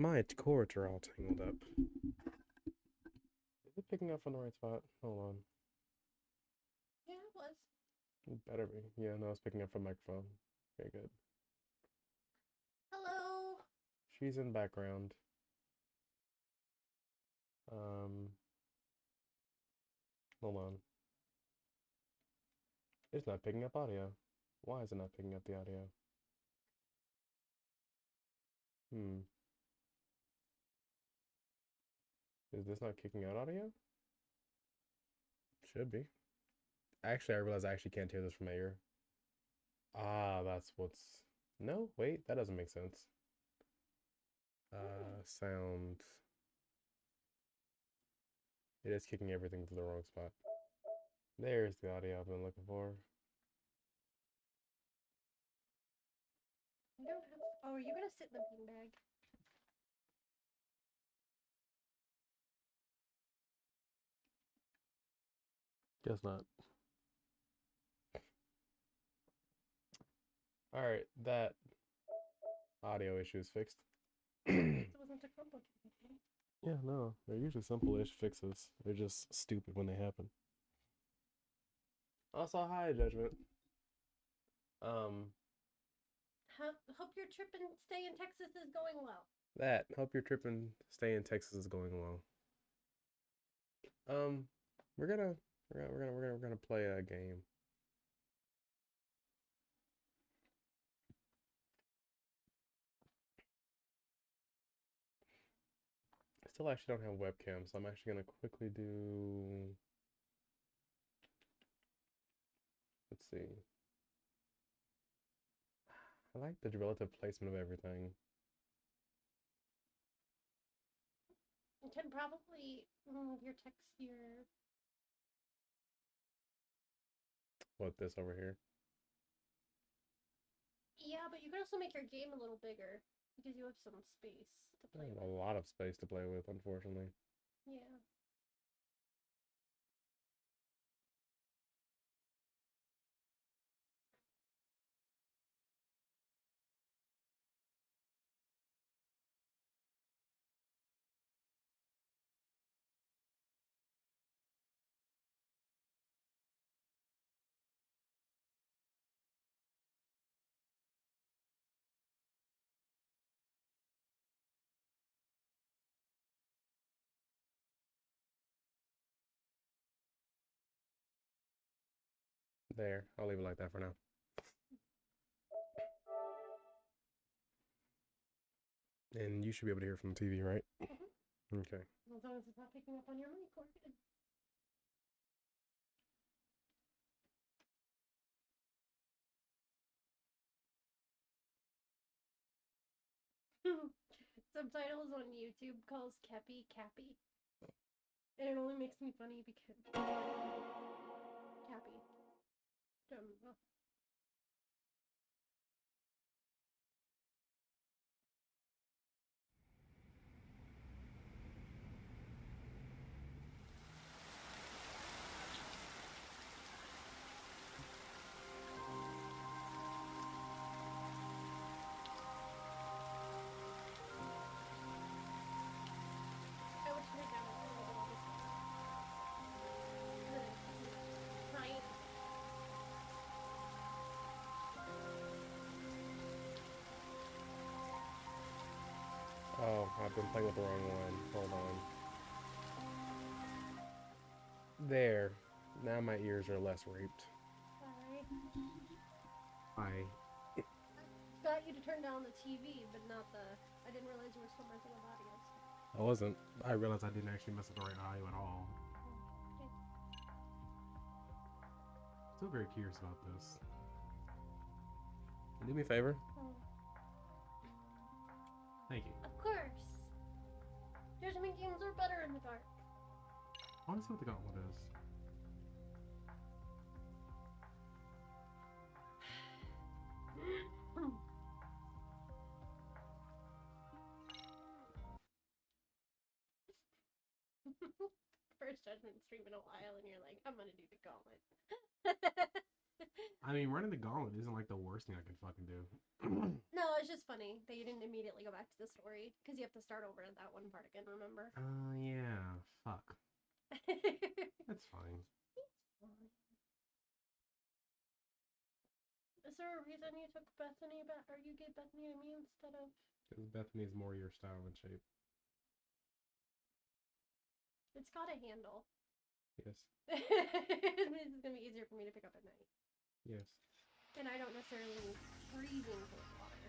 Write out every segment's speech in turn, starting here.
My cords are all tangled up. Is it picking up from the right spot? Hold on. Yeah, it was. It better be. Yeah, no, it's picking up from microphone. Very good. Hello. She's in background. Um, Hold on. It's not picking up audio. Why is it not picking up the audio? Hmm. Is this not kicking out audio? Should be. Actually, I realize I actually can't hear this from my ear. Ah, that's what's... No, wait, that doesn't make sense. Sound. It is kicking everything to the wrong spot. There's the audio I've been looking for. You don't have. Oh, are you gonna sit in the beanbag? Guess not. Alright, that audio issue is fixed. It wasn't too complicated. Yeah, no, they're usually simple-ish fixes. They're just stupid when they happen. Also, hi, Judgement. Um, Hope your trip and stay in Texas is going well. hope your trip and stay in Texas is going well. Um, we're gonna we're gonna play a game. I still actually don't have webcam, so I'm actually gonna quickly do. Let's see. I like the relative placement of everything. You can probably move your text your. What this over here? Yeah, but you can also make your game a little bigger because you have some space to I play have a with. lot of space to play with, unfortunately. Yeah. There, I'll leave it like that for now. And you should be able to hear from the TV, right? Okay. As long as it's not picking up on your mic cord. Subtitles on YouTube calls Cappy Cappy. And it only makes me funny because Cappy. Well, I would turn it down a little bit. Crying. Oh, I've been playing with the wrong one. Hold on. There. Now my ears are less raped. Sorry. I Got you to turn down the TV, but not the. I didn't realize you were still messing with audio. I wasn't. I realized I didn't actually mess with the right audio at all. Okay. Still very curious about this. Do me a favor. Oh. Thank you. Of course. Judgment games are better in the dark. I want to see what the gauntlet is. First Judgment stream in a while, and you're like, I'm gonna do the gauntlet. I mean, running the gauntlet isn't like the worst thing I could fucking do. No, it's just funny that you didn't immediately go back to the story because you have to start over at that one part again. Remember? Yeah. Fuck. That's fine. Is there a reason you took Bethany back, or you gave Bethany to me instead of? Because Bethany's more your style and shape. It's got a handle. Yes. This is gonna be easier for me to pick up at night. Yes. And I don't necessarily need freezing cold water.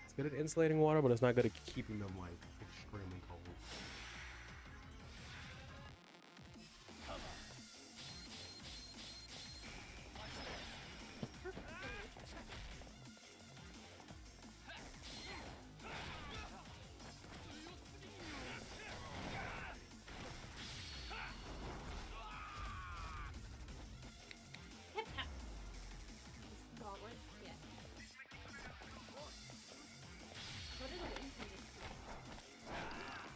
It's good at insulating water, but it's not good at keeping them like extremely cold.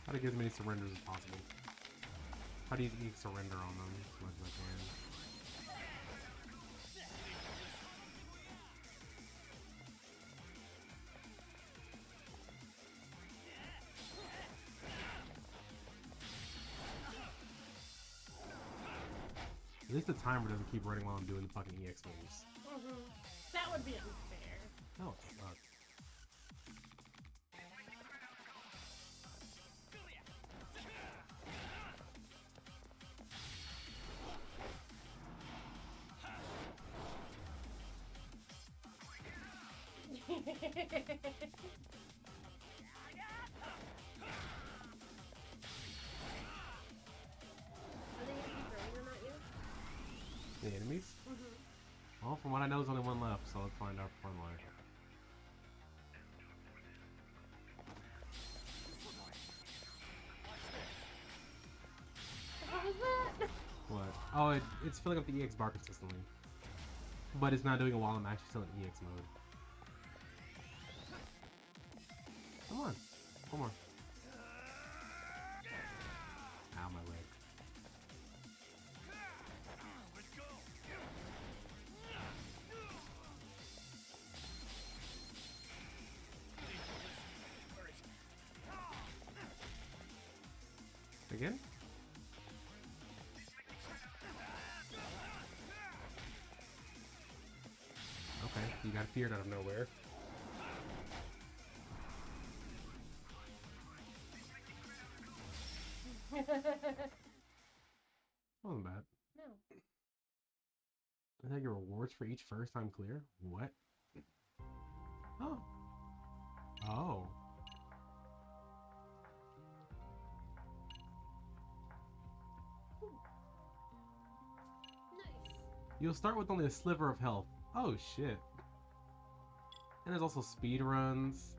How to get as many surrenders as possible. How do you surrender on them as much as I can? At least the timer doesn't keep running while I'm doing the fucking EX moves. That would be unfair. No, it's not. The enemies? Well, from what I know, there's only one left, so let's find out for one life. What was that? What? Oh, it's filling up the EX bar consistently. But it's not doing it while I'm actually still in EX mode. Come on. One more. Ow, my leg. Again? Okay, you got feared out of nowhere. Wasn't bad. No. Is that your rewards for each first time clear? What? Oh. Oh. Nice. You'll start with only a sliver of health. Oh shit. And there's also speed runs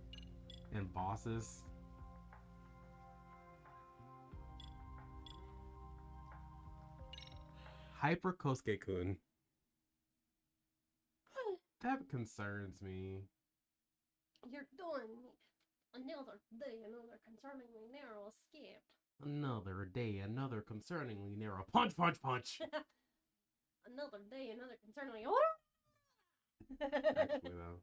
and bosses. Hyper Kosuke-kun. That concerns me. You're doing another day, another concerningly narrow escape. Another day, another concerningly narrow punch, punch, punch. Another day, another concerningly. Actually, though.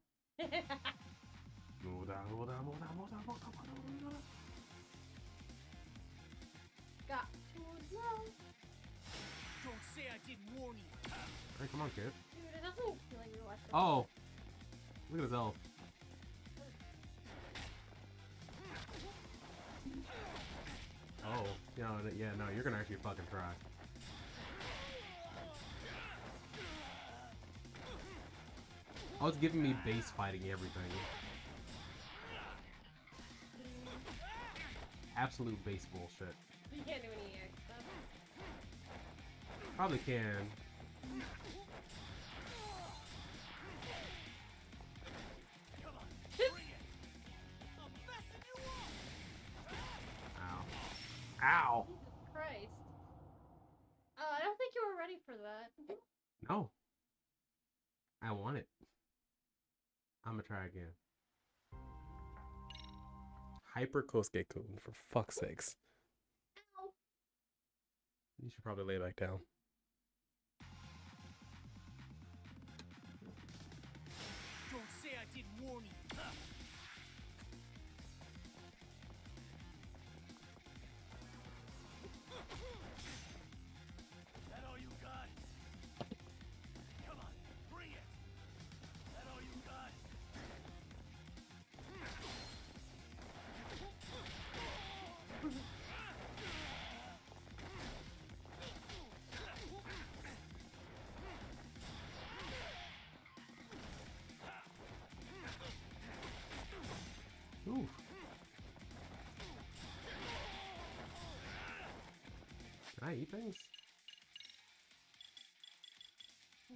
Move down, move down, move down, move down, move down, move down. Got too low. Don't say I didn't warn you. Hey, come on, kid. Dude, it doesn't even feel like you're watching. Oh! Look at his elf. Oh, yeah, no, you're gonna actually fucking try. Oh, it's giving me base fighting everything. Absolute base bullshit. You can't do any EX stuff. Probably can. Ow. Ow! Jesus Christ. I don't think you were ready for that. No. I want it. I'm gonna try again. Hyper Kosuke-kun, for fuck's sakes. Ow. You should probably lay back down. Don't say I didn't I eat things?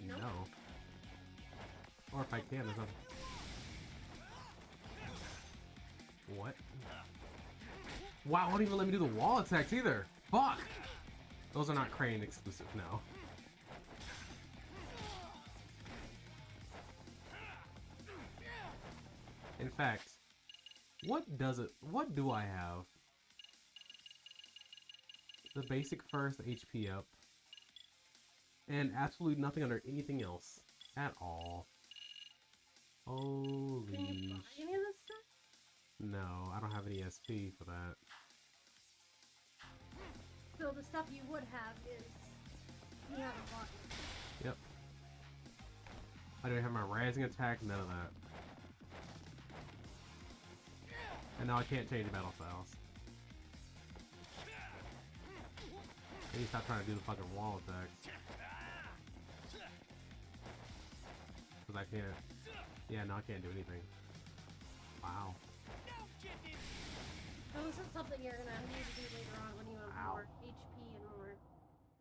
Nope. No. Or if I can, there's not. What? Wow, won't even let me do the wall attacks either. Fuck! Those are not Crane exclusive, no. In fact, what do I have? The basic first HP up. And absolutely nothing under anything else. At all. Holy Can you buy any of this stuff? No, I don't have any SP for that. So the stuff you would have is you haven't bought it. Yep. I don't have my rising attack, none of that. And now I can't change battle styles. I need to stop trying to do the fucking wall attacks. Cause I can't. Yeah, no, I can't do anything. Wow. So this is something you're gonna need to do later on when you have Ow. more HP and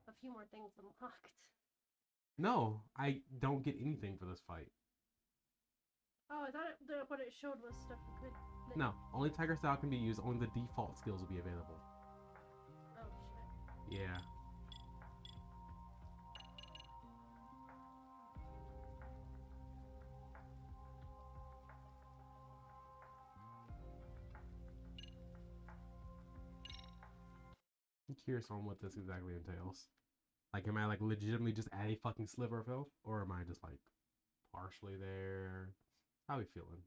a few more things unlocked. No, I don't get anything for this fight. Oh, I thought what it showed was stuff you could. No, only Tiger Style can be used. Only the default skills will be available. Oh shit. Yeah. I'm curious on what this exactly entails. Like, am I like legitimately just at a fucking sliver of health, or am I just like partially there? How we feeling?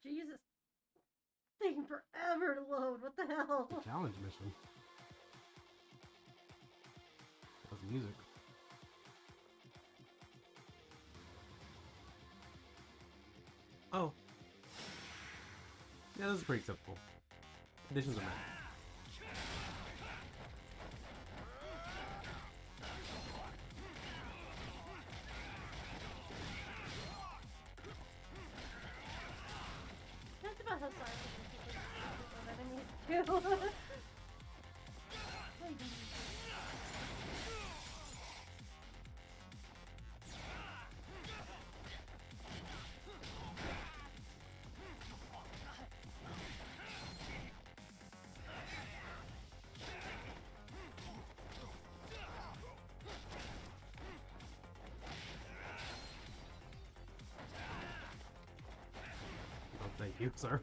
Jesus. Taking forever to load. What the hell? Challenge mission. That's music. Oh. Yeah, this is pretty acceptable. Conditions are met. That's about how sorry people of enemies too. Oh, thank you, sir.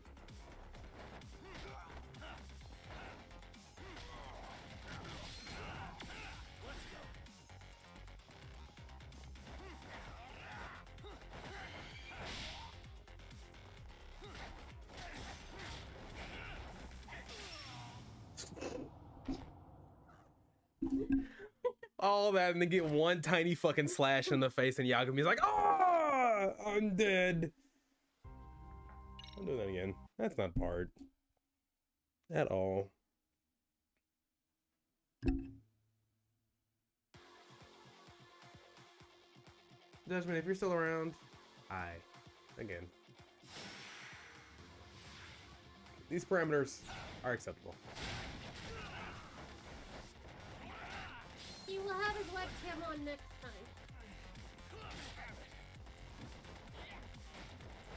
All that and then get one tiny fucking slash in the face and Yagami's like, "Ah, I'm dead." I'm doing that again. That's not part at all. Judgement, if you're still around, hi again. These parameters are acceptable. He will have his webcam on next time.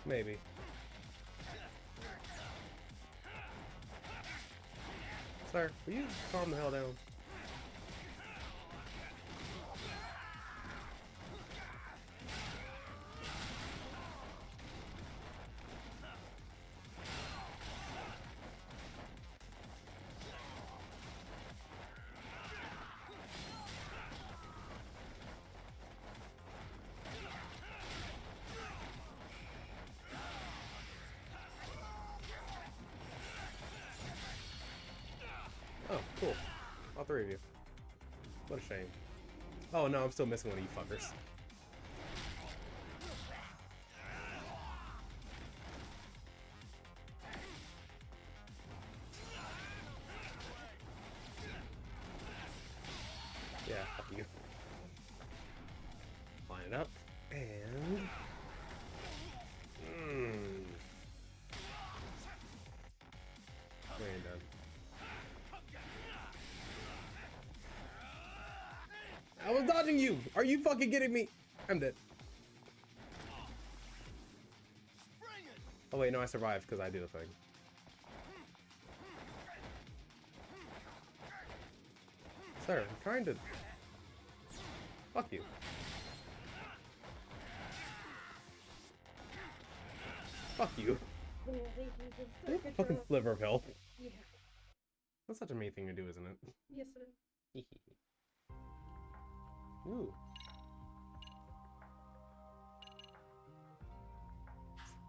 Maybe. Sir, will you calm the hell down? Oh, cool. All three of you. What a shame. Oh no, I'm still missing one of you fuckers. Yeah, fuck you. Line it up. I'm dodging you. Are you fucking kidding me? I'm dead. Oh wait, no, I survived because I did a thing. Sir, I'm trying to... Fuck you. Fuck you. Yeah, they use a Fucking sliver of health. Yeah. That's such a mean thing to do, isn't it? Yes, it is. Ooh.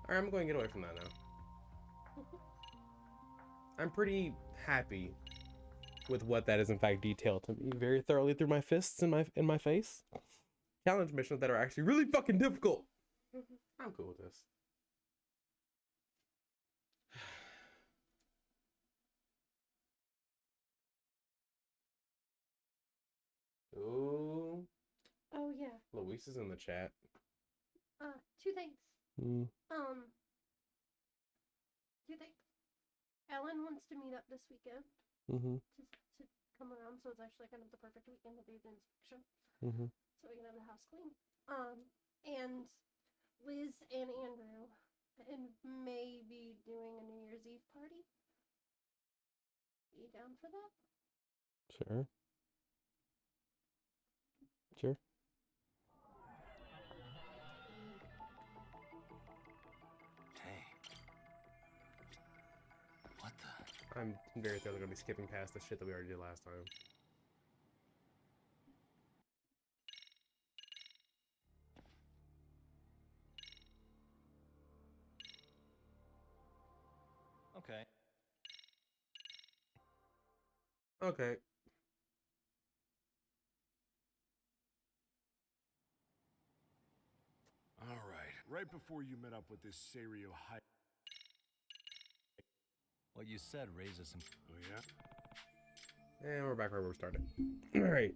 Alright, I'm going to get away from that now. I'm pretty happy with what that is in fact detailed to me very thoroughly through my fists and my face. Challenge missions that are actually really fucking difficult. I'm cool with this. Ooh. Oh yeah. Luis is in the chat. Two things. Mm. Two things. Ellen wants to meet up this weekend Mm-hmm. to come around, so it's actually kind of the perfect weekend to do the inspection. Mm-hmm. So we can have the house clean. And Liz and Andrew and maybe doing a New Year's Eve party. You down for that? Sure. Sure. Hey. What the? I'm very thoroughly gonna be skipping past the shit that we already did last time. Okay. Okay. All right. Right before you met up with this Serio high. What you said raises some. Oh yeah. And we're back where we started. Alright.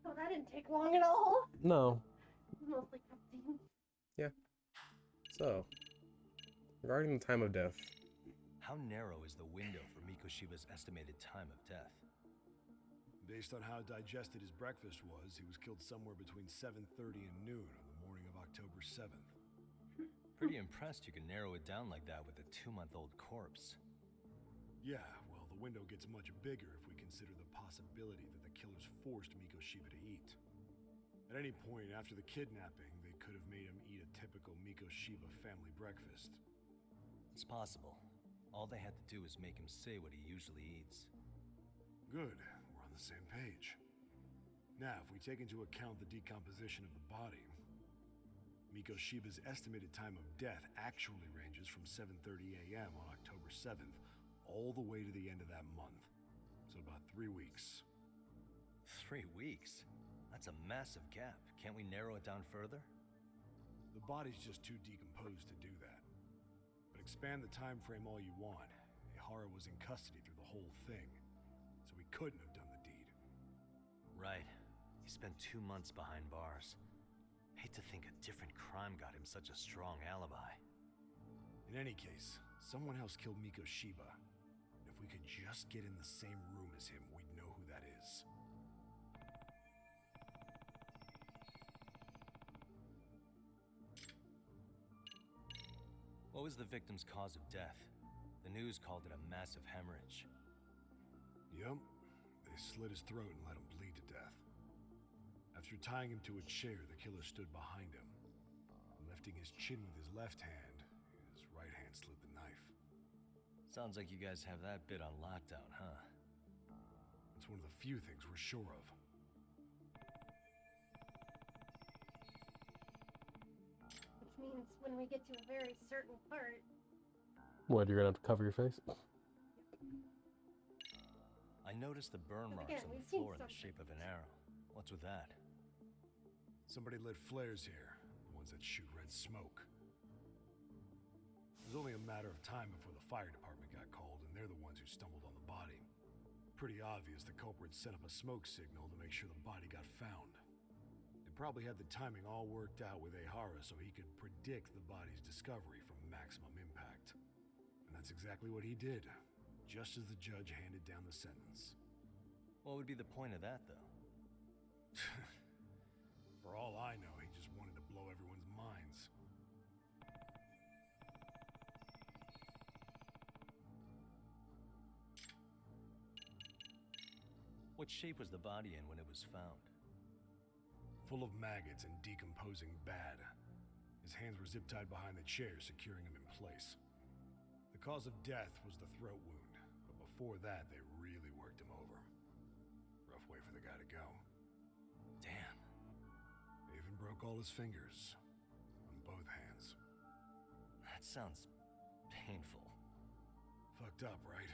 Oh, that didn't take long at all. No. Mostly cutscenes. Yeah. So, regarding the time of death. How narrow is the window for Mikoshiba's estimated time of death? Based on how digested his breakfast was, he was killed somewhere between 7:30 and noon on the morning of October 7th. Pretty impressed you can narrow it down like that with a 2-month-old corpse. Yeah, well, the window gets much bigger if we consider the possibility that the killers forced Mikoshiba to eat. At any point after the kidnapping, they could have made him eat a typical Mikoshiba family breakfast. It's possible. All they had to do is make him say what he usually eats. Good, we're on the same page. Now, if we take into account the decomposition of the body, Mikoshiba's estimated time of death actually ranges from 7:30 a.m. on October 7th all the way to the end of that month. So about 3 weeks. 3 weeks? That's a massive gap. Can't we narrow it down further? The body's just too decomposed to do that. But expand the time frame all you want. Ihara was in custody through the whole thing, so he couldn't have done the deed. Right. He spent 2 months behind bars. Hate to think a different crime got him such a strong alibi. In any case, someone else killed Mikoshiba. If we could just get in the same room as him, we'd know who that is. What was the victim's cause of death? The news called it a massive hemorrhage. Yup. They slit his throat and let him bleed to death. After tying him to a chair, the killer stood behind him. Lifting his chin with his left hand, his right hand slid the knife. Sounds like you guys have that bit on lockdown, huh? It's one of the few things we're sure of. Which means when we get to a very certain part. What, you're gonna have to cover your face? I noticed the burn But marks again, on the we've seen floor in the something. shape of an arrow. What's with that? Somebody lit flares here, the ones that shoot red smoke. It was only a matter of time before the fire department got called, and they're the ones who stumbled on the body. Pretty obvious the culprit set up a smoke signal to make sure the body got found. They probably had the timing all worked out with Ihara so he could predict the body's discovery from maximum impact. And that's exactly what he did, just as the judge handed down the sentence. What would be the point of that, though? For all I know, he just wanted to blow everyone's minds. What shape was the body in when it was found? Full of maggots and decomposing bad. His hands were zip-tied behind the chair, securing him in place. The cause of death was the throat wound, but before that, they really worked him over. Rough way for the guy to go. Damn. They even broke all his fingers. On both hands. That sounds painful. Fucked up, right?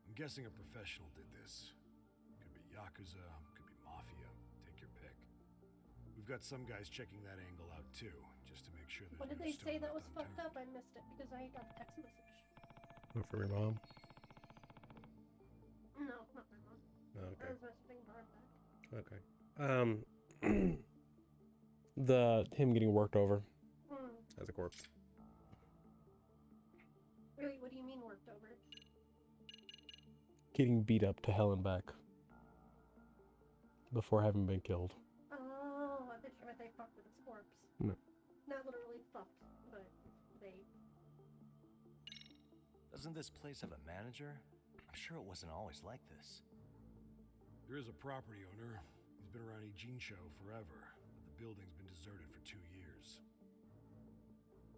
I'm guessing a professional did this. Could be Yakuza, could be Mafia. Take your pick. We've got some guys checking that angle out too, just to make sure there's What did no they stone say that left was fucked unturned. up? I missed it because I got a text message. What, from your mom? No, not my mom. Oh, I okay. was messaging Barb back. Okay. Him getting worked over Hmm. as a corpse. Really, what do you mean worked over? Getting beat up to hell and back. Before having been killed. Oh, I bet you meant they fucked with his corpse. No. Not literally fucked, but they. Doesn't this place have a manager? I'm sure it wasn't always like this. There is a property owner. He's been around Ijincho forever, but the building's been deserted for 2 years.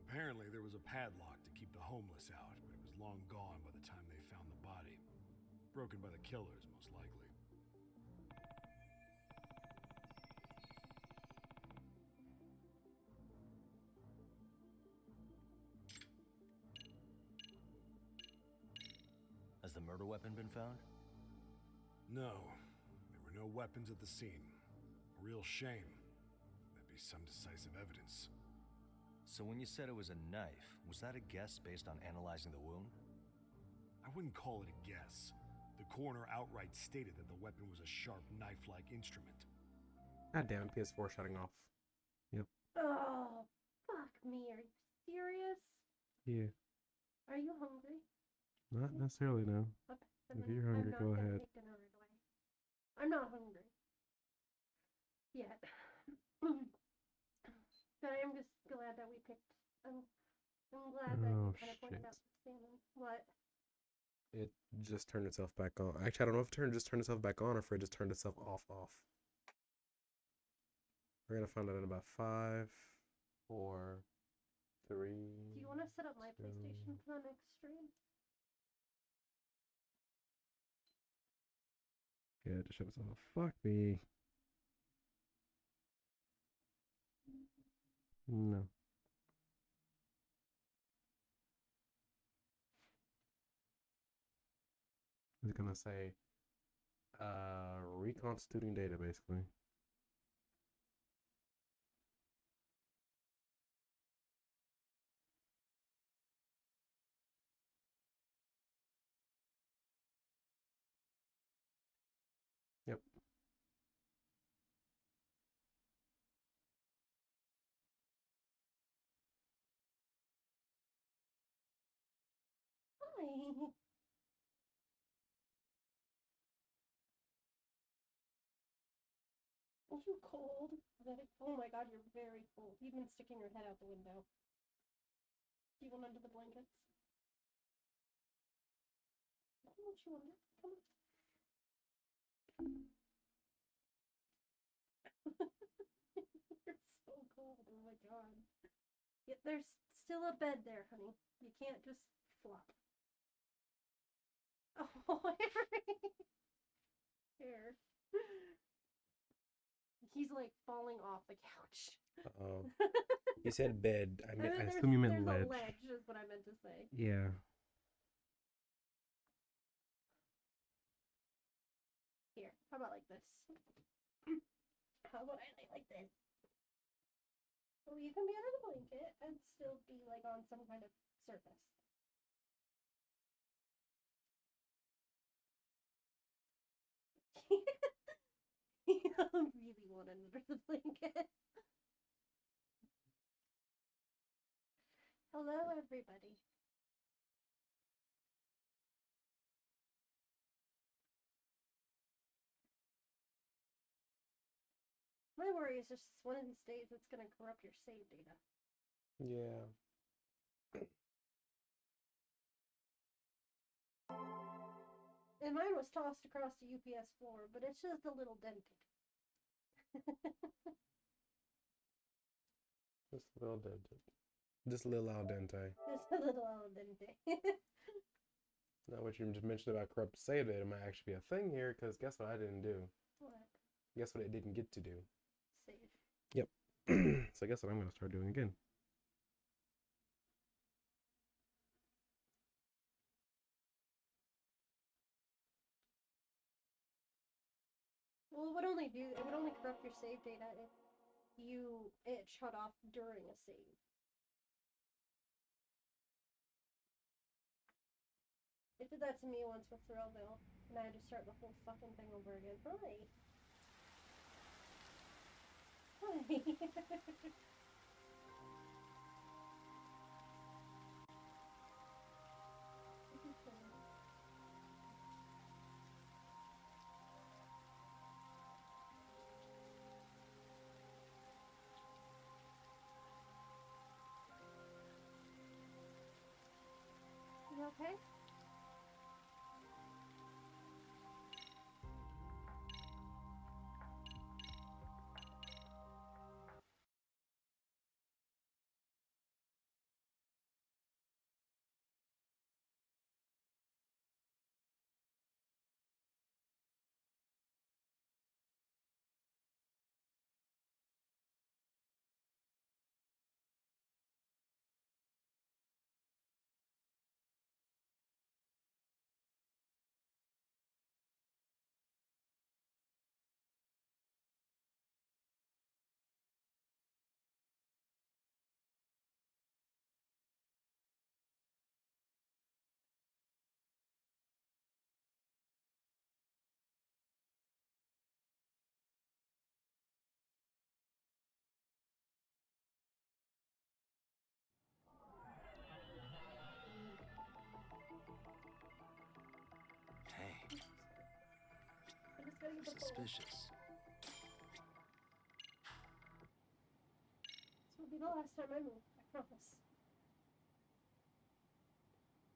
Apparently, there was a padlock to keep the homeless out, but it was long gone by the time they found the body. Broken by the killers, most likely. Has the murder weapon been found? No, there were no weapons at the scene. A real shame. That'd be some decisive evidence. So when you said it was a knife, was that a guess based on analyzing the wound? I wouldn't call it a guess. The coroner outright stated that the weapon was a sharp knife-like instrument. God damn it, PS4 shutting off. Oh, fuck me. Are you serious? Yeah. Are you hungry? Not necessarily, no. Okay. If then you're hungry, I'm not go gonna ahead. make dinner right away. I'm not hungry. Yet. But I am just glad that we picked. I'm glad that you Oh, kind of pointed shit. out the salmon. What? It just turned itself back on. Actually, I don't know if it just turned itself back on or if it just turned itself off. We're gonna find out in about 5, 4, 3. Do you want to set up my 2. PlayStation for the next stream? Yeah, it just shut itself off. Fuck me. No. It's gonna say reconstituting data basically. Yep. Hi. Are you cold? Oh my god, you're very cold. You've been sticking your head out the window. Do you want under the blankets? I don't want you under. Come on. You're so cold. Oh my god. Yeah, there's still a bed there, honey. You can't just flop. Oh, Harry. Here. He's like falling off the couch. Oh. You said bed. I There's- assume you meant there's ledge. a ledge is what I meant to say. Yeah. Here, how about like this? How about I lay like this? So you can be under the blanket and still be like on some kind of surface. I really want under the blanket. Hello, everybody. My only worry is just one of these days it's gonna corrupt your save data. Yeah. And mine was tossed across the UPS floor, but it's just a little dented. Just a little dente. Just a little al dente. Just a little al dente. Now, what you just mentioned about corrupt save data might actually be a thing here, because guess what I didn't do? What? Guess what it didn't get to do? Save. Yep. So guess what I'm going to start doing again. Well, it would only corrupt your save data if it shut off during a save. It did that to me once with Thrillville, and I had to start the whole fucking thing over again. Hi. Hi. You okay? Hey, I just gotta get the phone. suspicious. This will be the last time I move, I promise.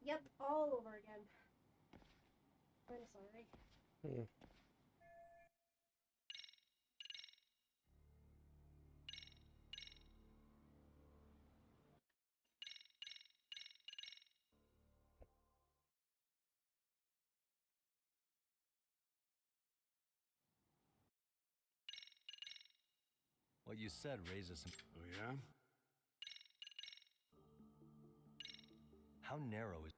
Yep, all over again. I'm sorry. Hmm. What you said raises some... Oh, yeah? How narrow is...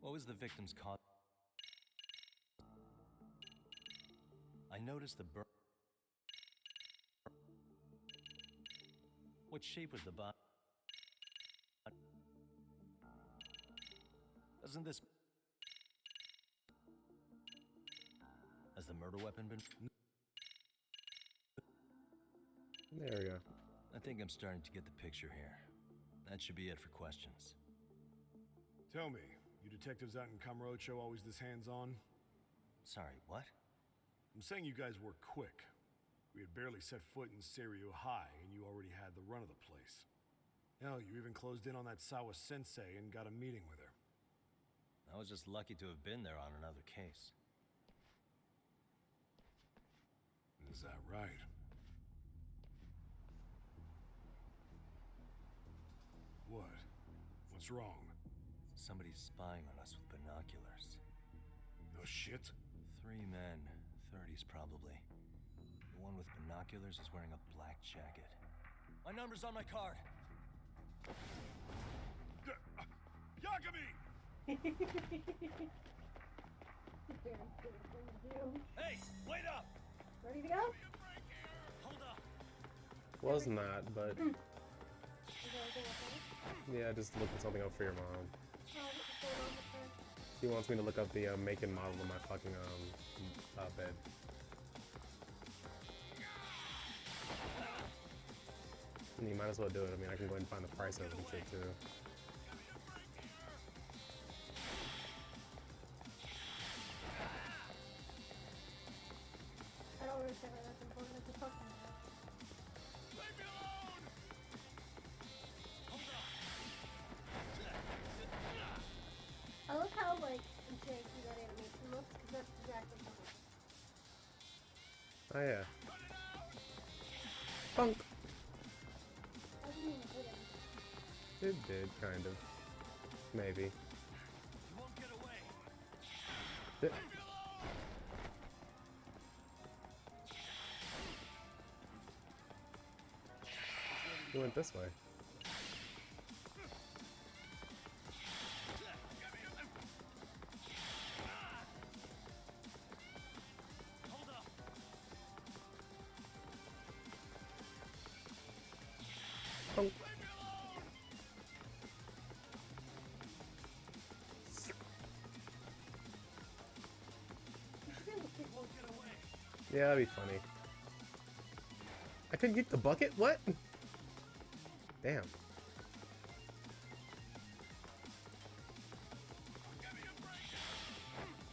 What was the victim's cause? I noticed the burn... What shape was the body? Doesn't this... Has the murder weapon been... There we go. I think I'm starting to get the picture here. That should be it for questions. Tell me, you detectives out in Camarocho always this hands-on? Sorry, what? I'm saying you guys were quick. We had barely set foot in Serio High, and you already had the run of the place. Hell, you even closed in on that Sawa sensei and got a meeting with her. I was just lucky to have been there on another case. Is that right? What? What's wrong? Somebody's spying on us with binoculars. No shit? 3 men, 30s probably. The one with binoculars is wearing a black jacket. My number's on my card. Yagami! Hey, wait up! Ready to go? Hold up! Was not, but Is everything okay? yeah, just looking something up for your mom. What's going on with her? She wants me to look up the make and model of my fucking bed. And you might as well do it. I mean, I can go ahead and find the price of it and shit too. Oh, it's that's important. It's a fucking map. Leave me alone! I love how, like, janky that animation looks, because that's exactly how it looks. Oh yeah. Funk. I didn't even hit him. It did, kind of. Maybe. You won't get away. Th- He went this way. Hold up. Funk. You should be able to kick one Get away. Yeah, that'd be funny. I couldn't get the bucket? What? Damn.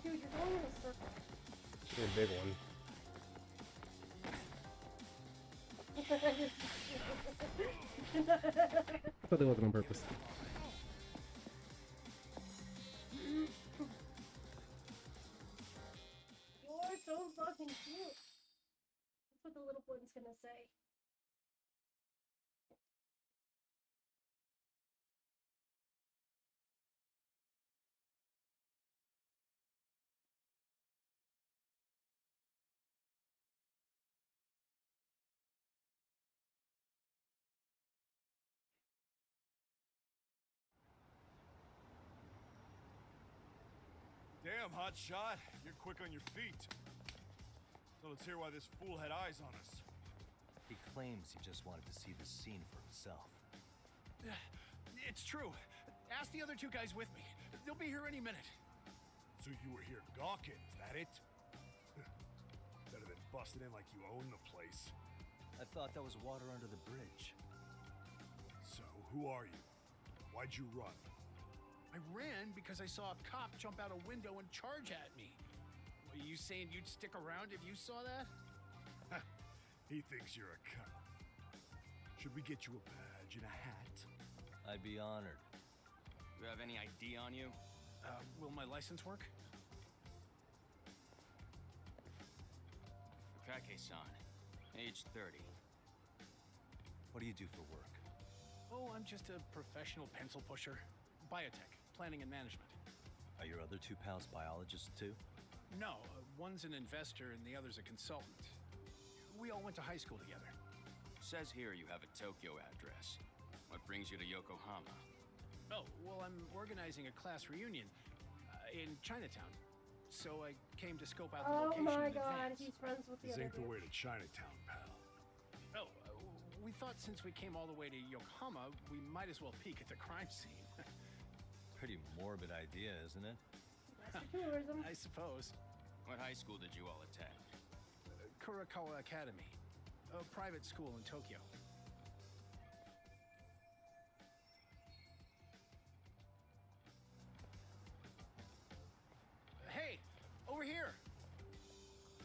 Dude, you're going in a circle. This is a big one. I thought they wasn't on purpose. You're so fucking cute. That's what the little one's gonna say. Damn, hot shot. You're quick on your feet. So let's hear why this fool had eyes on us. He claims he just wanted to see the scene for himself. It's true. Ask the other two guys with me. They'll be here any minute. So you were here gawking, is that it? Better than busting in like you own the place. I thought that was water under the bridge. So, who are you? Why'd you run? I ran because I saw a cop jump out a window and charge at me. Are you saying you'd stick around if you saw that? He thinks you're a cop. Should we get you a badge and a hat? I'd be honored. You have any ID on you? Will my license work? Kake-san, age 30. What do you do for work? Oh, I'm just a professional pencil pusher. Biotech, planning and management. Are your other two pals biologists too? No, one's an investor and the other's a consultant. We all went to high school together. Says here you have a Tokyo address. What brings you to Yokohama? Oh, well, I'm organizing a class reunion in Chinatown. So I came to scope out the Oh location my in god, advance. he's friends with the This other ain't the dude. way to Chinatown, pal. Oh, we thought since we came all the way to Yokohama, we might as well peek at the crime scene. Pretty morbid idea, isn't it? That's for tourism. I suppose. What high school did you all attend? Kurakawa Academy, a private school in Tokyo. Hey, over here!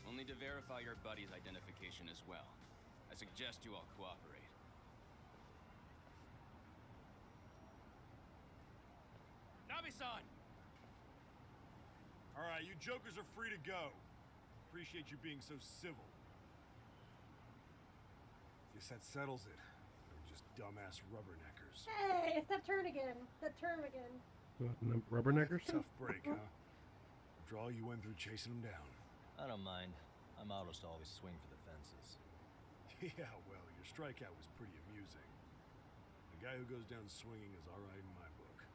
We'll need to verify your buddy's identification as well. I suggest you all cooperate. Nabi-san! Alright, you jokers are free to go. Appreciate you being so civil. Guess that settles it. They're just dumbass rubberneckers. Hey, it's that turn again. That turn again. Rubberneckers? Tough break, huh? After all you went through chasing them down. I don't mind. I'm autos to always swing for the fences. Yeah, well, your strikeout was pretty amusing. The guy who goes down swinging is alright in my book.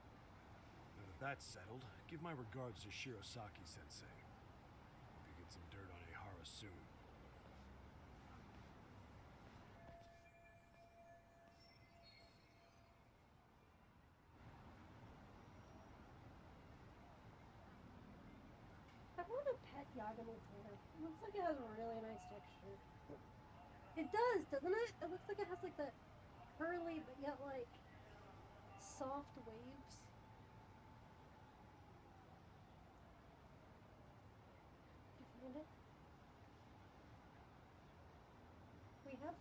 Now that that's settled, give my regards to Shirosaki-sensei. Hope you get some dirt on Ehara soon. I want a pet Yagami's hair. It looks like it has a really nice texture. It does, doesn't it? It looks like it has like that curly but yet like soft waves. Did you find it?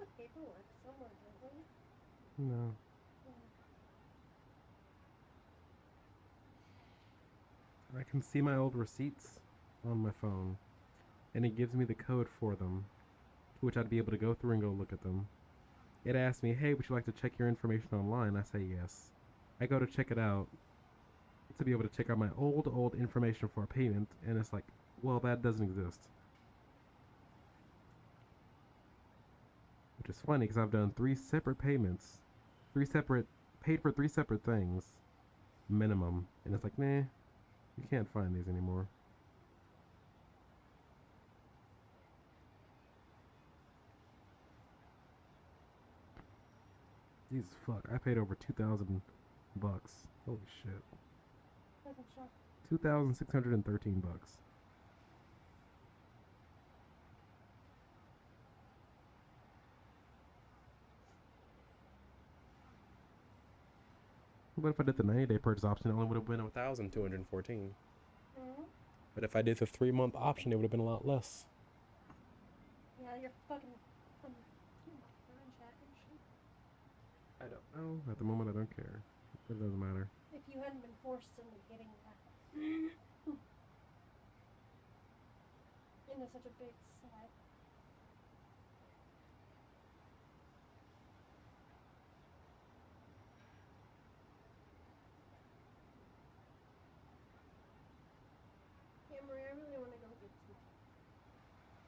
the paperwork somewhere, don't we? No. I can see my old receipts on my phone, and it gives me the code for them, which I'd be able to go through and go look at them. It asks me, hey, would you like to check your information online? I say yes. I go to check it out to be able to check out my old information for a payment, and it's like, well, that doesn't exist. Which is funny because I've done 3 separate payments, paid for 3 separate things, minimum, and it's like, nah, you can't find these anymore. Jesus fuck, I paid over $2,000. Holy shit. Doesn't show. $2,613. But if I did the 90-day purchase option, it only would have been 1,214. Mm-hmm. But if I did the 3-month option, it would have been a lot less. Yeah, you're fucking chat and shit. I don't know. At the moment, I don't care. It doesn't matter. If you hadn't been forced into getting that into such a big set. Yeah, Marie, I really want to go get some.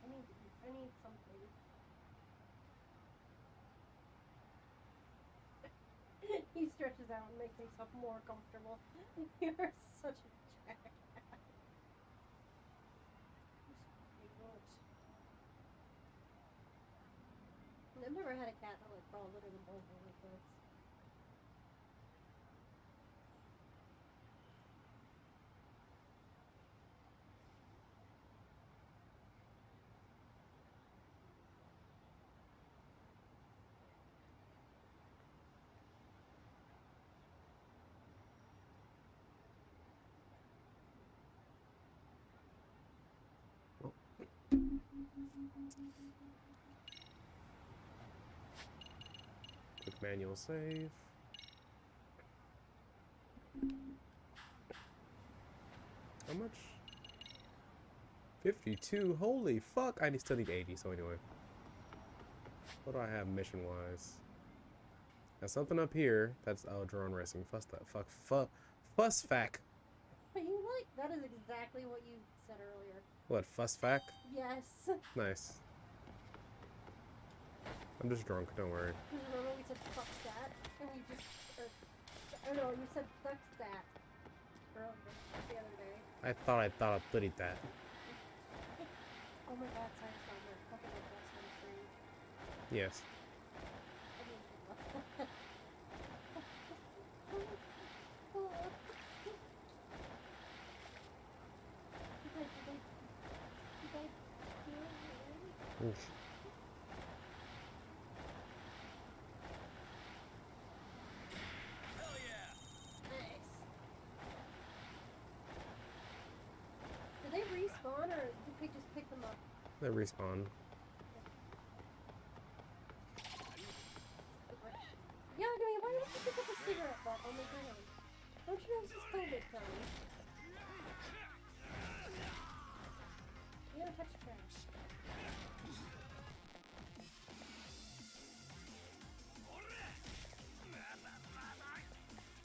I need something. He stretches out and makes himself more comfortable. You're such a jackass. I've never had a cat that like crawled under the blanket like this. Quick manual save. How much? 52. Holy fuck. I still need 80, so anyway. What do I have mission-wise? Got something up here. That's drone racing. Fuss fac. But you like, that is exactly what you said earlier. What, fuss fac? Yes. Nice. I'm just drunk, don't worry. Remember we said fuck that? And we just, or no, you said fuck that earlier, the other day. I thought I did that. Oh my god, sorry, Summer. Fucking adjustment screen. Yes. I didn't think about that. Oof. Hell yeah! Nice. Did they respawn or did we just pick them up? They respawn. Yeah, I mean, why did you pick up a cigarette butt on the ground? Don't you know this is COVID time? You don't touch trash.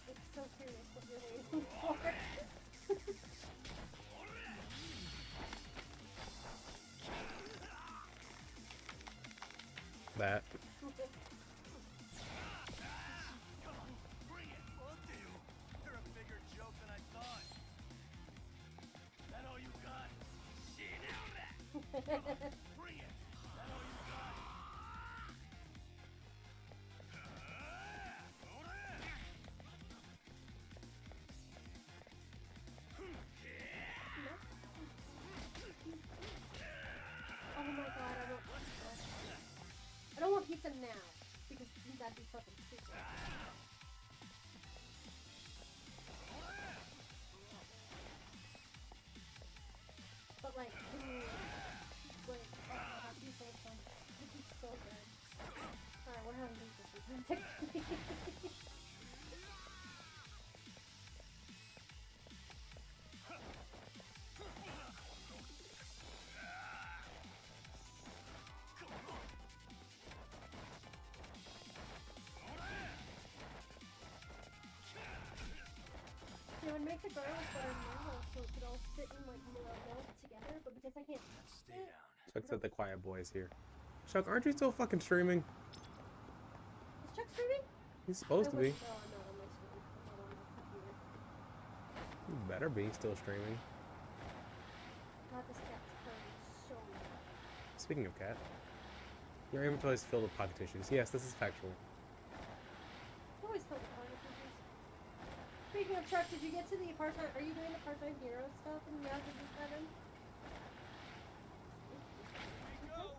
It's so curious what you're waiting for. That. Bring it! Will do! You're a bigger joke than I thought. That all you got? Shit out of that! haven't been this technically. I would make the garlic butter mellow so it could all sit and like melt together, but because I can't Stay down. Chuck said the quiet boys here. Chuck, aren't you still fucking streaming? Is Chuck streaming? He's supposed to be. Oh, I'm not on my stream. I'm not on my computer. You better be still streaming. God, this cat's purring so much. Speaking of cat, your inventory is filled with pocket tissues. Yes, this is factual. It's always filled with pocket tissues. Speaking of Chuck, did you get to the part-time? Are you doing the part-time hero stuff in Yakuza 7? No.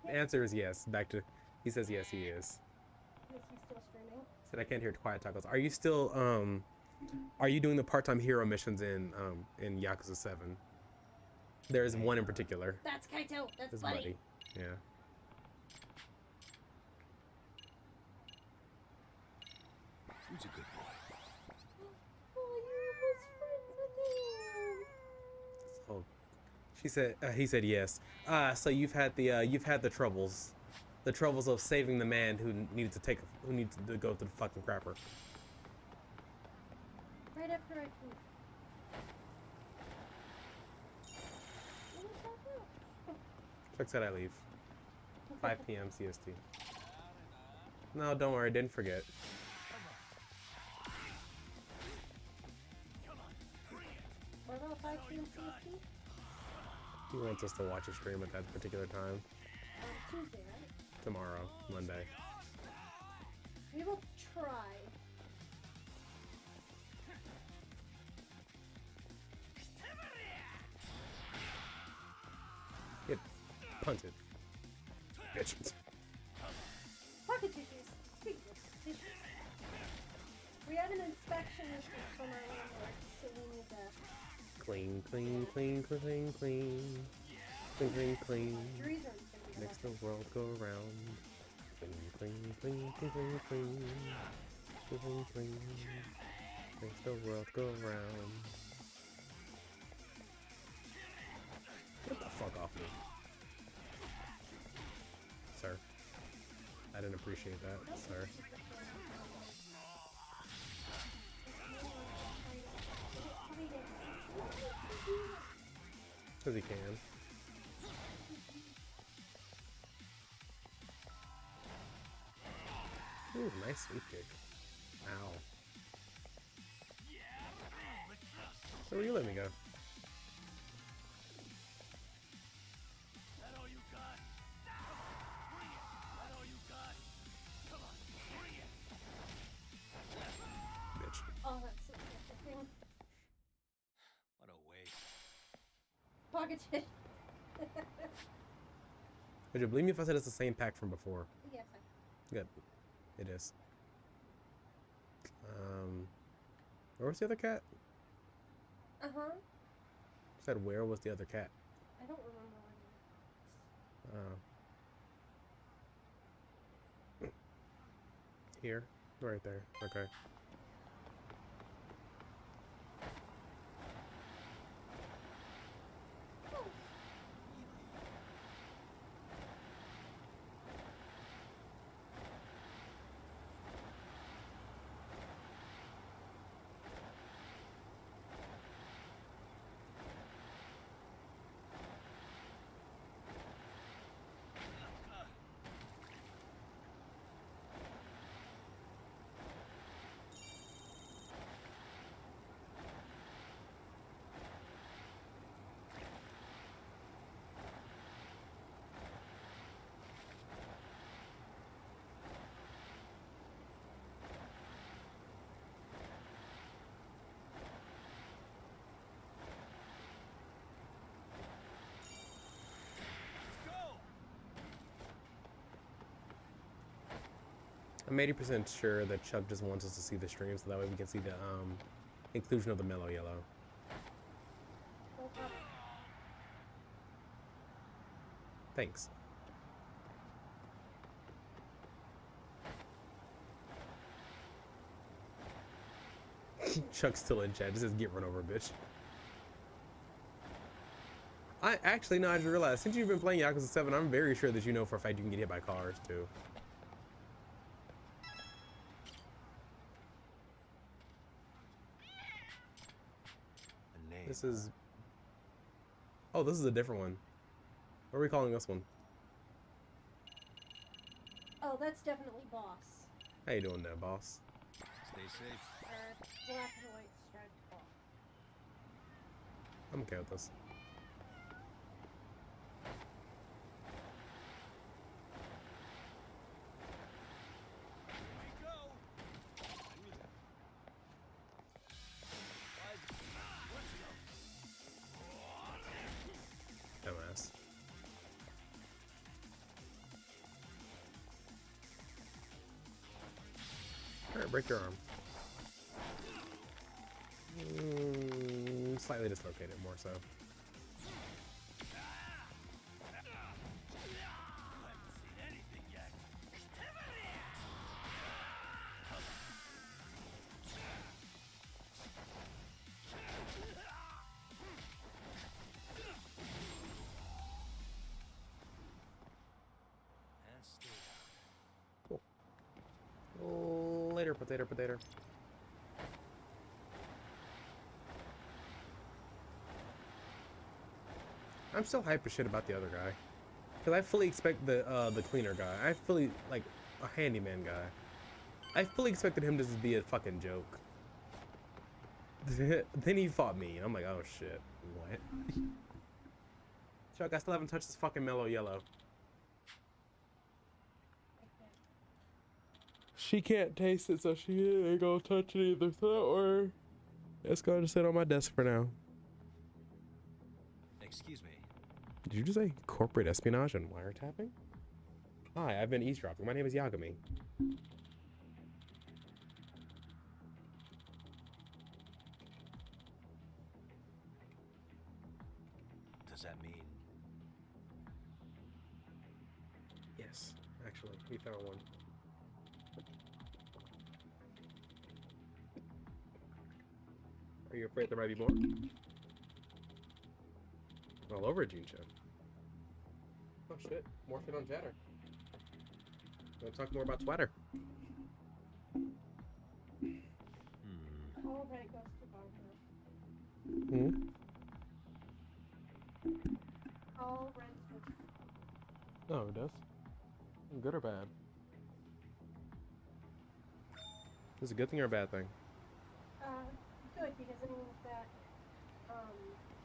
The answer is yes. Back to, he says yes, he is. Is he still streaming? Said I can't hear quiet tacos. Are you still are you doing the part-time hero missions in Yakuza 7? There's one in particular. That's Kaito. That's His Buddy. buddy. Yeah. Who's a good boy? Oh, you're almost friends with him. So she said he said yes. So you've had the troubles. The troubles of saving the man who needed to go to the fucking crapper. Right after I poop. Chuck said I leave. 5 p.m. CST. No, don't worry, didn't forget. What about 5 p.m. CST? He wants us to watch a stream at that particular time. Tuesday, right? Tomorrow, Monday. We will try. Get punted. Bitch. Pocket tissues. Speaking of tissues. We have an inspection from our landlord, so we need that. Clean, clean, clean, clean, clean. Clean, clean, clean. Trees are gonna be Makes the world go round. Clean, clean, clean, clean, clean, clean. Clean, clean, clean. Makes the world go round. Get the fuck off me. Sir. I didn't appreciate that, sir. Because he can. Ooh, nice sweep kick. Ow. So where you let me go? Bitch. Oh, that's so interesting. What a waste. Pocket tissue. Would you believe me if I said it's the same pack from before? Yes, Good. It is. Where was the other cat? Uh-huh. Said where was the other cat? I don't remember. Here. Right there. Okay. I'm 80% sure that Chuck just wants us to see the stream so that way we can see the inclusion of the mellow yellow. Thanks. Chuck's still in chat. Just says get run over, bitch. I actually, no, I just realized, since you've been playing Yakuza 7, I'm very sure that you know for a fact you can get hit by cars, too. A name. This is... Oh, this is a different one. What are we calling this one? Oh, that's definitely boss. How you doing there, boss? Stay safe. Or black and white striped boss. I'm okay with this. Dumbass. Alright, break your arm. Slightly dislocated, more so. And stay down. Cool. Later, potato, potato. I'm still hype as shit about the other guy. Because I fully expect the cleaner guy. I fully, like, a handyman guy. I fully expected him to just be a fucking joke. Then he fought me, and I'm like, oh shit. What? Chuck, I still haven't touched this fucking mellow yellow. She can't taste it, so she ain't gonna touch it either. So don't worry. It's gonna sit on my desk for now. Excuse me. Did you just say corporate espionage and wiretapping? Hi, I've been eavesdropping. My name is Yagami. Does that mean Yes, actually, we found one. Are you afraid there might be more? All over Juncho. Oh shit, more shit on Chatter. Wanna talk more about Twitter? All right, goes to Barbara. Hmm? All rent goes to Oh, it does? Good or bad? Is it a good thing or a bad thing? good because it means that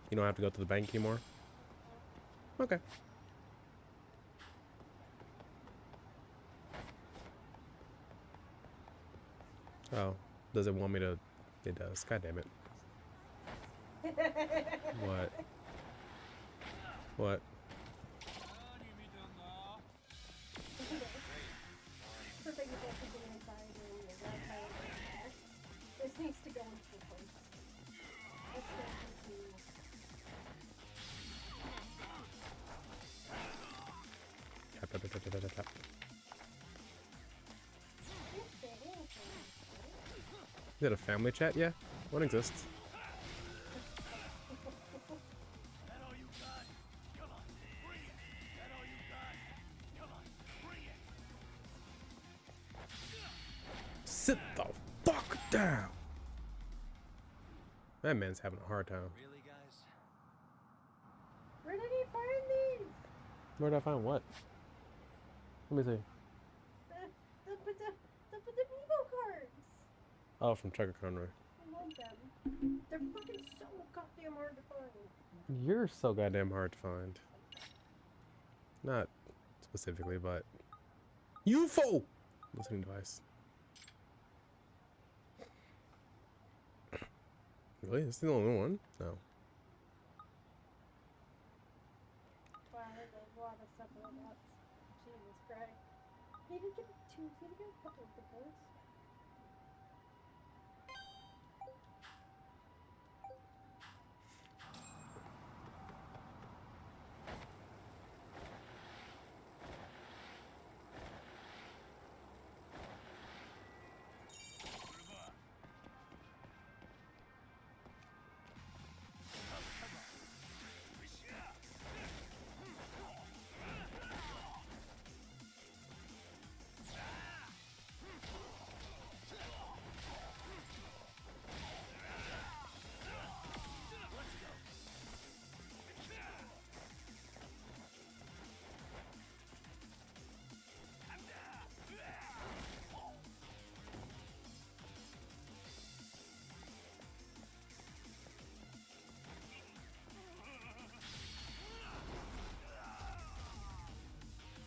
You don't have to go to the bank anymore? Okay. Oh, does it want me to? It does. God damn it. What? What? perfect example being inside and your grandchild. This needs to go into the post. Let's go into Tap, tap, tap, tap, tap, tap, tap. Is it a family chat? Yeah, one exists. Sit the fuck down. That man's having a hard time. really, guys? Where did he find these? Where did I find what? Let me see. The Amiibo cards. Oh, from Chucker Conroy. I love them. They're fucking so goddamn hard to find. You're so goddamn hard to find. Not specifically, but UFO listening device. Really? Is this the only one? No. Wow, there's a lot of stuff about that. Jesus Christ. He didn't get two, he didn't get a couple of the boys.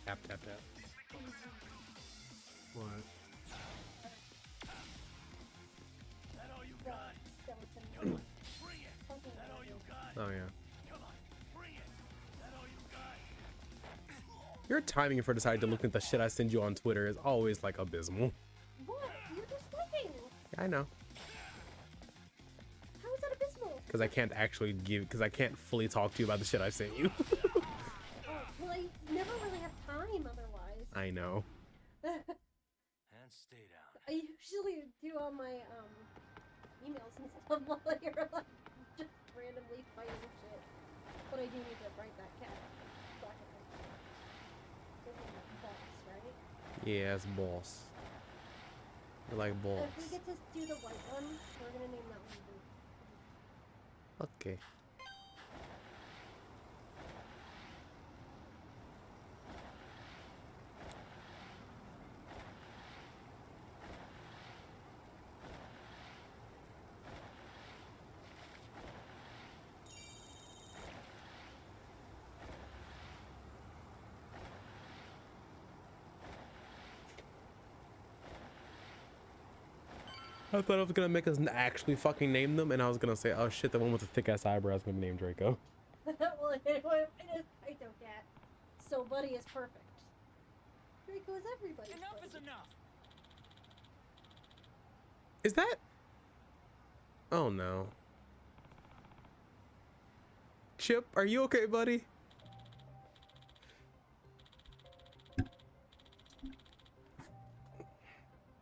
Tap, tap, tap. What? That all you The got? skeleton. Bring it! Something That all you weird. got? Oh, yeah. Come on, bring it! That all you got? Your timing for deciding to look at the shit I send you on Twitter is always like abysmal. What? You're just looking. I know. How is that abysmal? Because I can't actually because I can't fully talk to you about the shit I sent you. Oh, well, I never really have time otherwise. I know. And stay down. I usually do all my emails and stuff while you're like just randomly fighting shit. But I do need to write that cat document. His name is Boss, right? Yeah, it's boss. I like balls. If we get to do the white one, we're gonna name that one Blue. Okay. I thought I was gonna make us actually fucking name them, and I was gonna say, oh shit, the one with the thick ass eyebrows gonna be named Draco. Well, anyway, it is Kaito Cat. So Buddy is perfect. Draco is everybody's Enough buddy. is enough. Is that? Oh no. Chip, are you okay, buddy?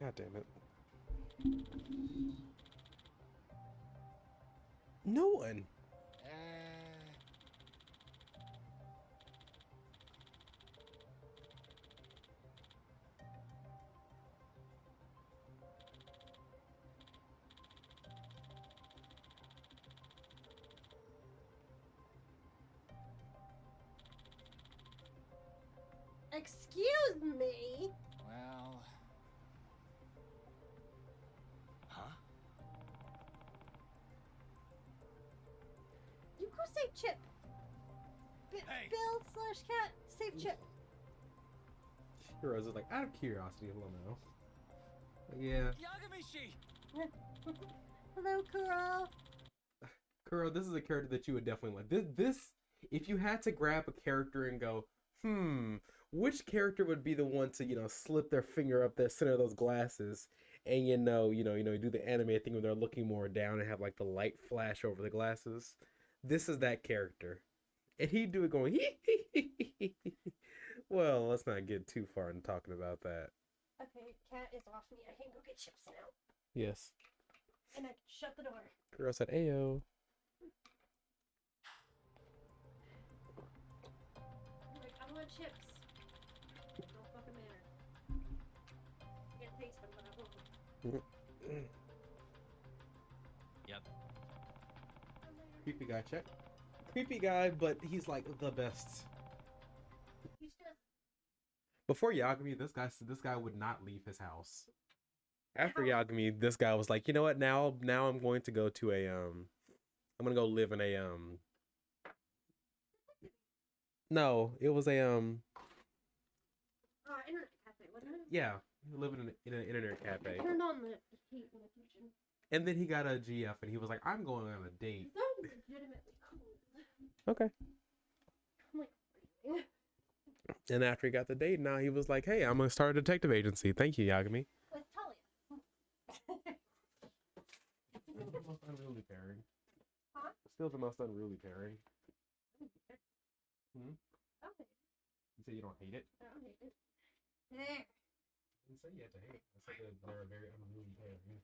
God damn it. No one. Excuse me. Well, Huh? You go save Chip. Hey. Bill slash cat, save Chip. Heroes is like, out of curiosity, hello now. Yeah. Yagamishi! Hello, Kuro. Kuro, this is a character that you would definitely like. This, if you had to grab a character and go, which character would be the one to, slip their finger up the center of those glasses and do the anime thing where they're looking more down and have like the light flash over the glasses? This is that character. And he'd do it going, hee. Well, let's not get too far into talking about that. Okay, cat is off me. I can go get chips now. Yes. And I can shut the door. Girl said, Ayo. I'm like, I want chips. It don't fucking matter. I can't taste them, but I want them. Yep. Creepy guy, check. Creepy guy, but he's like the best. He's just Before Yagami, this guy would not leave his house. After Yagami, this guy was like, you know what? Now I'm going to go to I'm gonna go live in a No, it was a internet cafe, wasn't it? Yeah, living in an internet cafe. I turned on the heat in the kitchen. And then he got a GF, and he was like, I'm going on a date. I'm legitimately cold. Okay. I'm like freezing. And after he got the date, now he was like, hey, I'm gonna start a detective agency. Thank you, Yagami. With Talia. Still the most unruly pairing. Huh? Still the most unruly pairing. Okay. You say you don't hate it? I don't hate it. There. I didn't say you had to hate. I said that they're a very unruly pairing.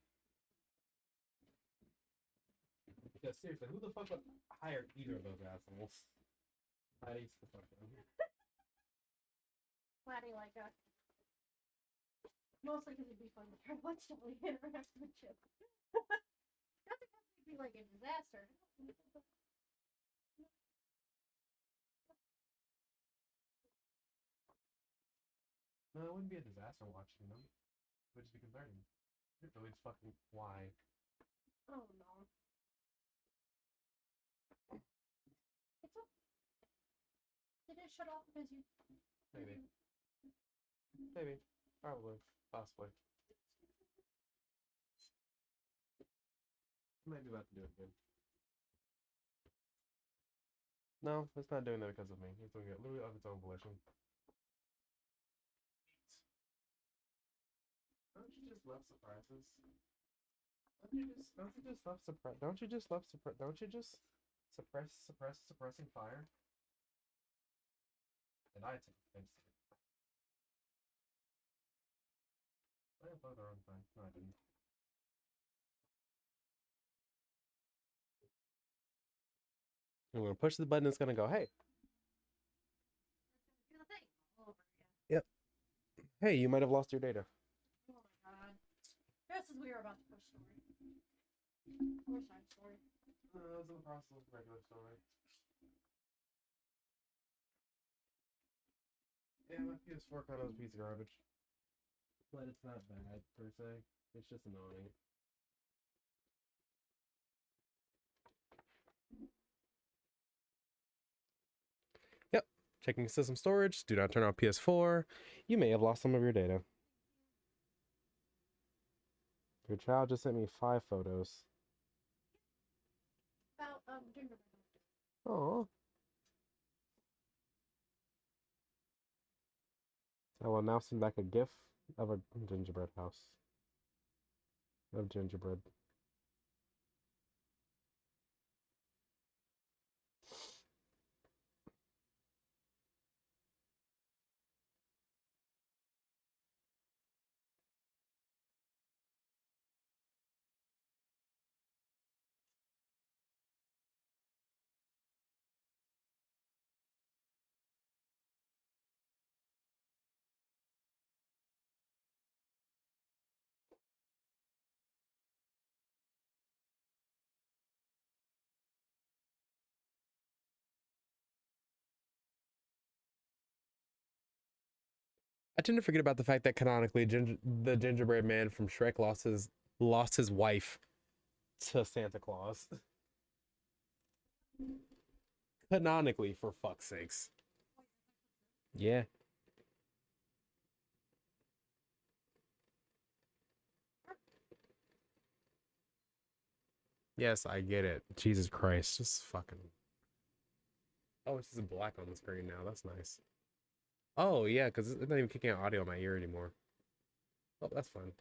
Because seriously, who the fuck would hire either of those assholes? Patty's the fuck down here. Laddie like a. Mostly because it'd be fun to try to watch Dolly interact with Chip. Not because it'd be like a disaster. No, it wouldn't be a disaster watching them. It would just be concerning. It really just fucking why. Oh no. It's okay. Did it shut off because you. Maybe. Maybe. Probably. Possibly. Might be about to do it again. No, it's not doing that because of me. It's doing it literally of its own volition. Don't you just love surprises? Don't you just love surprise? Don't you just love surprise? Don't you just suppressing fire? And I take offense to it. I thought the wrong thing. No, I didn't. I'm gonna push the button. It's gonna go. Hey. Do the thing all over again. Yep. Hey, you might have lost your data. Oh my god. Just as we were about to push story. Or side story. It was in the process of regular story. Yeah, my PS4 kind of was a piece of garbage. But it's not bad, per se. It's just annoying. Yep. Checking system storage. Do not turn on PS4. You may have lost some of your data. Your child just sent me 5 photos. About gingerbread. Oh. I will now send back a GIF of a gingerbread house. Of gingerbread. I tend to forget about the fact that canonically, the gingerbread man from Shrek lost his wife to Santa Claus. Canonically, for fuck's sakes. Yeah. Yes, I get it. Jesus Christ, just fucking. Oh, it's just black on the screen now. That's nice. Oh yeah, because it's not even kicking out audio in my ear anymore. Oh, that's fun.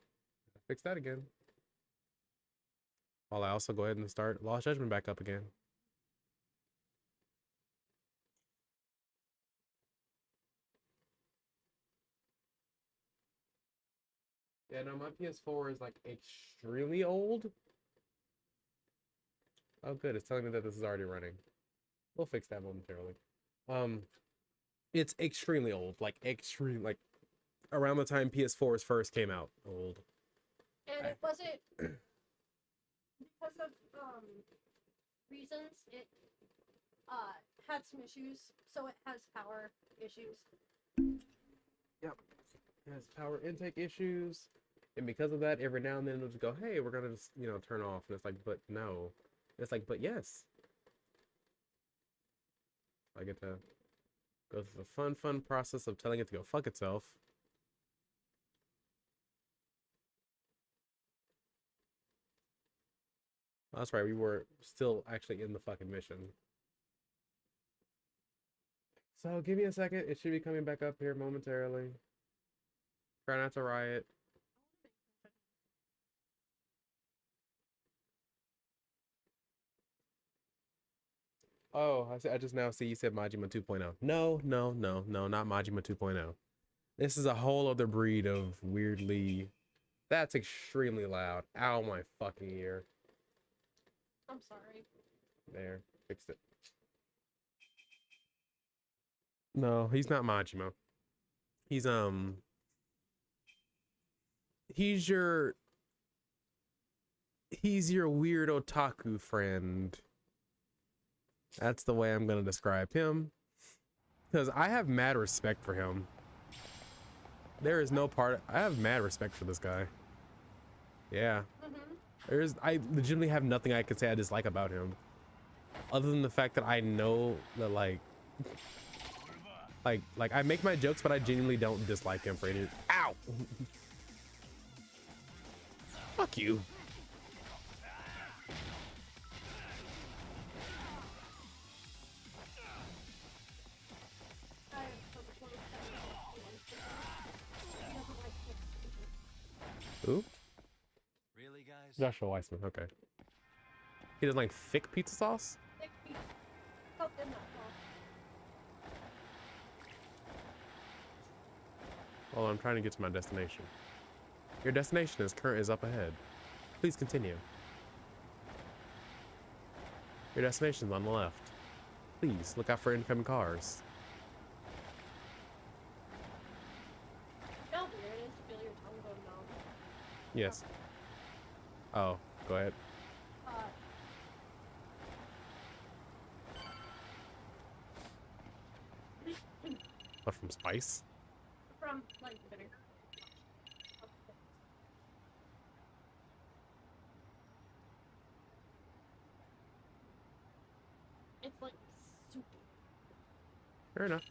Fix that again. While I also go ahead and start Lost Judgment back up again. Yeah, no, my PS4 is like extremely old. Oh, good. It's telling me that this is already running. We'll fix that momentarily. It's extremely old, like like around the time PS4s first came out. Old. And it wasn't because of reasons. It had some issues, so it has power issues. Yep. It has power intake issues, and because of that, every now and then it'll just go, "Hey, we're gonna just turn off," and it's like, "But no," and it's like, "But yes." I get to go through the fun process of telling it to go fuck itself. Oh, that's right, we were still actually in the fucking mission. So give me a second. It should be coming back up here momentarily. Try not to riot. Oh, I just now see you said Majima 2.0. No, no, no, no, not Majima 2.0. This is a whole other breed of weirdly. That's extremely loud. Ow, my fucking ear. I'm sorry. There, fixed it. No, he's not Majima. He's he's your weird otaku friend. That's the way I'm gonna describe him. Because I have mad respect for him. There is no part. I have mad respect for this guy. Yeah. I legitimately have nothing I can say I dislike about him. Other than the fact that I know that, like, Like I make my jokes, but I genuinely don't dislike him for any. Ow! Fuck you. I have so much more respect for him. He doesn't like fixed people. Who? Really, guys? Joshua Weissman. Okay. He doesn't like thick pizza sauce. Thick people. Help them not fall. Well, I'm trying to get to my destination. Your destination is up ahead. Please continue. Your destination is on the left. Please look out for incoming cars. You know how weird it is to feel your tongue go numb? Yes. Oh, go ahead. What, from spice? From, like, vinegar. It's like soup. Fair enough.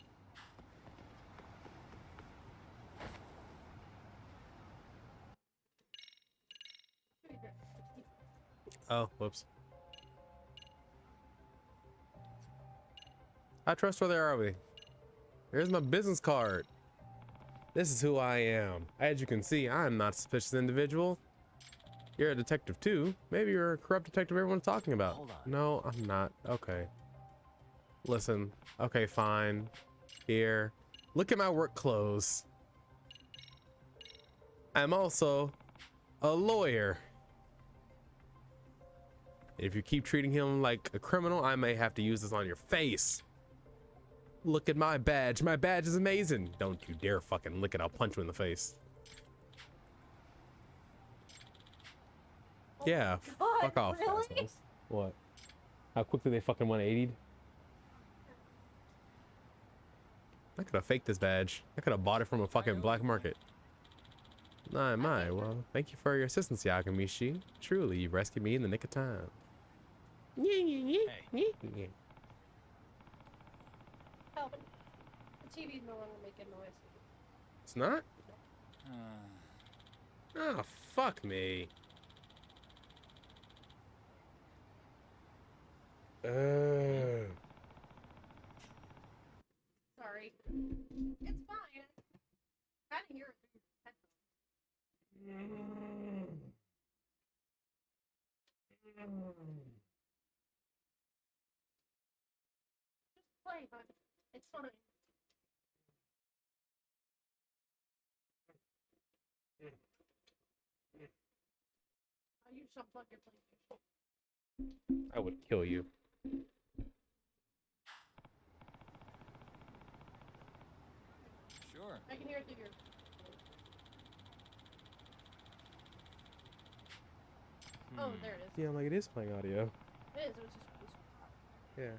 Oh, whoops. How trustworthy are we? Here's my business card. This is who I am. As you can see, I'm not a suspicious individual. You're a detective too. Maybe you're a corrupt detective everyone's talking about. Hold on. No, I'm not. Okay. Listen. Okay, fine. Here. Look at my work clothes. I'm also a lawyer. If you keep treating him like a criminal, I may have to use this on your face. Look at my badge. My badge is amazing. Don't you dare fucking lick it. I'll punch you in the face. Yeah, God, fuck off, really? assholes. What? How quickly they fucking 180'd? I could have faked this badge. I could have bought it from a fucking black market. My, well, thank you for your assistance, Yakamishi. Truly, you rescued me in the nick of time. Alvin, the TV's no longer making noise. It's not? Oh, fuck me. Sorry. It's fine. I kind of hear it through your headphones. Just play, bud. It's fine. You should unplug your PlayStation. I would kill you. Sure. I can hear it through your. Oh, there it is. Yeah, like it is playing audio. It is. It was just. Yeah.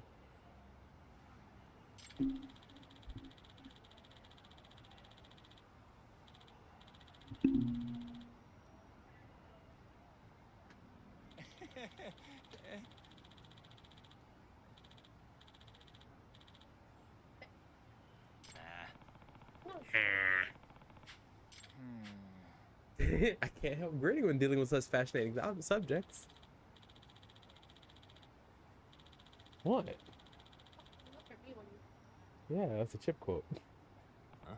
I can't help grinning when dealing with such fascinating subjects. What? Look at me when you. Yeah, that's a chip quote. Huh?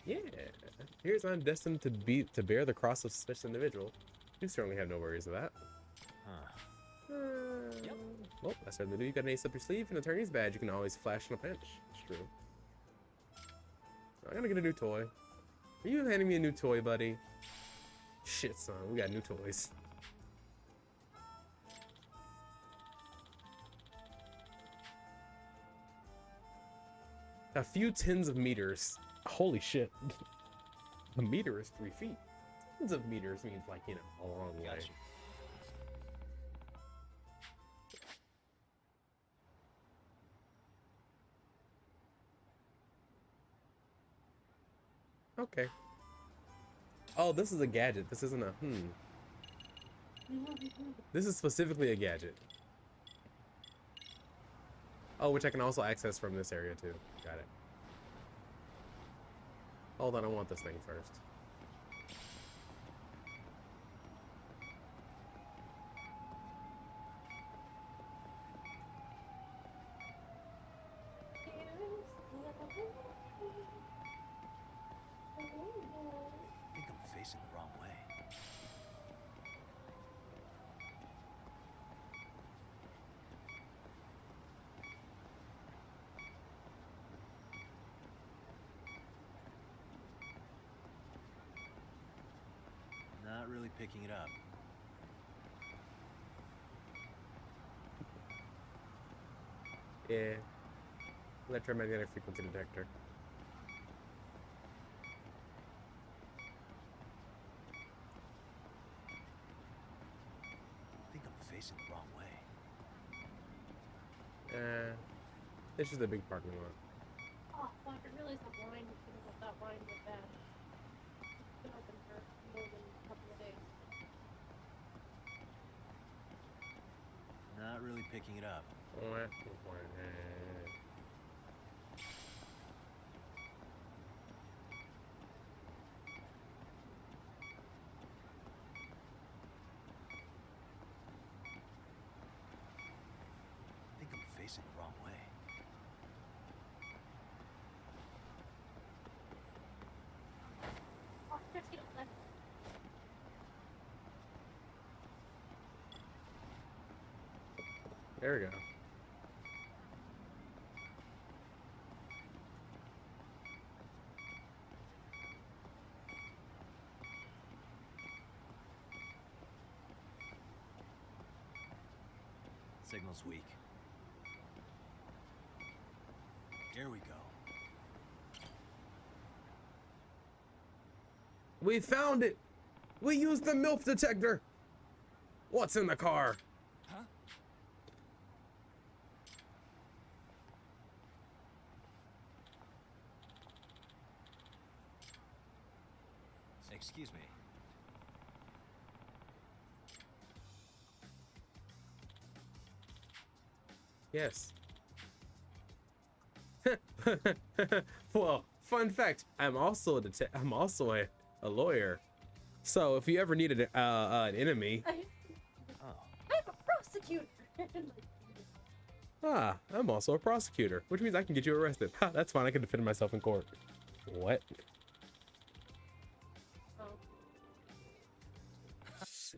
Yeah. Here's I'm destined to bear the cross of suspicious individual. You certainly have no worries of that. Huh. Yep. Well, I certainly do. You got an ace up your sleeve, an attorney's badge. You can always flash in a pinch. It's true. I'm gonna get a new toy. Are you handing me a new toy, buddy? Shit, son. We got new toys. A few tens of meters. Holy shit. A meter is 3 feet. Tens of meters means like, you know, a long way. Gotcha. Okay. Oh, this is a gadget. This isn't a This is specifically a gadget. Oh, which I can also access from this area too. Got it. Hold on, I want this thing first. I think I'm facing the wrong way. Not really picking it up. Yeah. Electromagnetic frequency detector. I think I'm facing the wrong way. This is a big parking lot. Oh, fuck, I realized the line was gonna get that line with that. It's been open for more than a couple of days. Not really picking it up. I think I'm facing the wrong way. Oh, 15 left. There we go. Signal's weak. Here we go. We found it! We used the MILF detector! What's in the car? Huh? Excuse me. Yes. Well, fun fact, I'm also a lawyer. So if you ever needed an enemy, Oh. I'm a prosecutor! I'm also a prosecutor, which means I can get you arrested. Ha, that's fine, I can defend myself in court. What? Oh.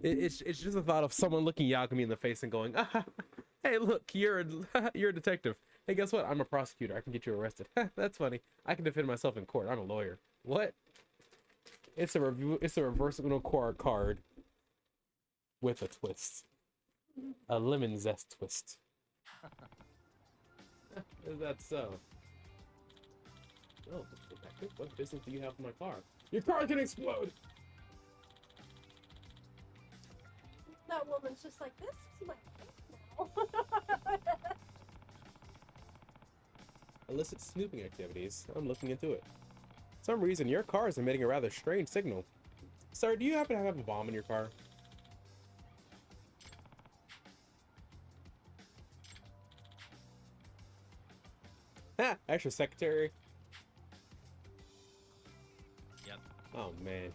It's just the thought of someone looking Yagami in the face and going, hey, look, you're a detective. Hey, guess what? I'm a prosecutor. I can get you arrested. That's funny. I can defend myself in court. I'm a lawyer. What? It's a reverse Uno card with a twist. A lemon zest twist. Is that so? Oh, detective, what business do you have in my car? Your car can explode! That woman's just like, this is my life now. Illicit snooping activities. I'm looking into it. For some reason, your car is emitting a rather strange signal. Sir, do you happen to have a bomb in your car? Ha! Extra secretary. Yep. Oh man.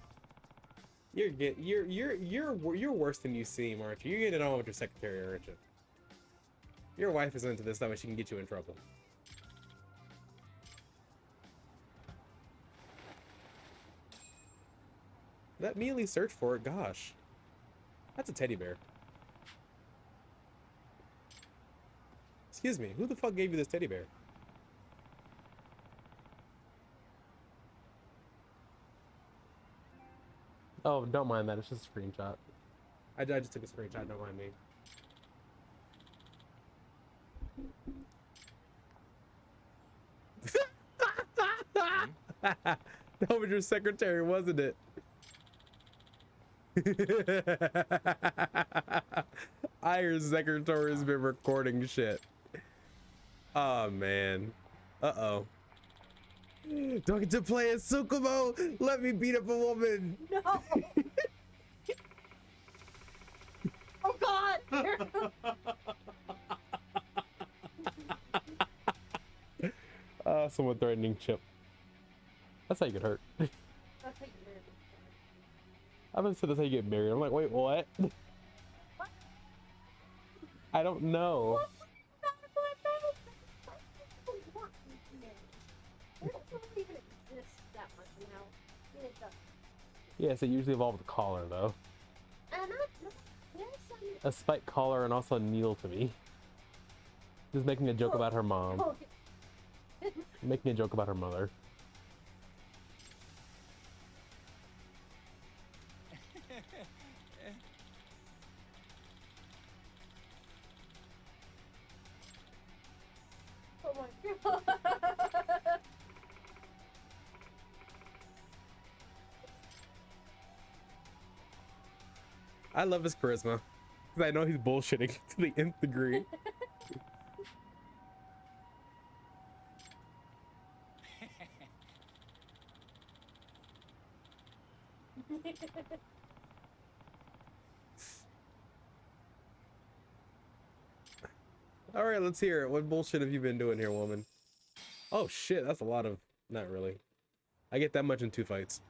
You're worse than you seem, aren't you? You're getting it on with your secretary, aren't you? Your wife is into this, that way she can get you in trouble. That immediately search for it, gosh. That's a teddy bear. Excuse me, who the fuck gave you this teddy bear? Oh, don't mind that, it's just a screenshot. I just took a screenshot, don't mind me. That was your secretary, wasn't it? Your secretary's been recording shit. Oh man. Uh-oh. Do I get to play as Tsukumo? Let me beat up a woman. No! Oh god! Someone threatening Chip. That's how you get hurt. That's how you marry me. I've been said that's how you get married. I'm like, wait, what? What? I don't know. It doesn't really even exist that much now. I mean, it does. Yes, it usually involves a collar though. And yes, I mean, A spike collar and also a needle to me. Just making a joke about her mom. okay. Making a joke about her mother. Oh my god. I love his charisma. Because I know he's bullshitting to the nth degree. All right, let's hear it. What bullshit have you been doing here, woman? Oh shit, that's a lot of... Not really. I get that much in 2 fights.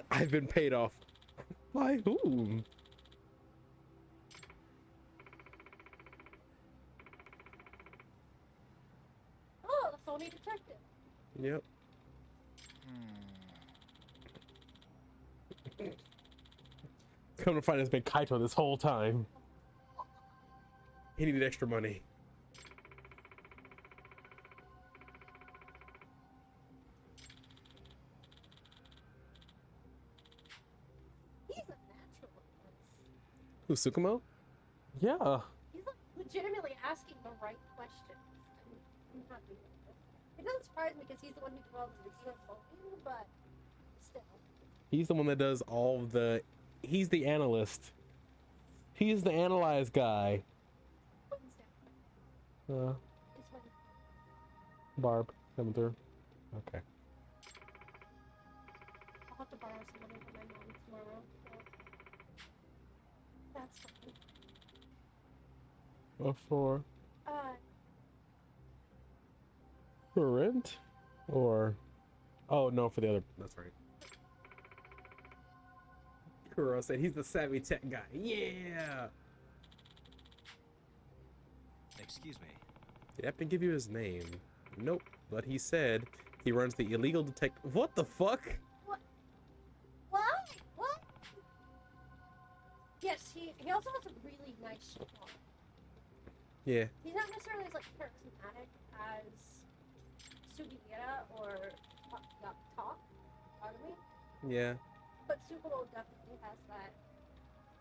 I've been paid off. By whom? Oh, the phony detective. Yep. Come to find it's been Kaito this whole time. He needed extra money. He's a natural at this. Who, Tsukumo? Yeah. He's like legitimately asking the right questions. I'm not doing this. It doesn't surprise me because he's the one who develops the phone, but still. He's the one that does all of the... He's the analyst. He's the analyze guy. Buttons down. It's when Barb, coming through. Okay. I'll have to borrow some money from my mom tomorrow. So that's fine. What for? Uh, For rent? Or... Oh, no, for the other... That's right. Kuro said he's the savvy tech guy. Yeah! Excuse me. Did Epton give you his name? Nope. But he said he runs the illegal detect... What the fuck? what? What? Yes, he also has a really nice squad. Yeah. He's not necessarily as like charismatic as Sugihara or Talk, pardon me. Yeah. But Subaru definitely has that,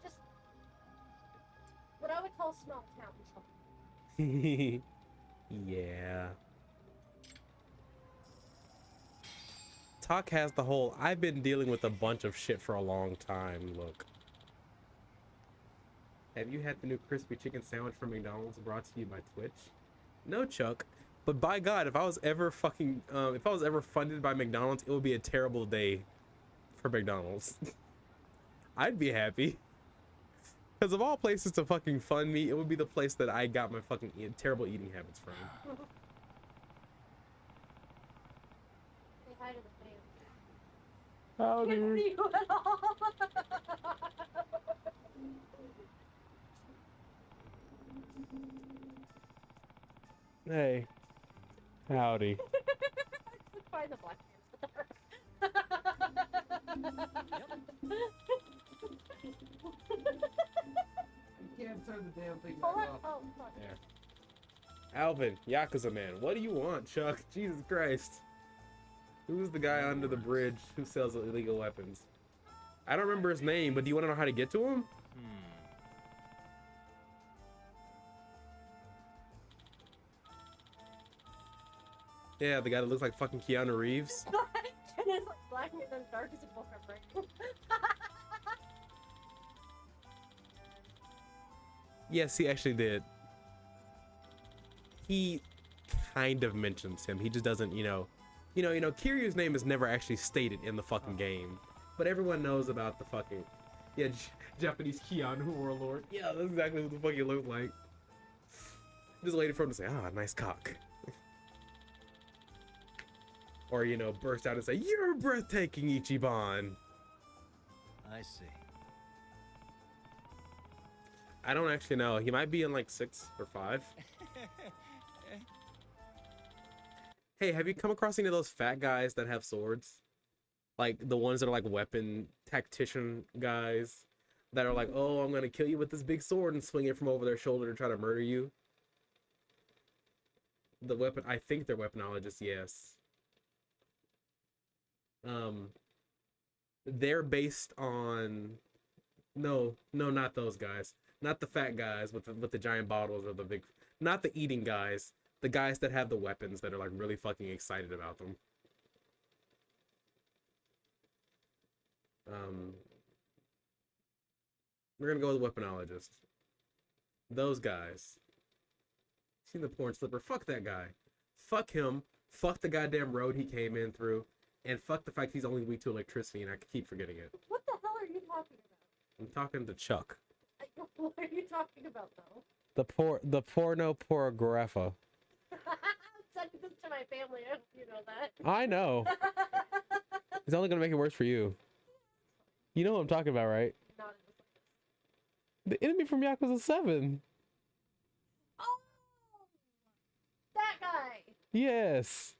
just what I would call small town charm. Yeah. Talk has the whole, I've been dealing with a bunch of shit for a long time, look. Have you had the new crispy chicken sandwich from McDonald's brought to you by Twitch? No, Chuck. But by God, if I was ever funded by McDonald's, it would be a terrible day for McDonald's. I'd be happy. Because of all places to fucking fund me, it would be the place that I got my fucking terrible eating habits from. Say hi to the fans. Howdy. Can't see you at all. Hey. Howdy. Find the black panther. You can't turn the damn thing Hold back on. off. Oh, fuck. There. Alvin, Yakuza man, what do you want, Chuck? Jesus Christ. Who's the guy under the bridge who sells illegal weapons? I don't remember his name, but do you want to know how to get to him? Yeah, the guy that looks like fucking Keanu Reeves. Jen is like black and then dark as a book of brain. Yes, he actually did. He kind of mentions him. He just doesn't, Kiryu's name is never actually stated in the fucking game. But everyone knows about the fucking... Yeah, Japanese Keanu Warlord. Yeah, that's exactly what the fuck he looked like. Just waiting for him to say, ah, nice cock. Or, you know, burst out and say, you're breathtaking, Ichiban. I see. I don't actually know. He might be in like 6 or 5. Hey, have you come across any of those fat guys that have swords? Like the ones that are like weapon tactician guys that are like, oh, I'm gonna kill you with this big sword and swing it from over their shoulder to try to murder you. The weapon, I think they're weaponologists, yes. They're based on no, not those guys. Not the fat guys with the giant bottles or the big, not the eating guys. The guys that have the weapons that are like really fucking excited about them. We're gonna go with weaponologist. Those guys. Seen the porn slipper? Fuck that guy. Fuck him. Fuck the goddamn road he came in through. And fuck the fact he's only weak to electricity and I keep forgetting it. What the hell are you talking about? I'm talking to Chuck. What are you talking about, though? The porno porographer. I'm sending this to my family. I hope you know that. I know. It's only gonna make it worse for you. You know what I'm talking about, right? Not The enemy from Yakuza 7. Oh! That guy! Yes.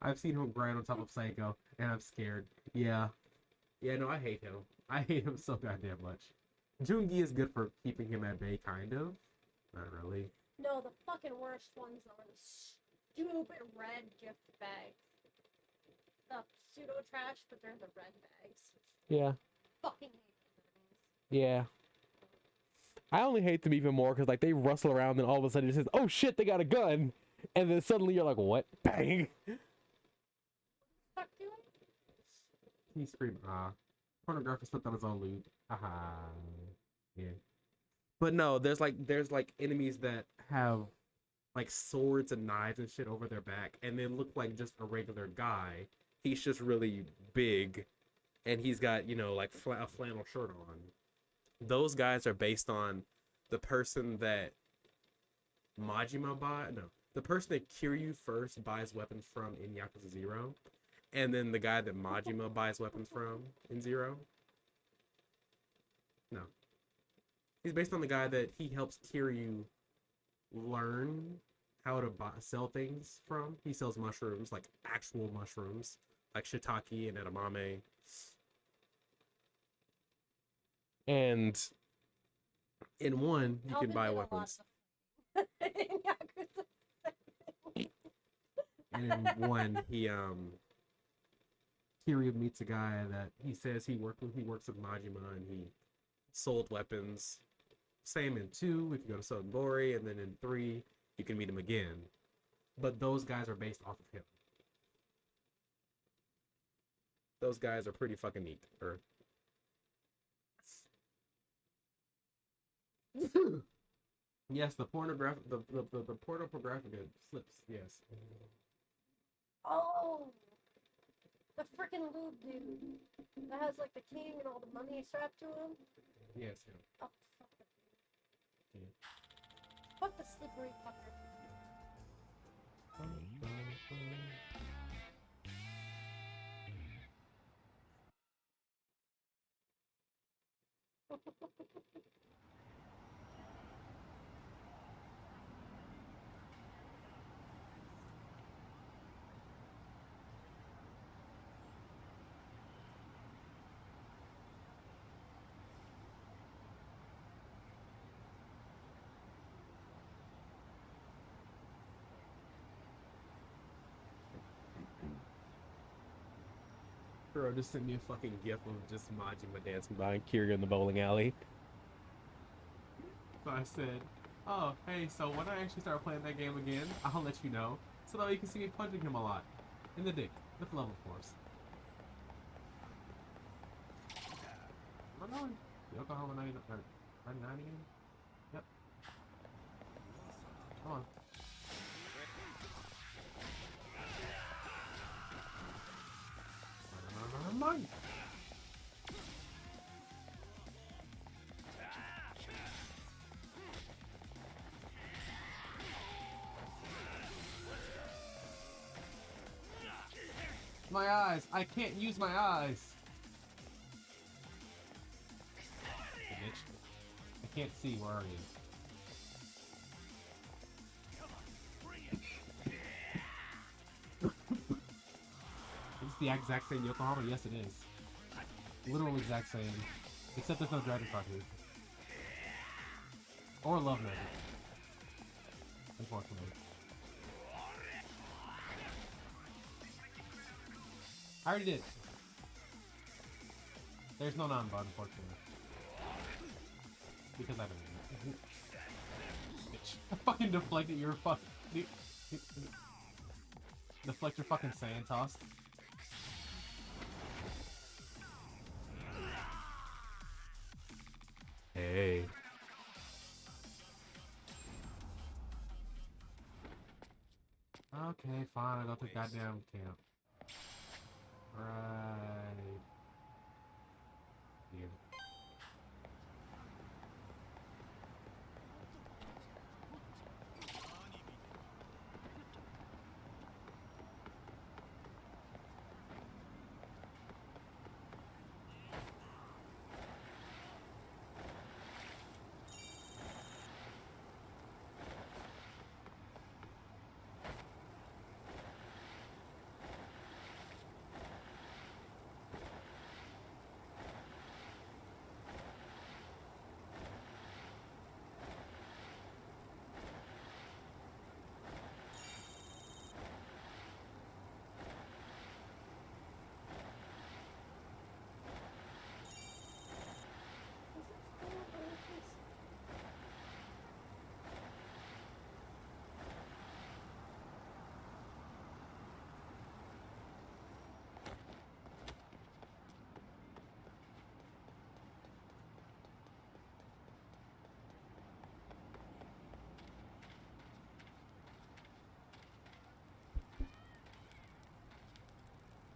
I've seen him grind on top of Psycho, and I'm scared. Yeah. Yeah, no, I hate him. I hate him so goddamn much. Jungi is good for keeping him at bay, kind of. Not really. No, the fucking worst ones are the stupid red gift bags. The pseudo trash, but they're the red bags. Yeah. Fucking hate those enemies. Yeah. I only hate them even more because, like, they rustle around and all of a sudden it says, oh shit, they got a gun. And then suddenly you're like, what? Bang. Fuck doing? He's screaming, ah. Pornographer slipped on his own loot. Aha. Yeah. But no, there's like enemies that have like swords and knives and shit over their back and they look like just a regular guy. He's just really big and he's got, you know, like a flannel shirt on. Those guys are based on the person that Majima the person that Kiryu first buys weapons from in Yakuza 0. And then the guy that Majima buys weapons from in 0. No. He's based on the guy that he helps Kiryu learn how to sell things from. He sells mushrooms, like actual mushrooms, like shiitake and edamame. And in one, you can buy weapons. And in one, Kiryu meets a guy that he says he works with Majima and he sold weapons. Same in 2, if you go to Sotenbori, and then in 3, you can meet him again. But those guys are based off of him. Those guys are pretty fucking neat. Yes, the pornographic slips, yes. Oh! The freaking lube dude that has like the king and all the money strapped to him. Yes, yeah. Oh, fuck that dude. Yeah. Fuck the slippery fucker. Bro, just sent me a fucking gif of just Majima dancing by and Kiryu in the bowling alley. So I said, oh, hey, so when I actually start playing that game again, I'll let you know. So that way you can see me punching him a lot. In the dick. With love, of course. Am I going Yokohama 99 again? Yep. Come on. Mine. eyes. I can't use my eyes. Bitch. I can't see. Where are you? Is the exact same Yokohama? Yes, it is. Literal exact same. Except there's no Dragon Card here. Or Love Note. Unfortunately. I already did. There's no non-bot, unfortunately. Because I don't know. Bitch. I fucking deflected your fucking... Deflect your fucking sand toss. Hey. Okay, fine. I'll go to goddamn camp. Right. Here.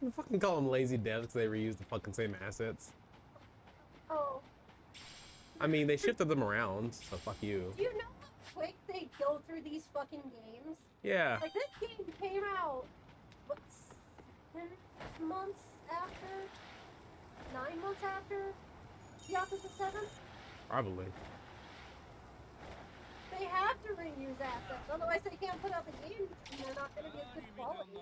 I fucking call them lazy devs because they reuse the fucking same assets. Oh. I mean, they shifted them around, so fuck you. Do you know how quick they go through these fucking games? Yeah. Like, this game came out, what, 10 months after? 9 months after Yakuza 7? Probably. They have to reuse assets, otherwise they can't put out the games and they're not going to be as good quality.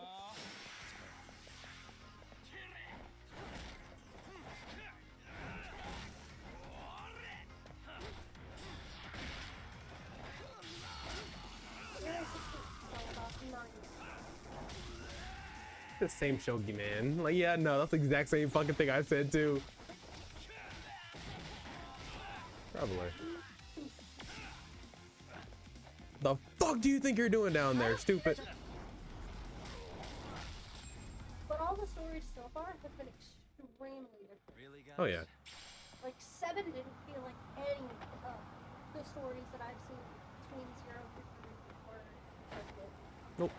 The same shogi, man. Like, yeah, no, that's the exact same fucking thing I said too. Probably. The fuck do you think you're doing down there, stupid? But all the stories so far have been extremely different. Really, guys? Oh yeah. Like, 7 didn't feel like any of the stories that I've seen between 0 to 3 or Judgment. Nope.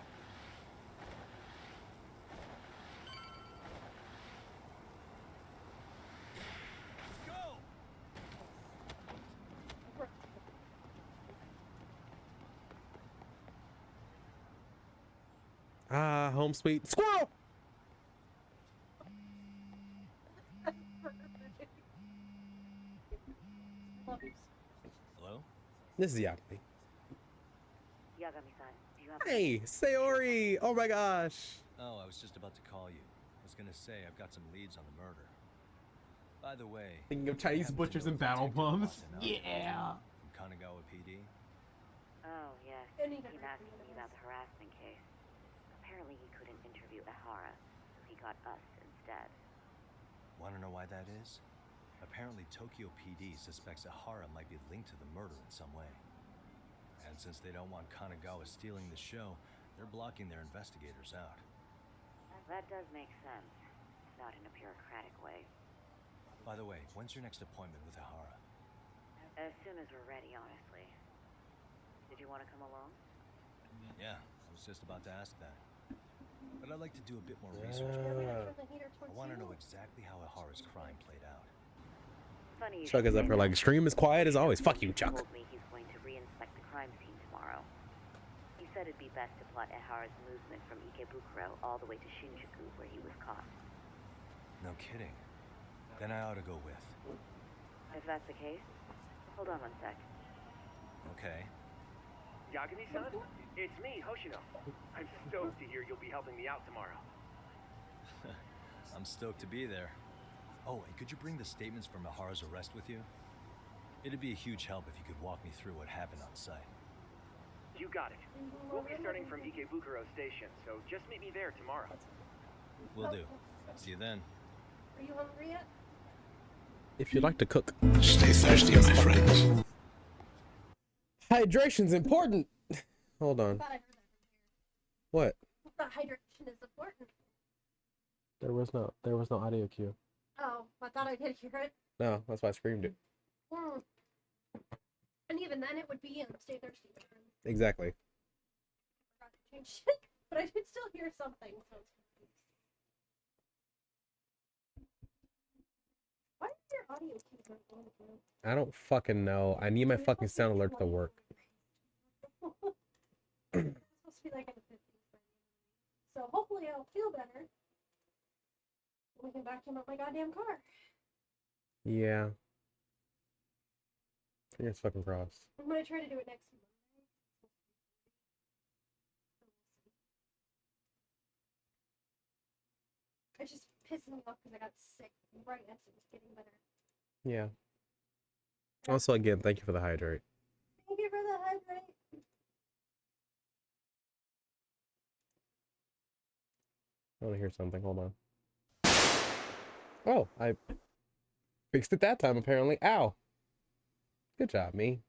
Ah, home sweet squirrel. Hello? This is Yagami. Yagami-san, do you have... Hey, Sayori! Oh my gosh. Oh, I was just about to call you. I was gonna say I've got some leads on the murder. By the way, Thinking of Chinese butchers and battle bums. Yeah. From Kanagawa PD. Oh, yes. Any He different asked me about the harassment case. Apparently he couldn't interview Ehara, so he got us instead. Wanna know why that is? Apparently Tokyo PD suspects Ehara might be linked to the murder in some way. And since they don't want Kanagawa stealing the show, they're blocking their investigators out. That does make sense. Not in a bureaucratic way. By the way, when's your next appointment with Ehara? As soon as we're ready, honestly. Did you want to come along? Yeah, I was just about to ask that. But I'd like to do a bit more research. I want to know exactly how Ehara's crime played out. Funny you Chuck should is up say here like that. stream as quiet as always. Fuck you, He Chuck. told me he's going to re-inspect the crime scene tomorrow. He said it'd be best to plot Ehara's movement from Ikebukuro all the way to Shinjuku, where he was caught. No kidding. Then I ought to go with. If that's the case, hold on one sec. Okay. Yagami-san? It's me, Hoshino. I'm stoked to hear you'll be helping me out tomorrow. I'm stoked to be there. Oh, and could you bring the statements from Ehara's arrest with you? It'd be a huge help if you could walk me through what happened on site. You got it. We'll be starting from Ikebukuro Station, so just meet me there tomorrow. Will do. See you then. Are you hungry yet? If you like to cook. Stay thirsty, my friends. Hydration's important. Hold on. I thought I heard that from here. What? I thought hydration is important. There was no audio cue. Oh, I thought I did hear it. No, that's why I screamed it. Hmm. And even then, it would be in Stay Thirsty. Exactly. I forgot to change it, but I did still hear something. So why is your audio keep not going? I don't fucking know. I need my fucking sound alert to work. It's supposed to be like in the 50s. So hopefully I'll feel better when we can vacuum up my goddamn car. Yeah. Fingers fucking crossed. I'm gonna try to do it next month. It just pisses me off because I got sick right as it was getting better. Yeah. Also, again, thank you for the hydrate. Thank you for the hydrate. I want to hear something. Hold on. Oh, I fixed it that time, apparently. Ow. Good job, me.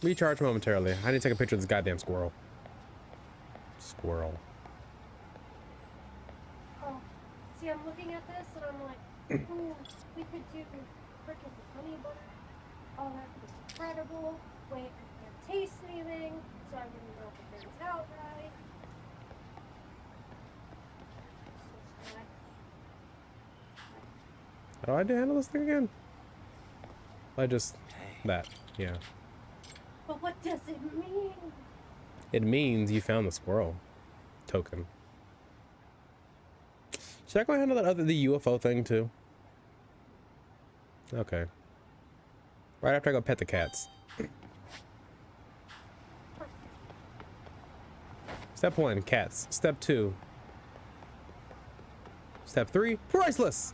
Recharge momentarily. I need to take a picture of this goddamn squirrel. Squirrel. Oh, see, I'm looking at this and I'm like, ooh, we could do freaking honey butter. Oh, that would be incredible. Wait, I can't taste anything, so I wouldn't know if it turns out right. How do I handle this thing again? I just... that. Yeah. But what does it mean? It means you found the squirrel token. Should I go handle the UFO thing too? Okay. Right after I go pet the cats. Step 1, cats. Step 2. Step 3, priceless!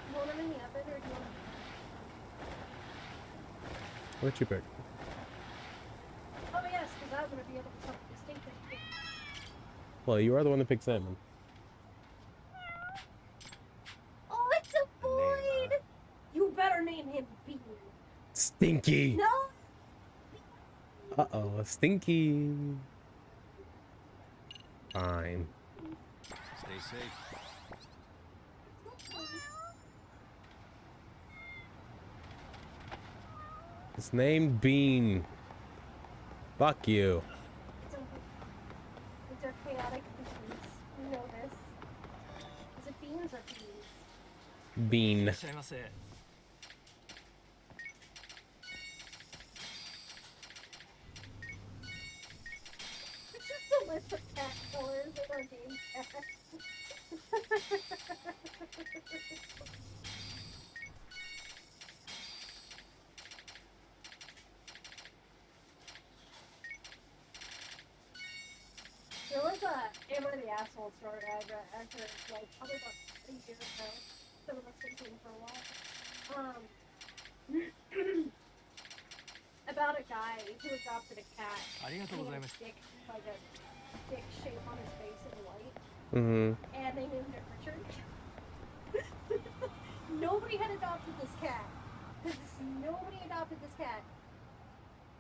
You want them in the oven or do you want them? What'd you pick? Oh yes, because I'm going to be able to tell the distinction. Well, you are the one that picked salmon. Oh, it's a void! You better name him Bean. Stinky! No! Uh-oh, stinky. Fine. Stay safe. It's named Bean. Fuck you. It's our chaotic beans. You know this. Is it beans or beans? Bean. It's just a list of cat colors in our game cat. There was a Am I the Asshole story I read after, like, probably about a year ago. Some of us been doing for a while. About a guy who adopted a cat. He had a dick, like a dick shape on his face in white. Mm-hmm. And they named it Richard. Nobody had adopted this cat. Nobody adopted this cat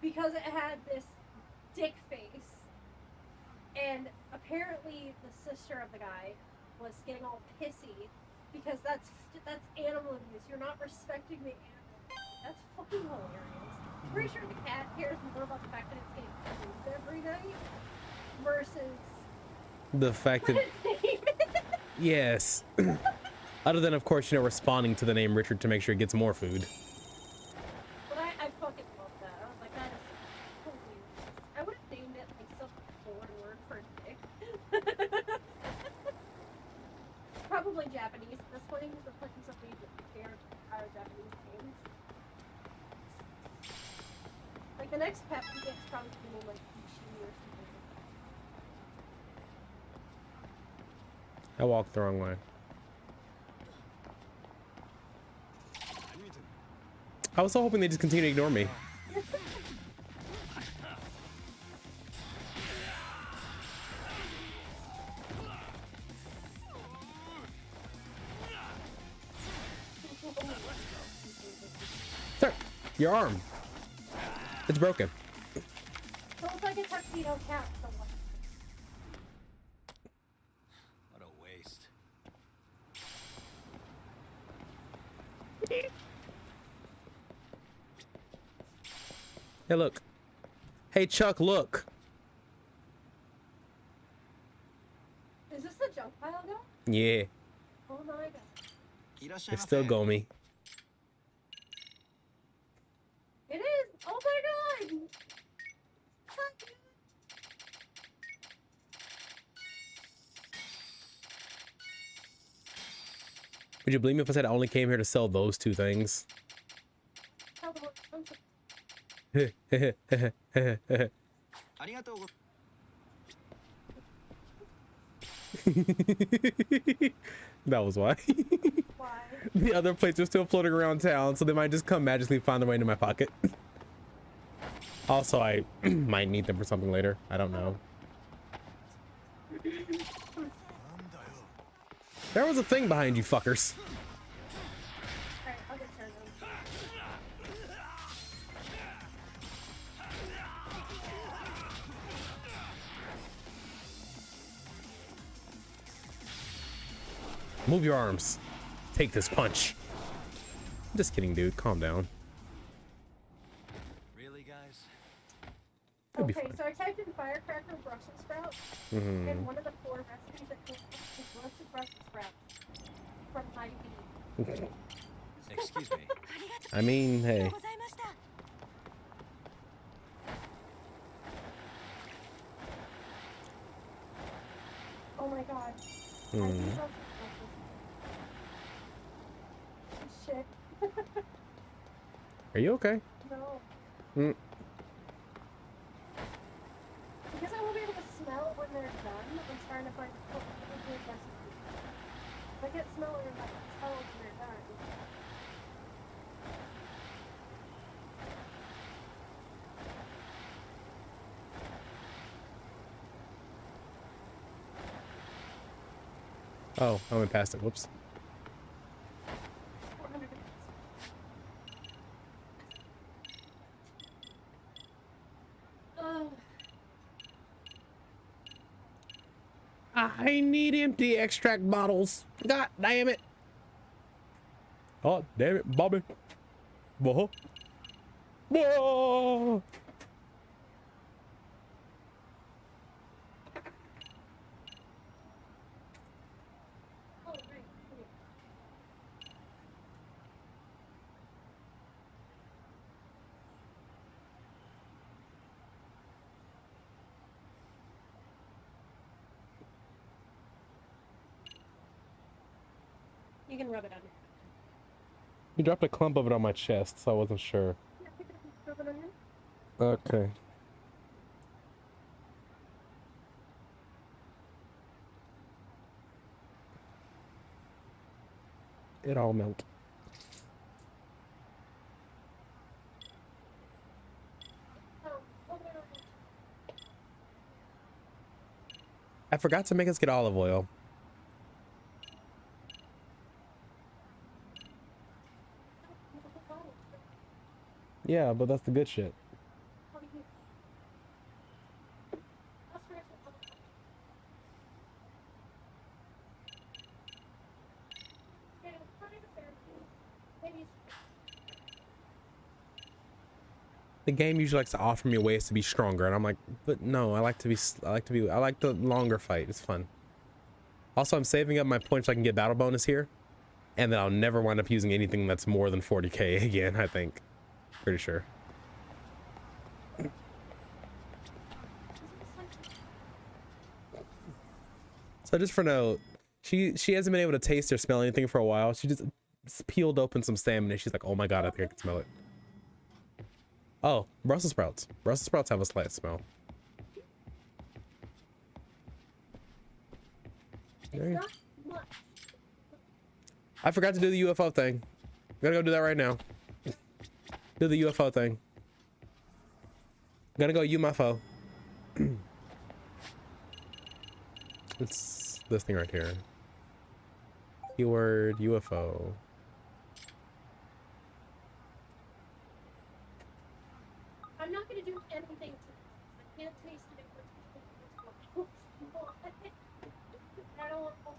because it had this dick face. And apparently the sister of the guy was getting all pissy because that's animal abuse. You're not respecting the animal. That's fucking hilarious. I'm pretty sure the cat cares more about the fact that it's getting food every night versus The fact that yes. Other than, of course, you know, responding to the name Richard to make sure he gets more food. But I fucking love that. I was like, that is hilarious. I would have named it like some foreign word for dick. Probably Japanese at this point, because we're putting some favorite Japanese names. Like the next pet we get is probably gonna be like Ichi or something. I walked the wrong way. I was so hoping they just continue to ignore me. Sir, your arm. It's broken. So it's like a tuxedo cat. So what? What a waste. Hey, look. Hey, Chuck, look. Is this the junk pile now? Yeah, Oh my god. it's still Gomi. It is! Oh my god! Would you believe me if I said I only came here to sell those two things? Tell them what's That was why. why. The other plates are still floating around town, so they might just come magically find their way into my pocket. Also, I might need them for something later. I don't know. There was a thing behind you fuckers. Alright, I'll get started. Move your arms. Take this punch. I'm just kidding, dude. Calm down. Really, guys? It'll be Okay, fine. so I typed in firecracker Brussels sprouts, Mhm. and one of the 4 recipes that came up was roasted Brussels sprouts from Hy-Vee. Excuse me. I mean, hey. Oh my god. Hmm. Hy-Vee Brussels sprouts. Shit. Are you okay? No. Mm. Because I won't be able to smell when they're done, I'm trying to find a good recipe. If I can't smell it, I can tell when they're done. Oh, I went past it. Whoops. 400. Ugh. I need empty extract bottles. God damn it. Oh, damn it, Bobby. Whoa. Whoa. Oh, right. Okay. You can rub it on your You dropped a clump of it on my chest, so I wasn't sure. Yeah, pick it up and rub it on your Okay. It all melt. I forgot to make us get olive oil. Yeah, but that's the good shit. The game usually likes to offer me ways to be stronger, and I'm like, but no, I like the longer fight. It's fun. Also, I'm saving up my points so I can get battle bonus here, and then I'll never wind up using anything that's more than 40k again, I think. Pretty sure. So just for note, she hasn't been able to taste or smell anything for a while. She just peeled open some salmon and she's like, oh my god, I think I can smell it. Oh, Brussels sprouts. Brussels sprouts have a slight smell. I forgot to do the UFO thing. Gotta go do that right now. Do the UFO thing. Gotta go UFO. It's this thing right here. Keyword UFO. I'm not gonna do anything to this. I can't taste it. I don't want to.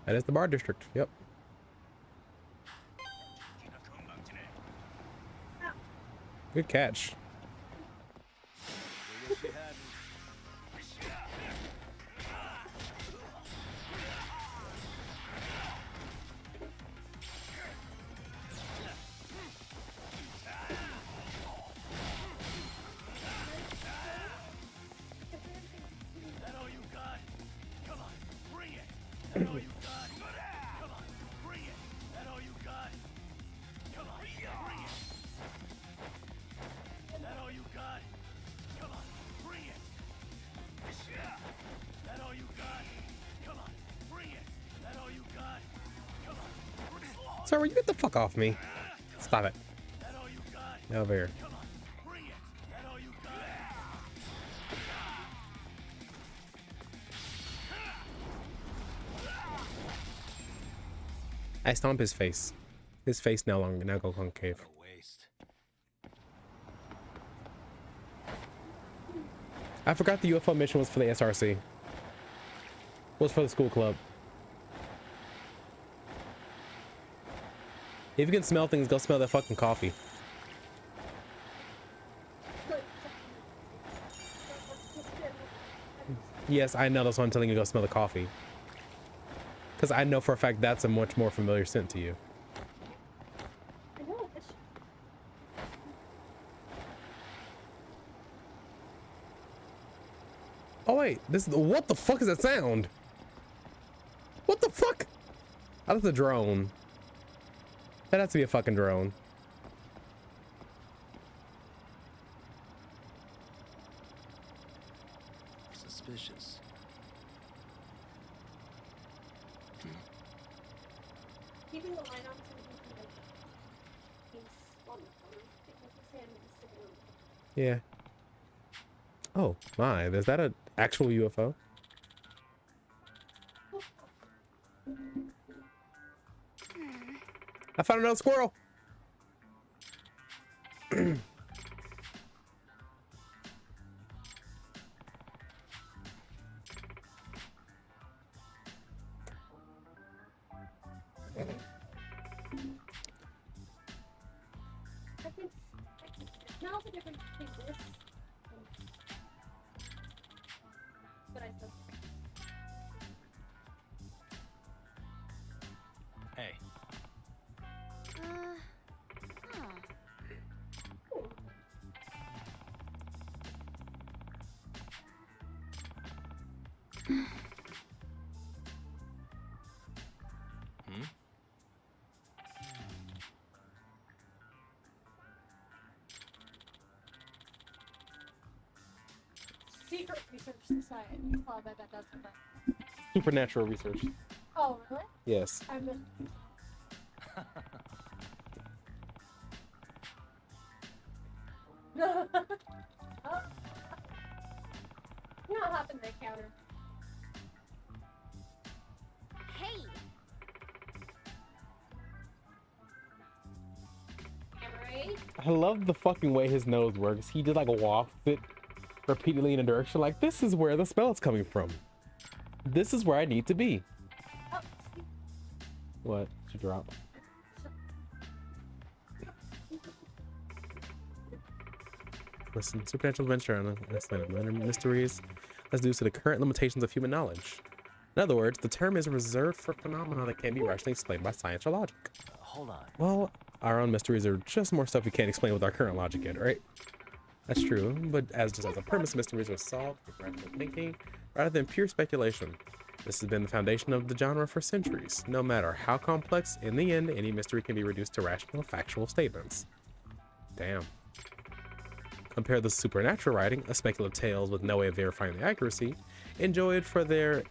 That is the bar district. Yep. Good catch. Sir, will you get the fuck off me? Stop it. Over here. I stomp his face. His face now go concave. I forgot the UFO mission was for the SRC. Was for the school club. If you can smell things, go smell that fucking coffee. Yes, I know. That's why I'm telling you to go smell the coffee. Because I know for a fact that's a much more familiar scent to you. Oh wait, what the fuck is that sound? What the fuck? Oh, that's a drone. That has to be a fucking drone. Suspicious. Keeping the light on so we can kind of he's on the phone because the sand is sitting on. Yeah. Oh my, is that an actual UFO? I found another squirrel. I can smell the difference between this and but I still Hey. Secret Research Society Club, I bet that's what that. Supernatural research. Oh, really? Yes. I missed. You know what happened to the counter? Hey! Emery? I love the fucking way his nose works. He just like wafts it repeatedly in a direction like, this is where the smell is coming from. This is where I need to be. Oh, What? She dropped. Listen, supernatural adventure on unexplained mysteries as due to the current limitations of human knowledge. In other words, the term is reserved for phenomena that can't be rationally explained by science or logic. Hold on. Well, our own mysteries are just more stuff we can't explain with our current logic yet, right? That's true, but as a premise, mysteries are solved with rational thinking rather than pure speculation. This has been the foundation of the genre for centuries. No matter how complex, in the end, any mystery can be reduced to rational, factual statements. Damn. Compare the supernatural writing, a speculative tales with no way of verifying the accuracy, enjoyed for their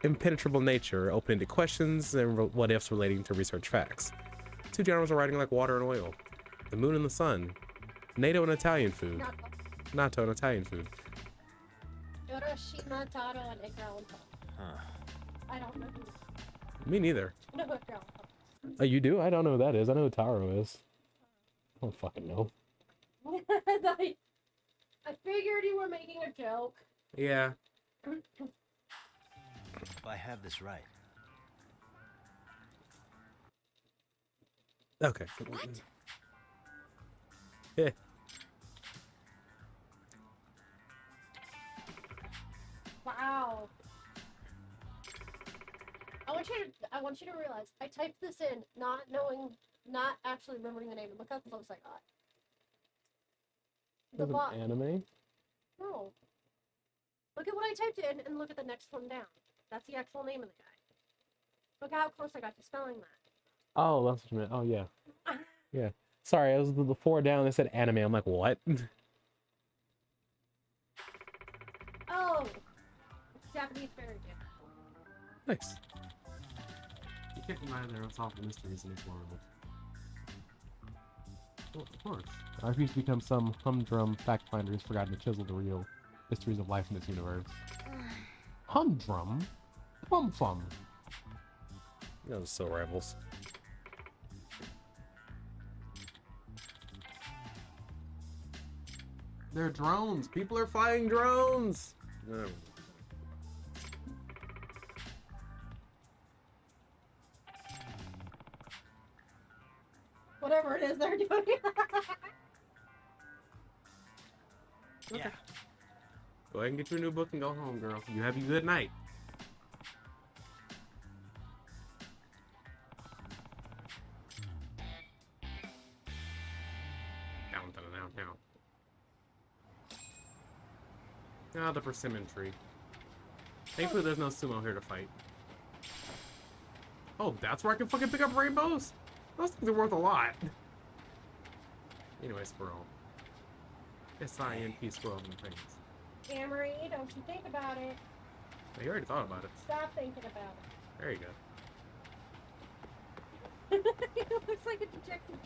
impenetrable nature, open to questions and what-ifs relating to research facts. Two genres of writing like water and oil, the moon and the sun, NATO and Italian food, natto and Italian food. Hiroshima, Taro, and Igral. Huh. I don't know. Me neither. I know who Igral. Oh, you do? I don't know who that is. I know who Taro is. I don't fucking know. I figured you were making a joke. Yeah. If I have this right, Okay. What? Yeah. Wow. I want you to realize I typed this in not actually remembering the name, and look how close I got. The Is it bot. anime? No. Look at what I typed in and look at the next one down. That's the actual name of the guy. Look how close I got to spelling that. Oh, that's what you meant. Oh, yeah. Yeah. Sorry, I was the 4 down. They said anime. I'm like, what? Oh! Japanese fairy tale. Nice. You can't deny there are solved mysteries in this world. Well, of course. I refuse to become some humdrum fact finder who's forgotten to chisel the real mysteries of life in this universe. Humdrum? Plum. Those so rivals. They're drones. People are flying drones. Whatever it is they're doing. yeah. Go ahead and get your new book and go home, girl. You have a good night. Down. Ah, the persimmon tree. Thankfully, there's no sumo here to fight. Oh, that's where I can fucking pick up rainbows? Those things are worth a lot. Anyway, squirrel. S-I-N-P squirrel and things. Amory, don't you think about it. Oh, you already thought about it. Stop thinking about There you go. it. It looks like a dejected.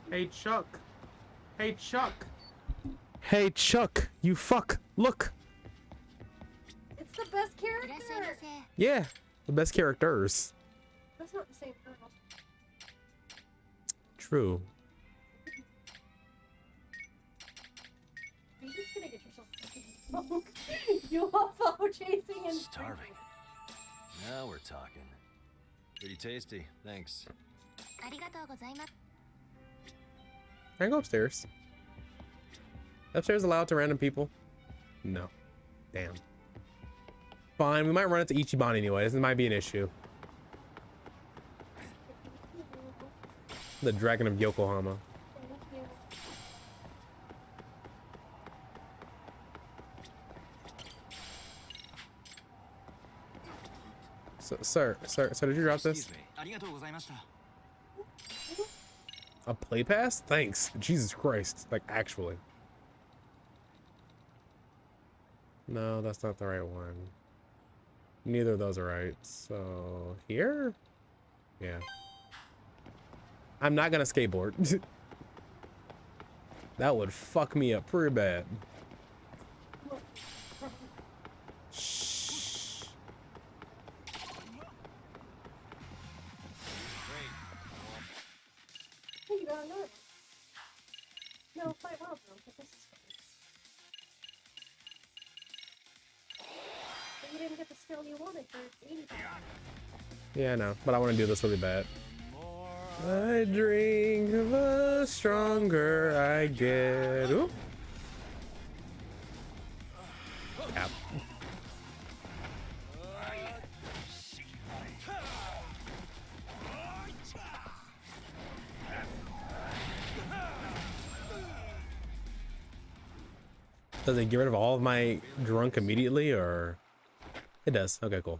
Hey, Chuck. Hey, Chuck. Hey, Chuck. You fuck. Look. It's the best character. Yeah. The best characters. That's not the same girl. True. Are you just gonna get yourself smoke? UFO chasing and Starving. Now we're talking. Pretty tasty, thanks. Can I go upstairs? Upstairs allowed to random people? No. Damn. Fine, we might run into Ichiban anyway. This might be an issue. The Dragon of Yokohama. Sir, did you drop this? A play pass? Thanks. Jesus Christ. Like, actually. No, that's not the right one. Neither of those are right. So, here? Yeah. I'm not gonna skateboard. That would fuck me up pretty bad. But you didn't get the skill you wanted for 80. Yeah, I know, but I want to do this really bad. I drink, the stronger I get. Ooh. Cap. Does it get rid of all of my drunk immediately, or it does? Okay, cool.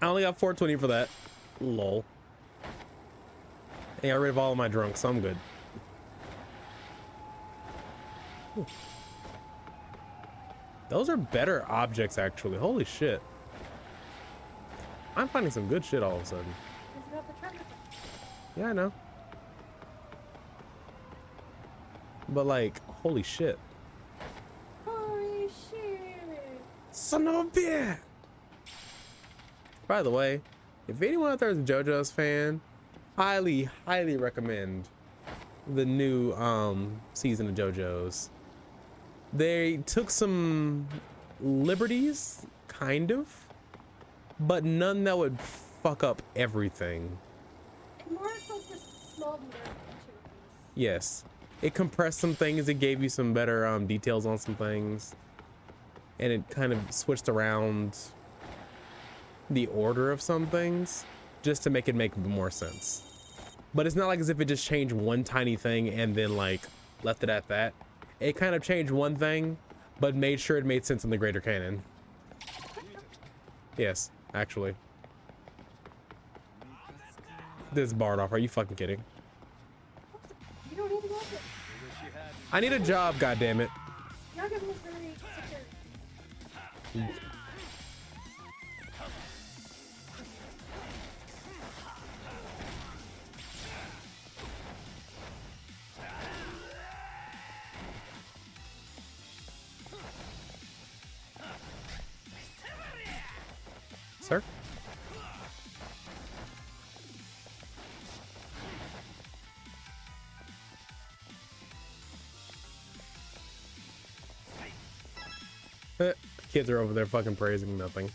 I only got 420 for that. Lol. I got rid of all of my drunk, so I'm good. Ooh. Those are better objects, actually. Holy shit. I'm finding some good shit all of a sudden. Yeah, I know. But like, holy shit. Holy shit. Son of a bitch! By the way, if anyone out there is a JoJo's fan, highly recommend the new season of JoJo's. They took some liberties, kind of, but none that would fuck up everything. And more so just small narrative. Yes, it compressed some things. It gave you some better details on some things, and it kind of switched around the order of some things just to make it make more sense. But it's not like as if it just changed one tiny thing and then like left it at that. It kind of changed one thing, but made sure it made sense in the greater canon. Yes, actually. This barred off. Are you fucking kidding? You don't even like it. I need a job, goddammit. Yaga was very secure. Sir? Kids are over there fucking praising nothing.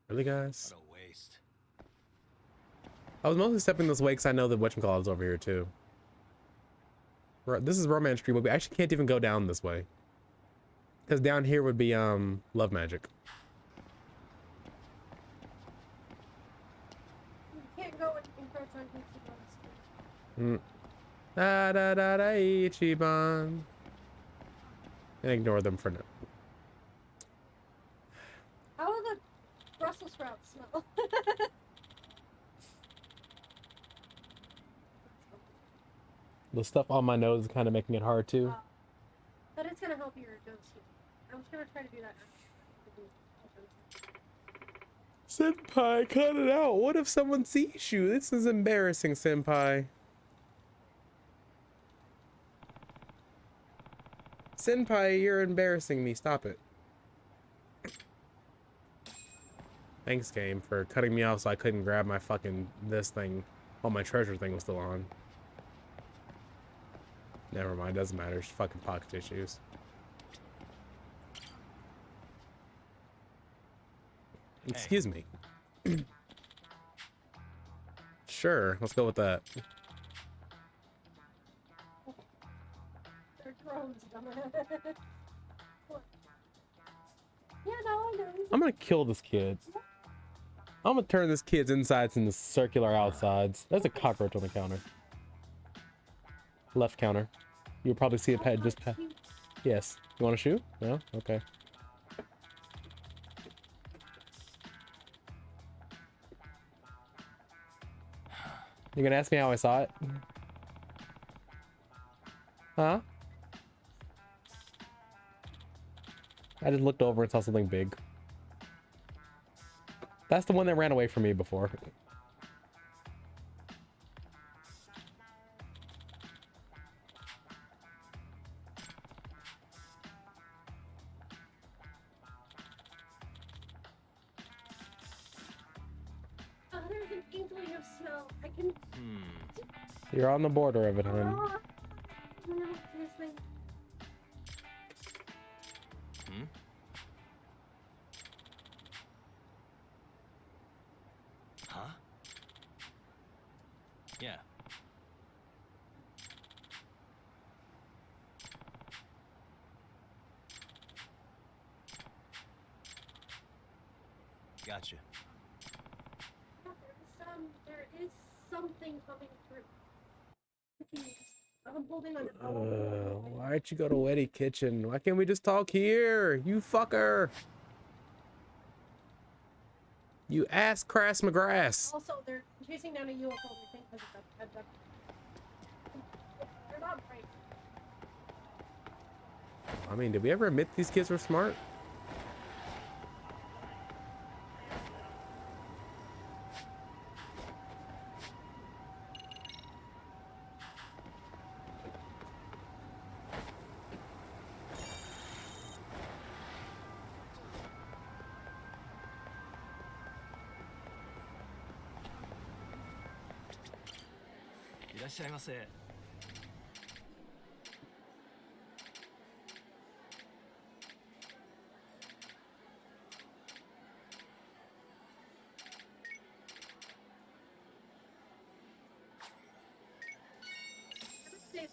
Really, guys? What a waste. I was mostly stepping this way because I know that whatchamacallit is over here too. This is Romance Street, but we actually can't even go down this way. Because down here would be Love Magic. You can't go and encroach on Ichiban's. Da da da da Ichiban. And ignore them for now. How are the Brussels sprouts smell? The stuff on my nose is kind of making it hard too. But it's gonna help your nose too. I was gonna try to do that. Senpai, cut it out. What if someone sees you? This is embarrassing, Senpai. Senpai, you're embarrassing me. Stop it. Thanks, game, for cutting me off so I couldn't grab my fucking this thing while my treasure thing was still on. Never mind, doesn't matter. It's fucking pocket tissues. Excuse me. Sure, let's go with that. They're drones, dumbass. What? Yeah, no, I know. I'm gonna kill this kid. I'm gonna turn this kid's insides into circular outsides. There's a cockroach on the counter. Left counter. You'll probably see a pet just pet. Yes. You want to shoot? No? Okay. You're gonna ask me how I saw it? Huh? I just looked over and saw something big. That's the one that ran away from me before. an inkling of smell. I can. You're on the border of it, hon. I don't know what this thing. Huh? Yeah. Gotcha. There is something coming through. I'm holding on. Why'd you go to Wetty Kitchen? Why can't we just talk here? You fucker. You ass crass McGrass. Also, they're chasing down a UFO. We think because it's abducted. They're not bright. I mean, did we ever admit these kids were smart?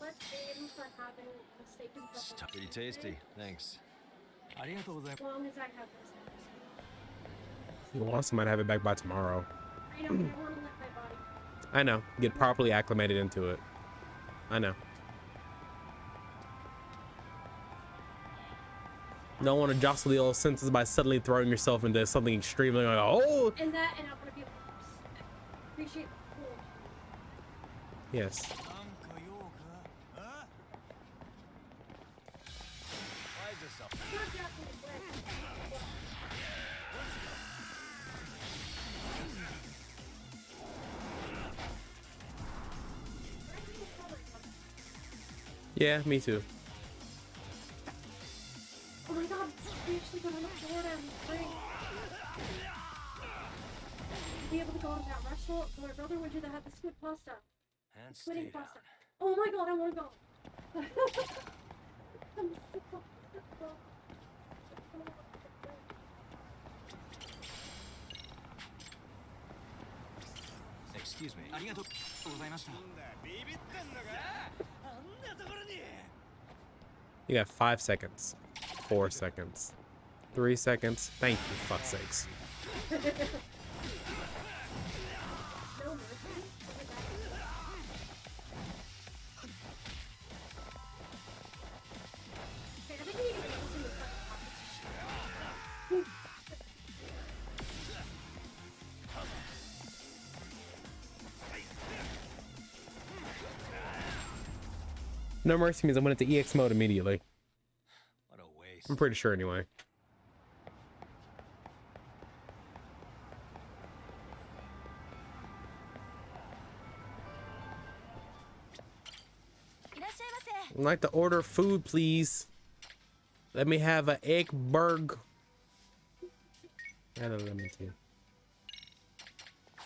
Let's aim for having a steak and pepper. Pretty tasty. Thanks. As long as I have this. You want somebody to have it back by tomorrow. I don't want to let my body. I know. Get properly acclimated into it. I know. Don't want to jostle the old senses by suddenly throwing yourself into something extremely like, oh! And I want to be able to appreciate the cool. Yes. Why is this up? Yeah, me too. Oh my god, we actually got enough Florida and spring. Be able to go to that restaurant my brother went to that had the squid pasta. And Squid stay ink down. pasta. Oh my god, I want to go. I'm sick of Excuse me. You got 5 seconds. 4 seconds. 3 seconds. Thank you, fuck sakes. No mercy. Okay, I think we need to get this in the front pocket. No mercy means I went into EX mode immediately. What a waste. I'm pretty sure anyway. I'd like to order food, please. Let me have an egg burg. And a lemon tea.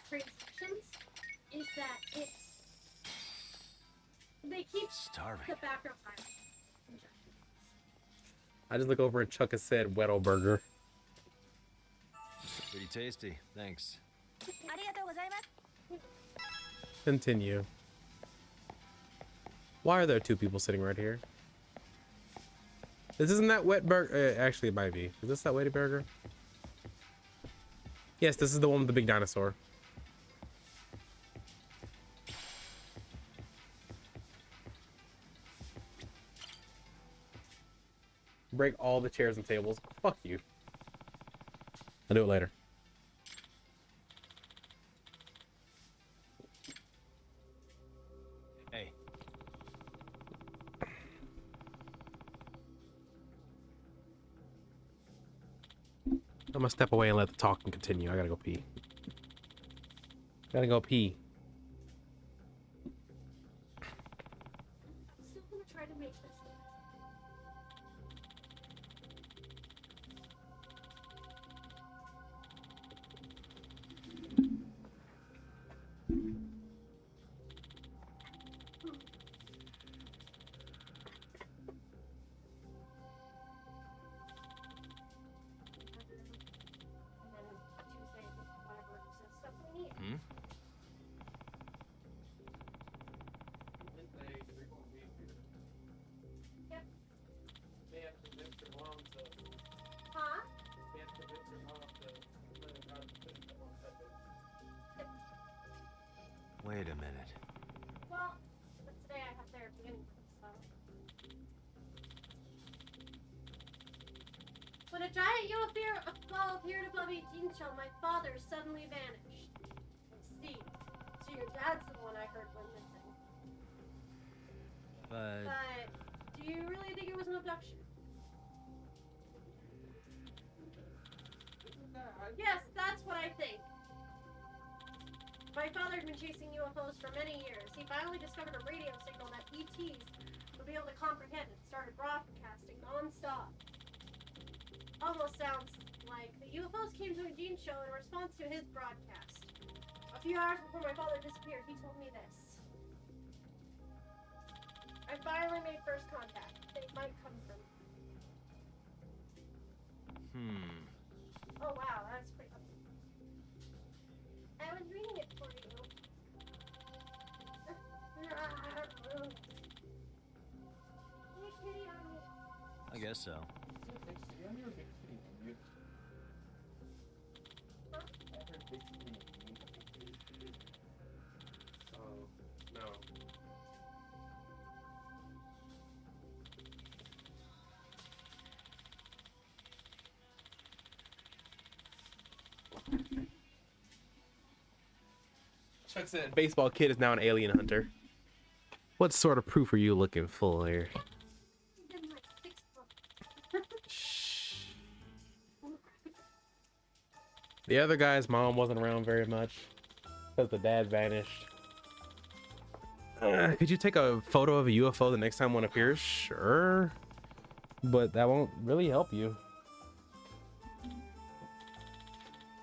Transitions is that it's they keep Starving. the background silent. I just look over and Chuck has said Weddle Burger. Pretty tasty. Thanks. Continue. Why are there 2 people sitting right here? This isn't that wet burger. Actually, it might be. Is this that wetty burger? Yes, this is the one with the big dinosaur. Break all the chairs and tables. Fuck you. I'll do it later. Hey. I'm gonna step away and let the talking continue. I gotta go pee. Gotta go pee. I'm still gonna try to make this. Wait a minute. Well, but today I have therapy anyway, so. When a giant UFO appeared above a teen show, my father suddenly vanished. See, so your dad's the one I heard went missing. But Do you really think it was an abduction? Yes, that's what I think. My father had been chasing UFOs for many years. He finally discovered a radio signal that ETs would be able to comprehend and started broadcasting non-stop. Almost sounds like the UFOs came to a Gene show in response to his broadcast. A few hours before my father disappeared, he told me this. I finally made first contact. They might come from. Oh wow, that's pretty cool. I was reading it for you. Hey, kitty on me. I guess so. Oh, no. Chuck said baseball kid is now an alien hunter. What sort of proof are you looking for here? He's in my textbook. Shh. The other guy's mom wasn't around very much because the dad vanished. Could you take a photo of a UFO the next time one appears? Sure. But that won't really help you.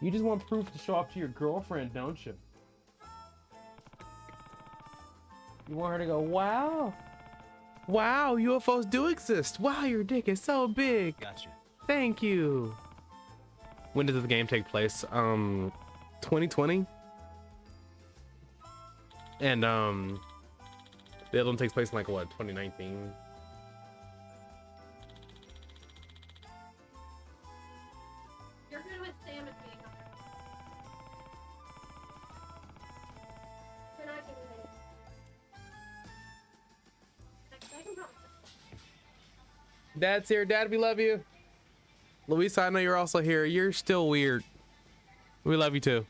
You just want proof to show off to your girlfriend, don't you? You want her to go, wow. Wow, UFOs do exist. Wow, your dick is so big. Gotcha. Thank you. When does this game take place? 2020. And the other one takes place in like what, 2019? You're good with Sam and being up. You're not giving me. I can promise. Dad's here. Dad, we love you. Luisa, I know you're also here. You're still weird. We love you too.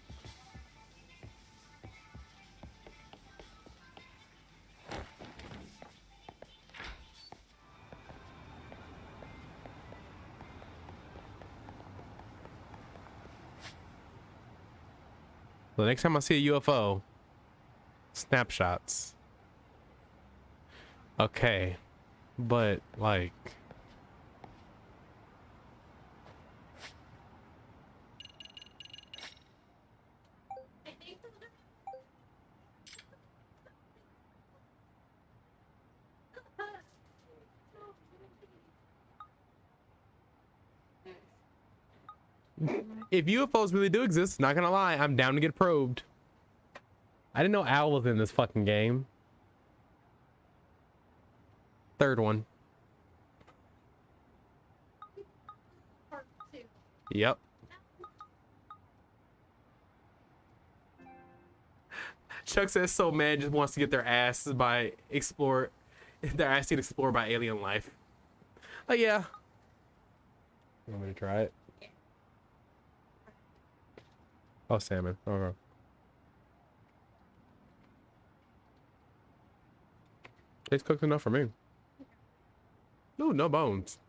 The next time I see a UFO, snapshots. Okay, but like, I think if UFOs really do exist, not gonna lie, I'm down to get probed. I didn't know Al was in this fucking game. Third one. part 2. Yep. Chuck says so man just wants to get their ass by explore their ass to explore by alien life. Oh yeah. You want me to try it? Oh, salmon. Okay. Tastes cooked enough for me. Ooh, no bones.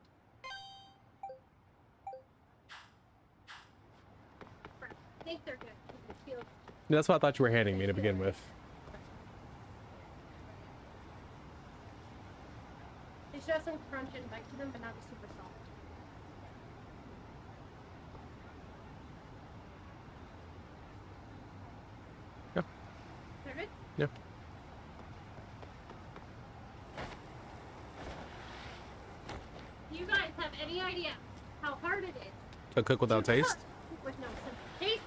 I think they're good. It feels That's what I thought you were handing me to begin with. They should have some crunch and bite to them, but not be super soft. Yeah. They're good? Yeah. Do you guys have any idea how hard it is To cook without to taste? cook with no sense of taste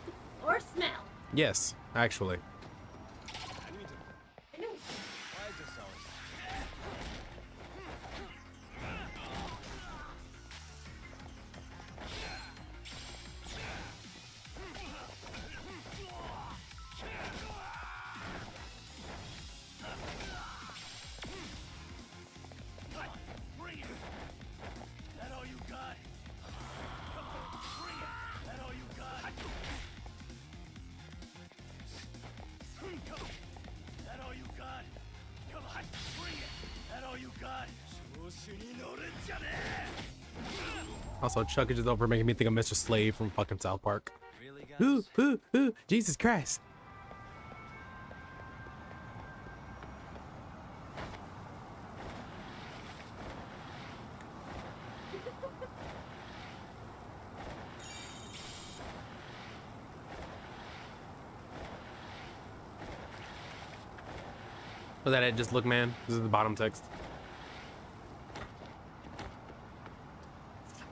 or smell? Yes, actually. I know. Why is this always? Also, Chuck is just over making me think of Mr. Slave from fucking South Park. Really, Ooh, guys? ooh, ooh, Jesus Christ. Was that it? Just look, man. This is the bottom text.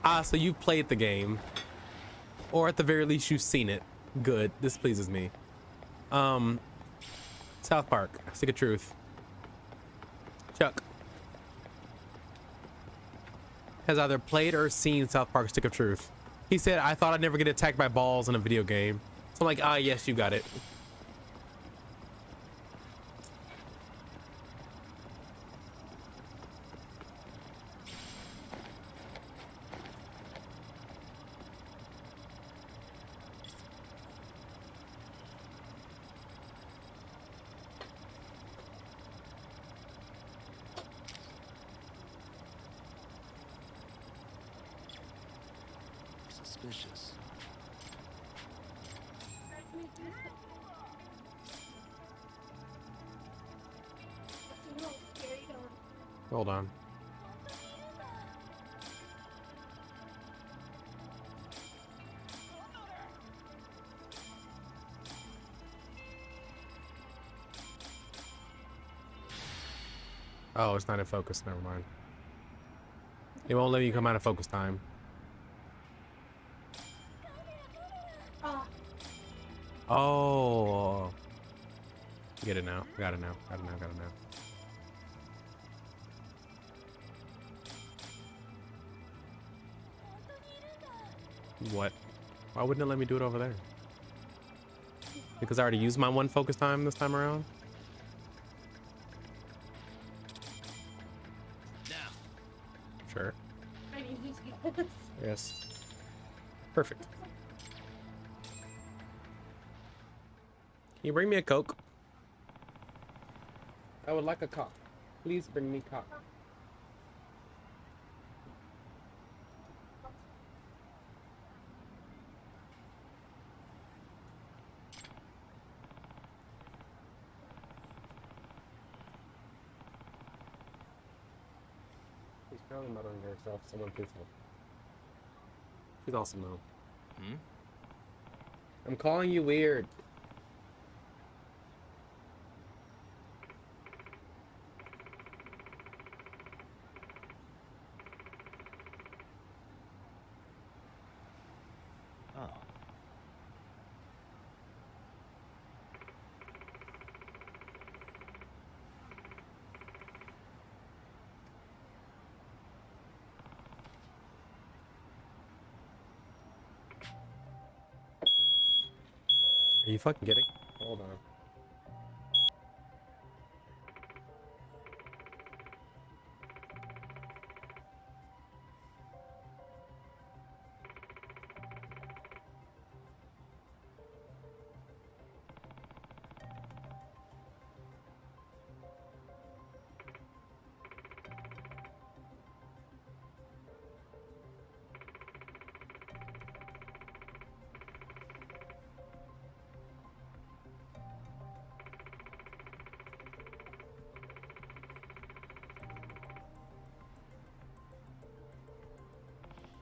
Ah, so you've played the game. Or at the very least, you've seen it. Good. This pleases me. South Park. Stick of Truth. Chuck has either played or seen South Park Stick of Truth. He said, I thought I'd never get attacked by balls in a video game. So I'm like, ah, yes, you got it. Suspicious. Hold on. Oh, it's not in focus. Never mind. It won't let you come out of focus time. Oh. Get it now. Got it now. Got it now. Got it now. What? Why wouldn't it let me do it over there? Because I already used my one focus time this time around? Now. Sure. I need to use this. Yes. Perfect. Can you bring me a Coke? I would like a Coke. Please bring me Coke. He's probably muttering to herself. Someone please help. She's awesome though. Hmm? I'm calling you weird. Oh. Are you fucking kidding? Hold on.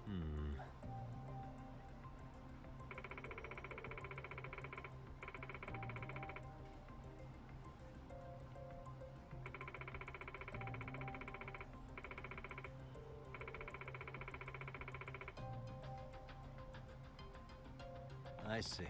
Hmm. I see.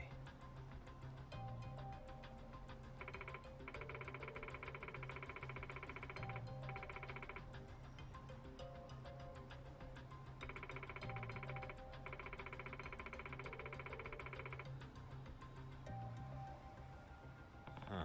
Huh.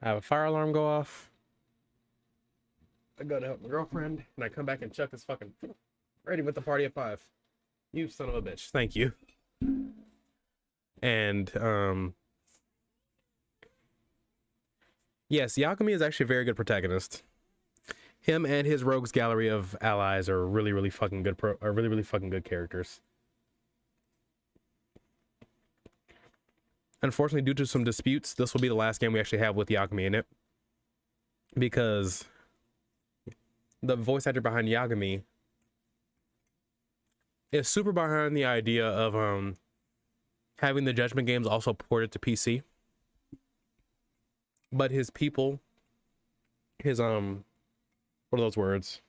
I have a fire alarm go off. I go to help my girlfriend, and I come back and Chuck is fucking ready with the party at 5. You son of a bitch. Thank you. And yes, Yakumi is actually a very good protagonist. Him and his rogues gallery of allies are really fucking good really fucking good characters. Unfortunately, due to some disputes, this will be the last game we actually have with Yakumi in it, because the voice actor behind Yagami is super behind the idea of having the Judgment games also ported to PC. But his people, his what are those words?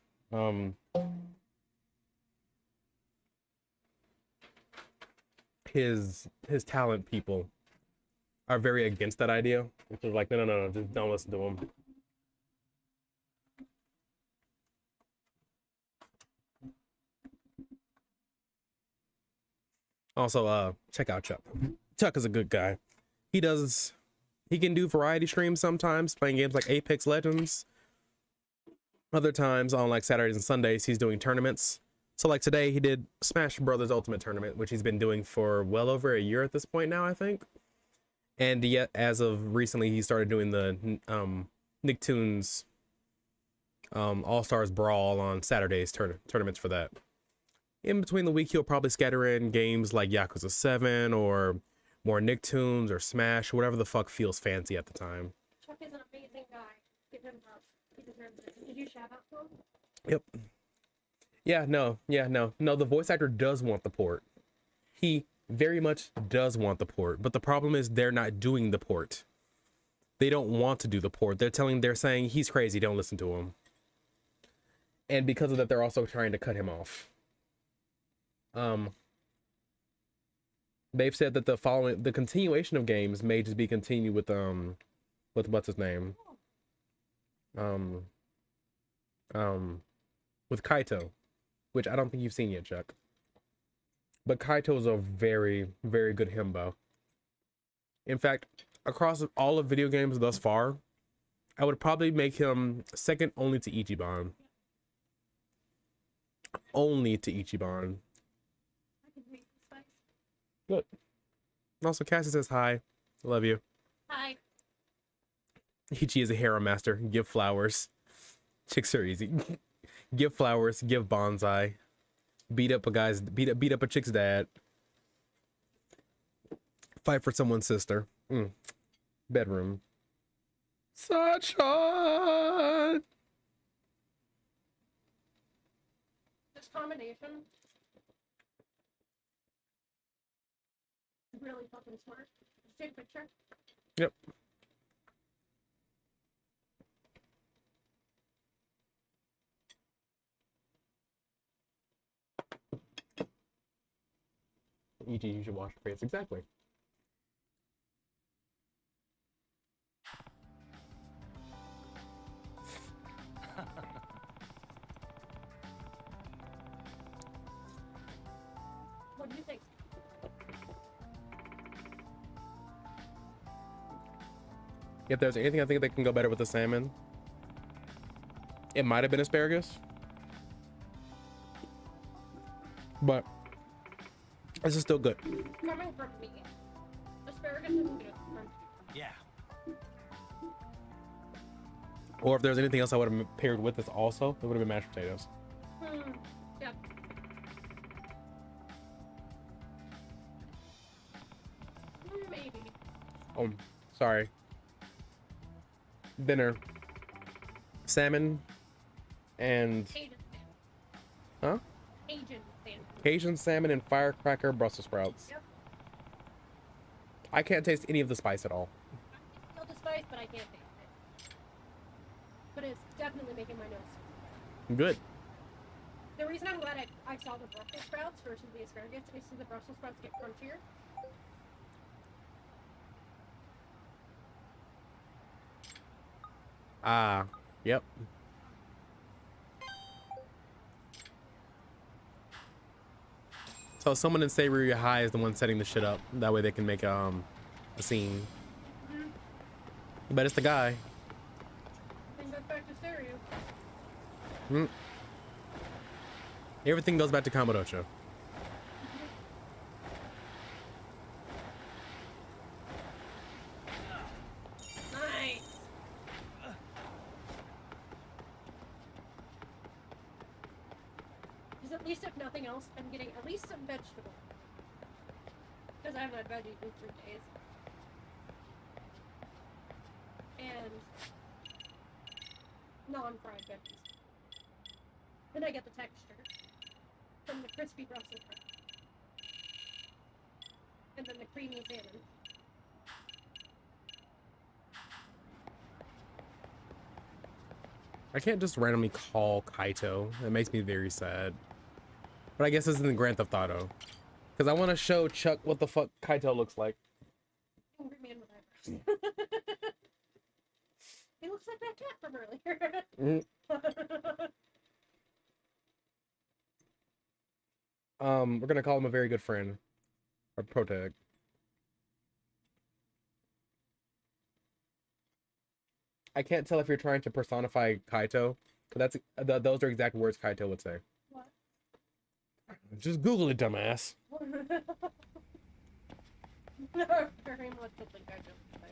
His talent people are very against that idea. They're like, no, just don't listen to him. Also, check out Chuck. Chuck is a good guy. He can do variety streams sometimes, playing games like Apex Legends. Other times on like Saturdays and Sundays, he's doing tournaments. So like today, he did Smash Brothers Ultimate Tournament, which he's been doing for well over a year at this point now, I think. And yet, as of recently, he started doing the Nicktoons All-Stars Brawl on Saturdays tournaments for that. In between the week, he'll probably scatter in games like Yakuza 7 or more Nicktoons or Smash, whatever the fuck feels fancy at the time. Chuck is an amazing guy. Give him love. He deserves it. Did you shout out to him? Yep. No, the voice actor does want the port. He very much does want the port, but the problem is they're not doing the port. They don't want to do the port. They're saying he's crazy, don't listen to him. And because of that, they're also trying to cut him off. They've said that the continuation of games may just be continued with what's his name? With Kaito, which I don't think you've seen yet, Chuck. But Kaito is a very, very good himbo. In fact, across all of video games thus far, I would probably make him second only to Ichiban. Only to Ichiban. I can make the spice. Good. Also, Cassie says hi. Love you. Hi. Ichi is a harem master. Give flowers. Chicks are easy. Give flowers. Give bonsai. Beat up a chick's dad. Fight for someone's sister. Bedroom. Sunshine. This combination is really fucking smart. Did you take a picture? Yep. E.g., you should wash your face. Exactly. What do you think? If there's anything I think that can go better with the salmon, it might have been asparagus. But this is still good. Coming from me, asparagus isn't good. Yeah. Or if there's anything else I would have paired with this also, it would have been mashed potatoes. Yep. Maybe. Oh, sorry. Dinner. Salmon and Cajun salmon. huh? Cajun salmon. Cajun salmon and firecracker Brussels sprouts. Yep. I can't taste any of the spice at all. I feel the spice, but I can't taste it. But it's definitely making my nose. Good. The reason I'm glad I saw the Brussels sprouts versus the asparagus is the Brussels sprouts get crunchier. Ah, yep. So someone in Savory High is the one setting the shit up. That way they can make a scene. Bet it's the guy. I think that's back to stereo. Mm. Everything goes back to Kamurocho. Nice. Because at least if nothing else, I'm getting at least some vegetable. Because I haven't had veggies in 3 days. And non-fried veggies. Then I get the texture from the crispy Brussels sprout. And then the creamy salmon. I can't just randomly call Kaito. That makes me very sad. But I guess this isn't Grand Theft Auto. Because I want to show Chuck what the fuck Kaito looks like. Angry man with eyebrows. He looks like that cat from earlier. We're gonna call him a very good friend. Or protag. I can't tell if you're trying to personify Kaito. Because those are exact words Kaito would say. What? Just Google it, dumbass. Very much something I don't say.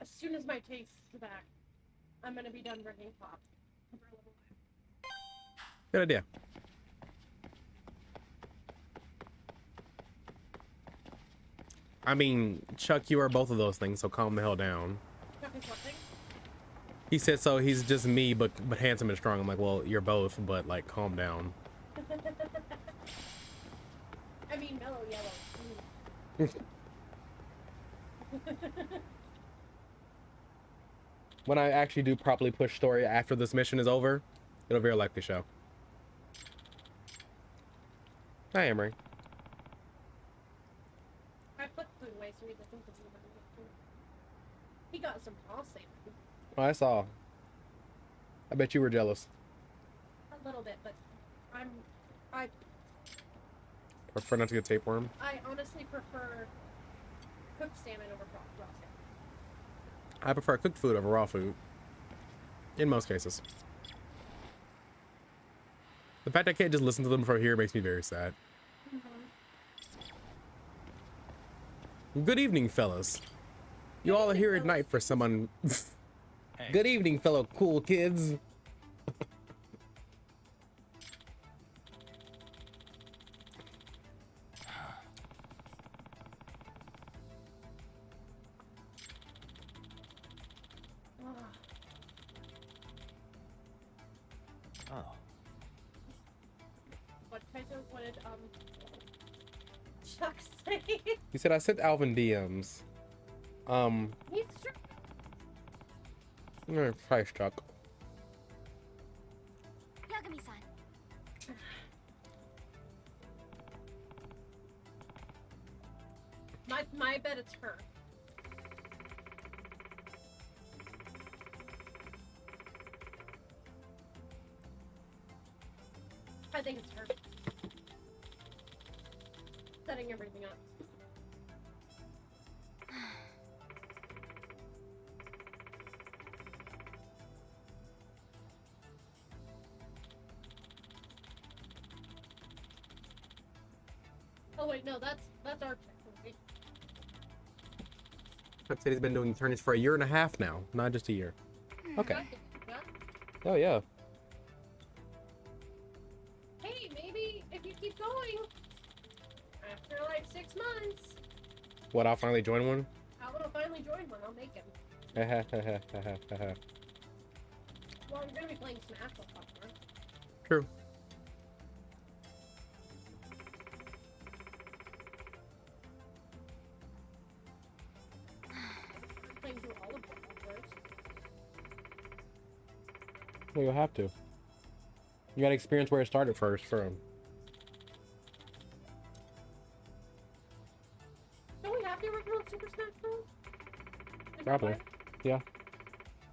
As soon as my taste's back, I'm gonna be done drinking pop. For a little while. Good idea. I mean, Chuck, you are both of those things, so calm the hell down. Chuck is what thing? He said so he's just me, but handsome and strong. I'm like, well, you're both, but like, calm down. I mean, mellow yellow. When I actually do properly push story after this mission is over, it'll very likely show. Hi, Emery. I put food away so he doesn't think it's about it. He got some raw salmon. Oh, I saw. I bet you were jealous. A little bit, but I Prefer not to get tapeworm. I honestly prefer cooked salmon over raw salmon. I prefer cooked food over raw food. In most cases. The fact I can't just listen to them from here makes me very sad. Good evening, fellas. You all are here at night for someone. Hey. Good evening, fellow cool kids. Oh, What did Chuck say? He said I sent Alvin DMs. He's Price Chuck. Yagami-san. my bet it's her. I think it's her. Setting everything up. Oh wait, no, that's our check. Chuck said he's been doing attorneys for 1.5 years now, not just a year. Okay. Yeah. Oh yeah. Hey, maybe if you keep going, after like 6 months, What? I'll finally join one. Alvin will finally join one. I'll make him. Well, you're gonna be playing Smash with Popcorn. True. I'm playing through all of them first. Well, you'll have to. You gotta experience where it started first. From. Don't we have the original Super Smash Bros? Is that Probably. why? Yeah.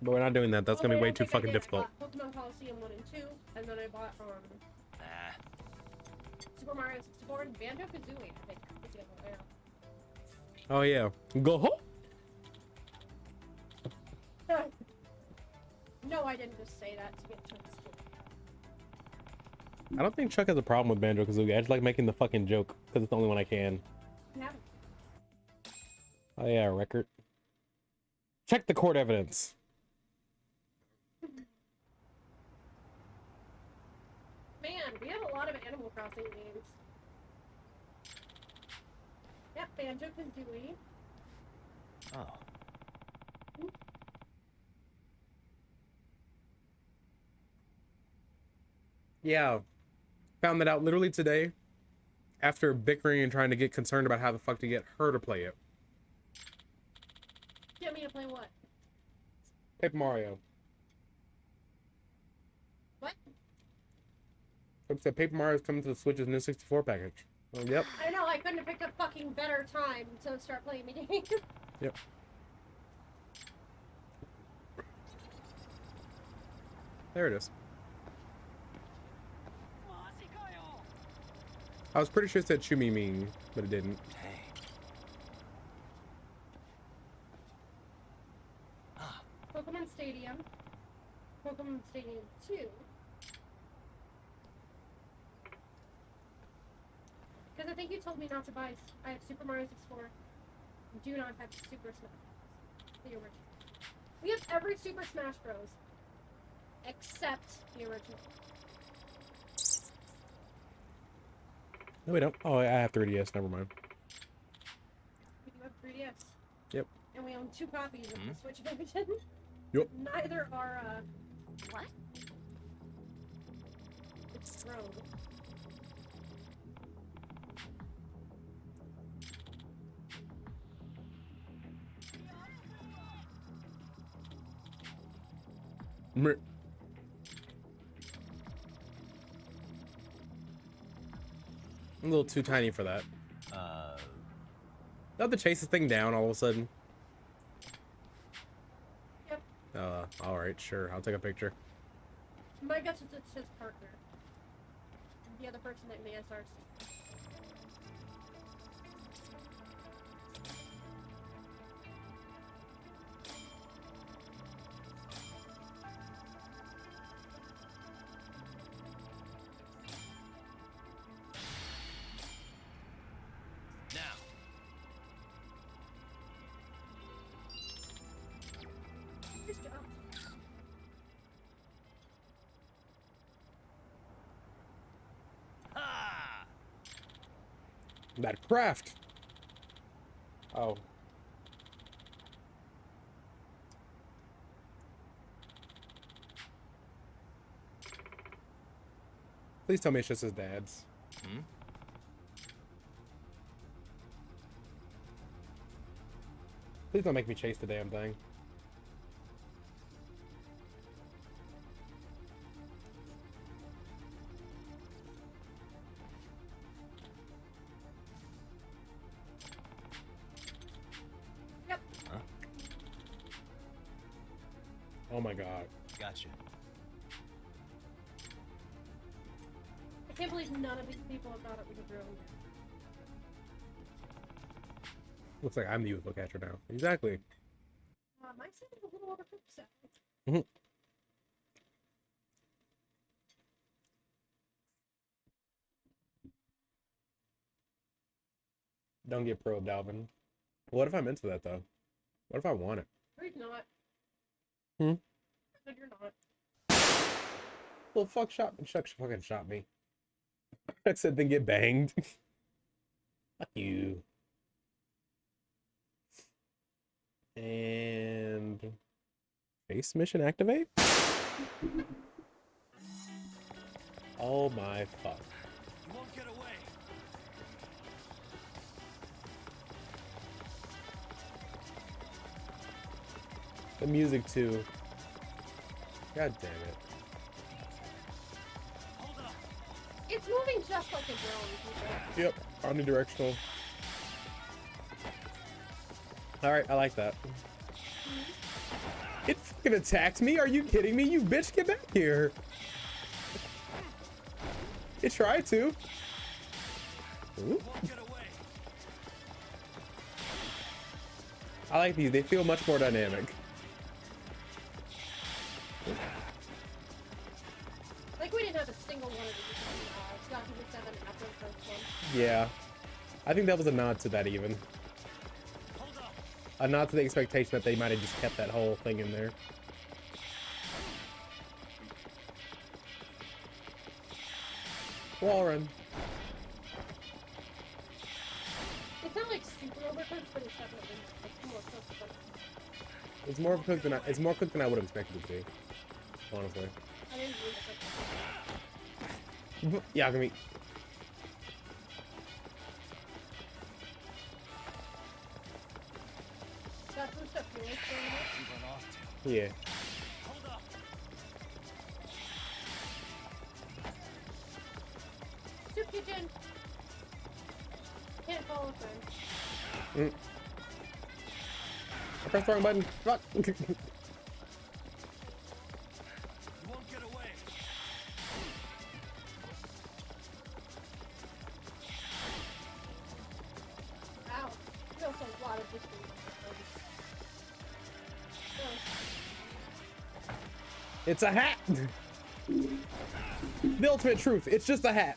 But we're not doing that. That's Oh, gonna be wait, I way don't too think I fucking did. I difficult. bought Pokemon Coliseum 1 and 2, and then I bought Nah. Super Mario 64 and Banjo Kazooie. I think. Yeah. Oh yeah. Go home. No, I didn't just say that to get to school. I don't think Chuck has a problem with Banjo Kazooie. I just like making the fucking joke because it's the only one I can. Yeah. Oh yeah, record. Check the court evidence. Man, we have a lot of Animal Crossing games. Yep, Banjo Kazooie. Oh. Yeah. Found that out literally today after bickering and trying to get concerned about how the fuck to get her to play it. Get me to play what? Paper Mario. What? Like I said, Paper Mario's coming to the Switch's new 64 package. Oh, yep. I know, I couldn't have picked a fucking better time to start playing the game. Yep. There it is. I was pretty sure it said Chumi Ming, but it didn't. Hey. Pokemon Stadium. Pokemon Stadium 2. Because I think you told me not to buy. I have Super Mario 64. Do not have Super Smash Bros. The original. We have every Super Smash Bros. Except the original. No, we don't. Oh, I have 3DS. Never mind. We do have 3DS. Yep. And we own 2 copies of the Switch version. Yep. Neither are, What? it's Rogue. Mer- I'm a little too tiny for that. Not to chase this thing down all of a sudden. Yep. Alright, sure. I'll take a picture. My guess is it's his partner. The other person that made SRC. Now. Good job. Ha! That craft. Oh. Please tell me it's just his dad's. Hmm? Please don't make me chase the damn thing. Yep. Huh? Oh my god. Gotcha. I can't believe none of these people have thought it was a drone. Looks like I'm the UFO catcher now. Exactly. My set is a little overcooked, so. Don't get probed, Alvin. What if I'm into that though? What if I want it? No, you're not. Hmm? No, you're not. Well, fuck Chuck fucking shot me. I said then get banged. Fuck you. And face mission activate? Oh my fuck. You won't get away. The music too. God damn it. Hold up. It's moving just like a drone, people. Yep, omnidirectional. Alright, I like that. It fucking attacked me. Are you kidding me? You bitch, get back here. It tried to. Ooh. I like these. They feel much more dynamic. Like we didn't have a single one of these in Judgement 7 after the first one. Yeah. I think that was a nod to that even. A nod to the expectation that they might have just kept that whole thing in there. Wall run. It's not like super overcooked, but it's definitely like more cooked than It's more cooked than it's more cooked than I would have expected it to be. Honestly. I didn't really cook. Yeah, I mean. Got some stuff here. Yeah. Soup kitchen. Can't follow friend. I pressed the wrong button. Fuck. You won't get away. Ow. There's also a lot of distance. It's a hat. The ultimate truth. It's just a hat.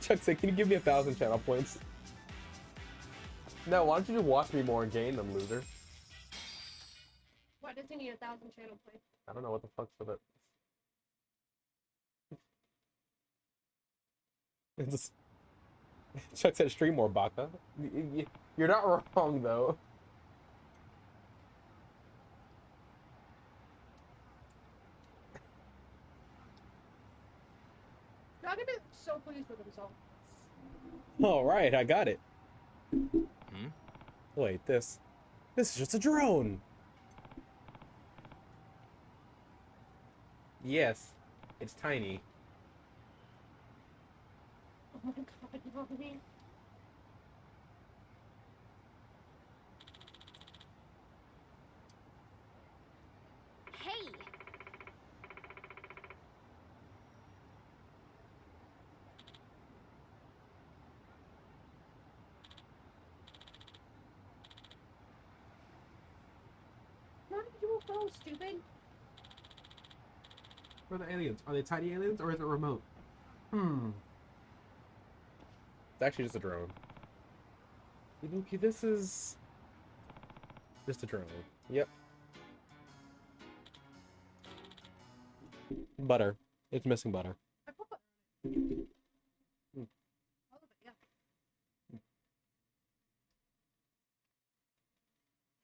Chuck said, "Can you give me 1,000 channel points?" No, why don't you just watch me more and gain them, loser? Why does he need 1,000 channel points? I don't know what the fuck's with it. It's just... Chuck said, "Stream more, Baka." You're not wrong though. Judgment's so pleased with himself. All right, I got it. Hmm? Wait, this is just a drone. Yes, it's tiny. Oh my god, Alvin. Hey! Not a UFO, stupid. Where are the aliens? Are they tiny aliens or is it remote? It's actually just a drone. Ibuki, this is just a drone. Yep. Butter. It's missing butter. I put Hmm. all of it, yeah.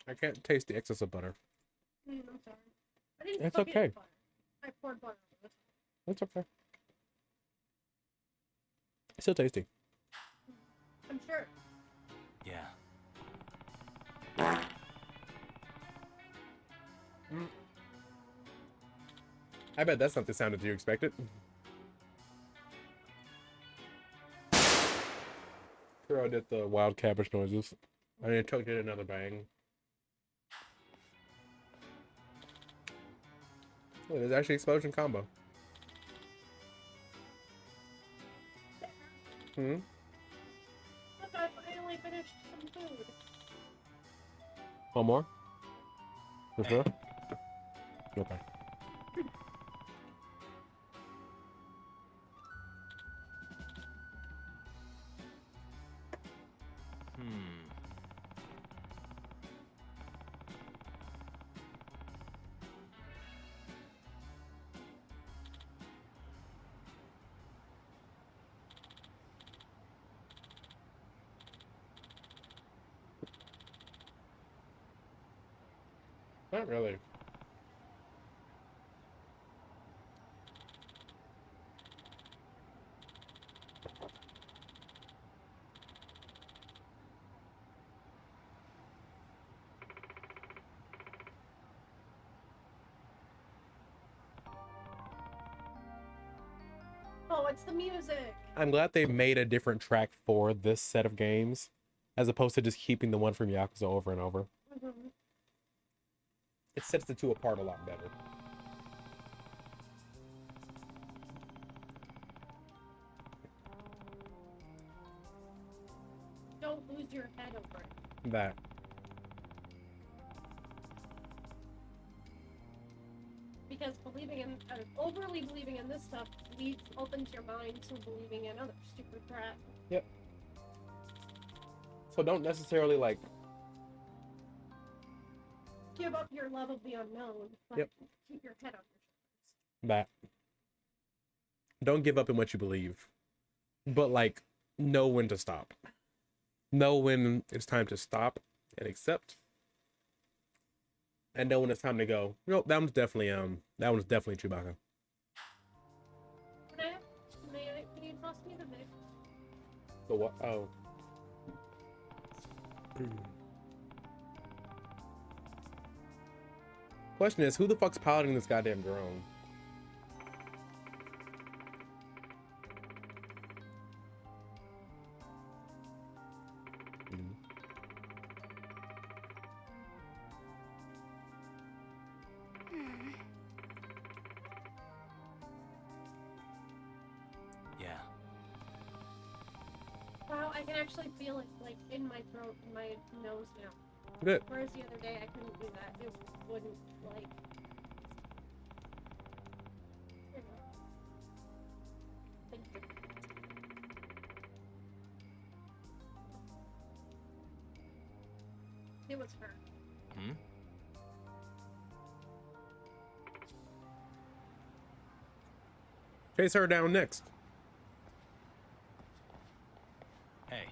I can't taste the excess of butter. I'm sorry. I didn't It's cook it in okay. butter. I poured butter on it. It's okay. It's still tasty. I'm sure. Yeah. I bet that's not the sound that you expected. Kuro did the wild cabbage noises. And then Chuck did another bang. Oh, there's actually explosion combo. Hmm? Look, I finally finished some food. One more? Just more? Okay. Not really. Oh, it's the music. I'm glad they made a different track for this set of games, as opposed to just keeping the one from Yakuza over and over. Mm-hmm. it sets the two apart a lot better. Don't lose your head over it. That. Because believing in, overly believing in this stuff opens your mind to believing in other stupid crap. Yep. So don't necessarily like Give up your love of the unknown, but Yep. keep your head on your shoulders. that. Don't give up in what you believe, but like know when to stop. Know when it's time to stop and accept, and know when it's time to go. Nope, that one's definitely Chewbacca. Can you toss me the mix? The what? Oh. Question is, who the fuck's piloting this goddamn drone? Yeah. Wow, I can actually feel it like in my throat and my nose now. Good. Whereas the other day I couldn't do that. It wouldn't like. You know. Thank you. It was her. Hmm? Chase her down next. Hey.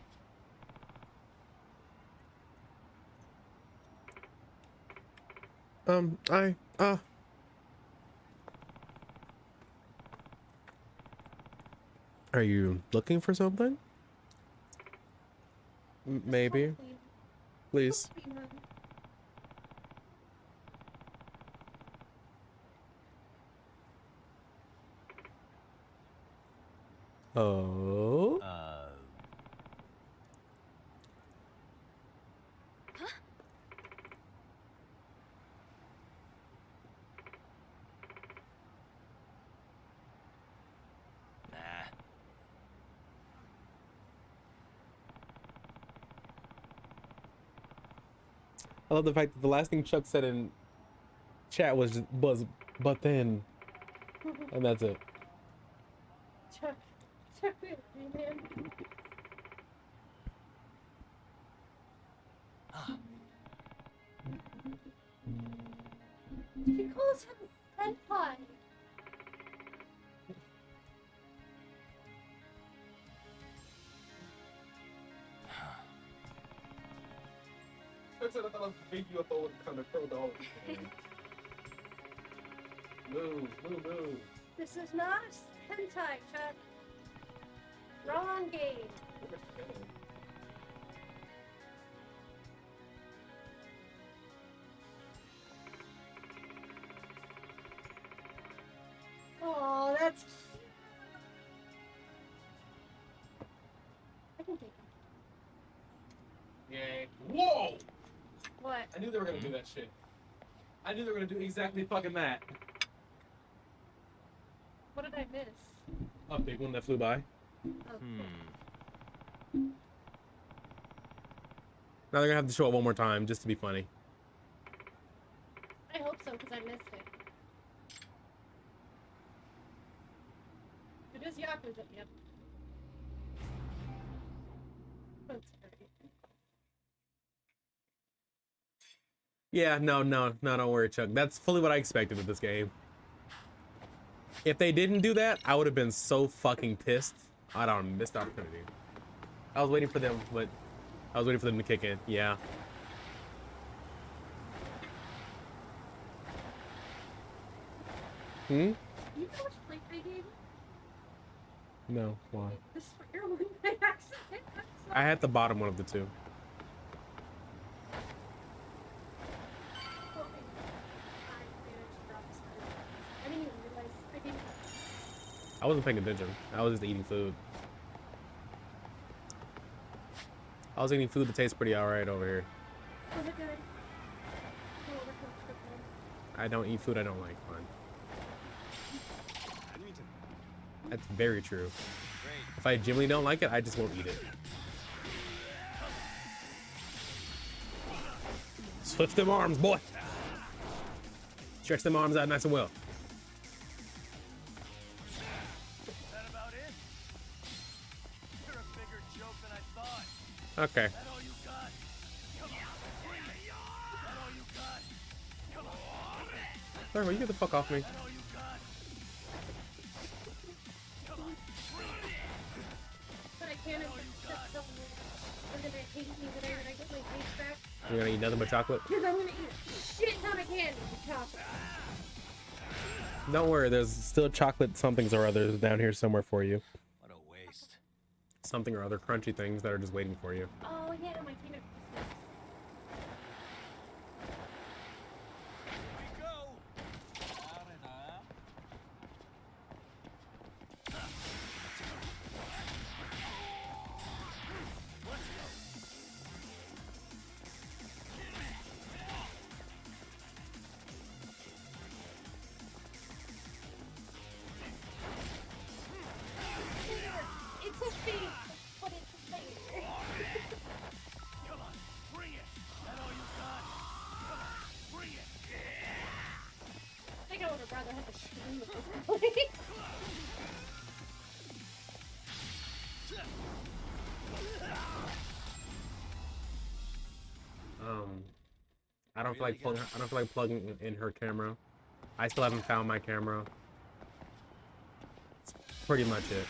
Are you looking for something? Maybe. Please. Please. Please, honey. Oh. Nah. I love the fact that the last thing Chuck said in chat was but then, and that's it. Chuck with me, man. She calls him senpai. Move. This is not a hentai, Chuck. Wrong game. Oh, that's cute. I can take it. Yay. Whoa! What? I knew they were gonna do that shit. I knew they were gonna do exactly fucking that. What did I miss? A big one that flew by. Oh, Now they're gonna have to show it one more time just to be funny. I hope so, because I missed it. It is Yakuza, yep. I'm sorry. Yeah, no, don't worry, Chuck. That's fully what I expected with this game. If they didn't do that, I would have been so fucking pissed. I don't know, missed opportunity. I was waiting for them, but I was waiting for them to kick in. Yeah. Hmm? You know which plate I gave you? No, why? The square one by accident. I'm I had the bottom one of the two. sorry. I didn't even realize I didn't. I wasn't paying attention. I was just eating food. I was eating food that tastes pretty alright over here. Was it good? Oh, we're I don't eat food I don't like. Fine. That's very true. If I genuinely don't like it, I just won't eat it. Switch them arms, boy. Stretch them arms out nice and well. Is that about it? You're a bigger joke than I thought. Okay. Is that all you got? Come on, bring it. Is that all you got? Come on. Sorry, will you get the fuck off me? Is that all you got? Come on, bring it. But I can't accept something. They're gonna hate me today when I get my face back. You're gonna eat nothing but chocolate? Because I'm gonna eat a shit ton of candy with chocolate. Don't worry, there's still chocolate somethings or others down here somewhere for you. What a waste. Something or other crunchy things that are just waiting for you. Oh yeah, my peanut butter. Here we go. Let's go. It's a thing, but it's a thing. Come on, bring it. Is that all you got? Come on, bring it. I think I would have rather had the stream of this place. I don't feel like plugging in her camera. I still haven't found my camera. That's pretty much it.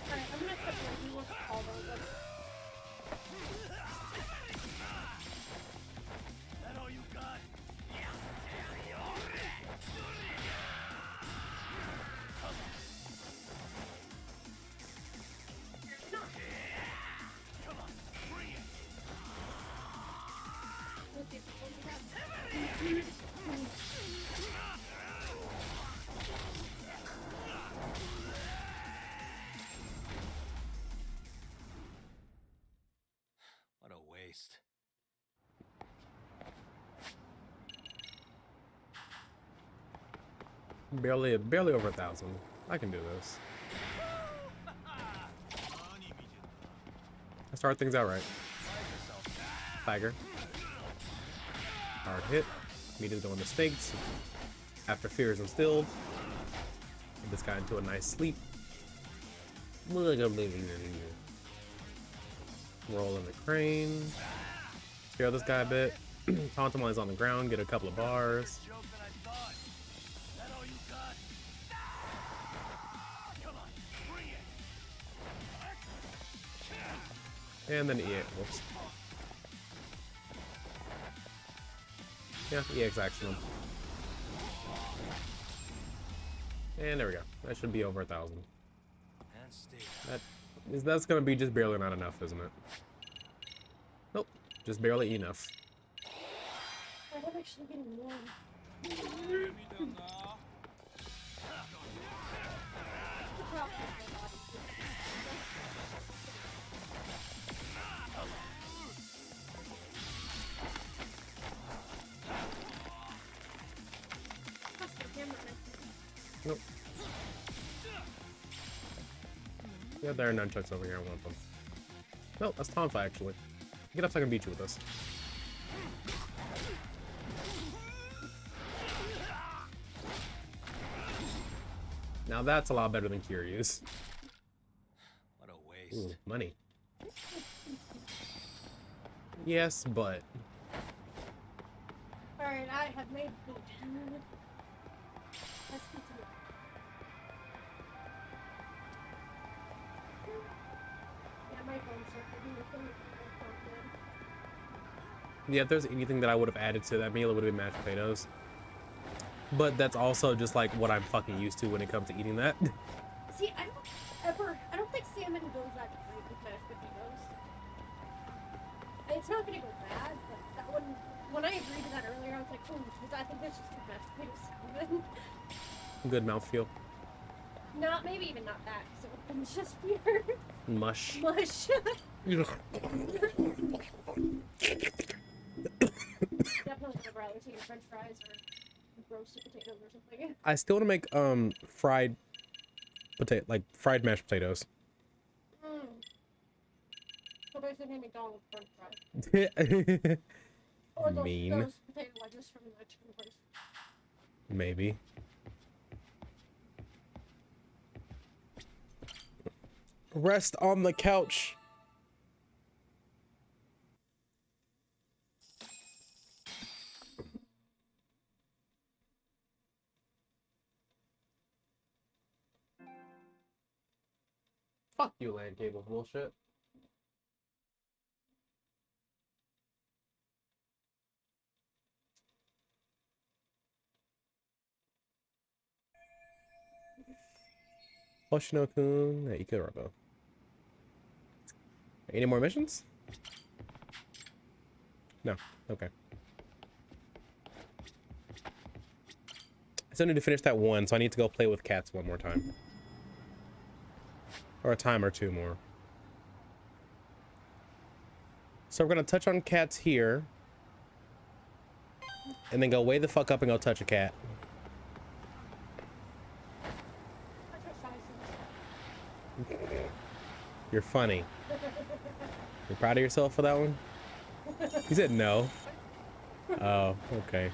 Alright, I'm gonna put my he wants to call those up. Is that all you got? Come on, bring it. Let's see if we have. What a waste. Barely over 1,000. I can do this. I start things out right. Tiger. Hard hit. Immediately doing the mistakes. After fear is instilled. Get this guy into a nice sleep. Roll in the crane. Scare this guy a bit. Taunt him while he's on the ground. Get a couple of bars. Joke than I thought. Is that all you got? Come on, bring it. And then whoops. Yeah, EX action him. And there we go. That should be over 1,000. And stay. That's gonna be just barely not enough, isn't it? Nope, just barely enough. I'm actually getting warm. Nope. Yeah, there are nunchucks over here. I want them. No, that's Tonfa actually. Get up so I can beat you with this. Now that's a lot better than Kiryu's. What a waste. Ooh, money. Yes, but Alright, I have made food. Let's get to it. Yeah, my phone's circling the thing. yeah, if there's anything that I would have added to that meal, it would have been mashed potatoes. But that's also just like what I'm fucking used to when it comes to eating that. See, I don't think salmon goes that great with mashed potatoes. It's not gonna go bad, but that when I agreed to that earlier, I was like, oh, because I think that's just the mashed potato salmon. Good mouthfeel. Not, maybe even not that, because it would have been just weird. Mush. Mush. Definitely would have rather taken french fries or roasted potatoes or something. I still want to make fried potato, like fried mashed potatoes. So basically McDonald's french fries. Or Mean. those potato wedges from the chicken place. Maybe. Rest on the couch. Fuck you, LAN cable bullshit. Hoshino-kun, Ikorobo. Any more missions? No. Okay. I still need to finish that one, so I need to go play with cats one more time. Or a time or two more. So we're gonna touch on cats here. And then go way the fuck up and go touch a cat. You're funny. You're proud of yourself for that one? You said no. Oh, okay.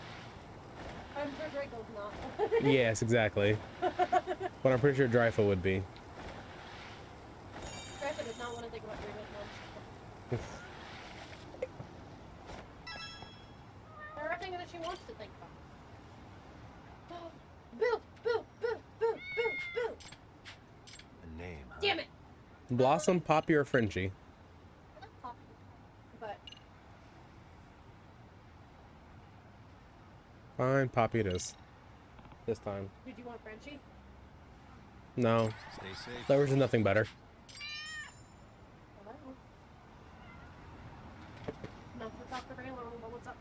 I'm sure Draco's not. Yes, exactly. But I'm pretty sure Dryfa would be. Draco does not want to think about Draco's mom. There are things that she wants to think about. Boo! Boo! Boo! Boo! Boo! Boo! A name, huh? Damn it! Blossom, Poppy, or Frenchie? Not Poppy, but Fine, Poppy it is. This time. did you want Frenchie? No. Stay safe. There was nothing better. Hello? No, it's off the rail, but what's up?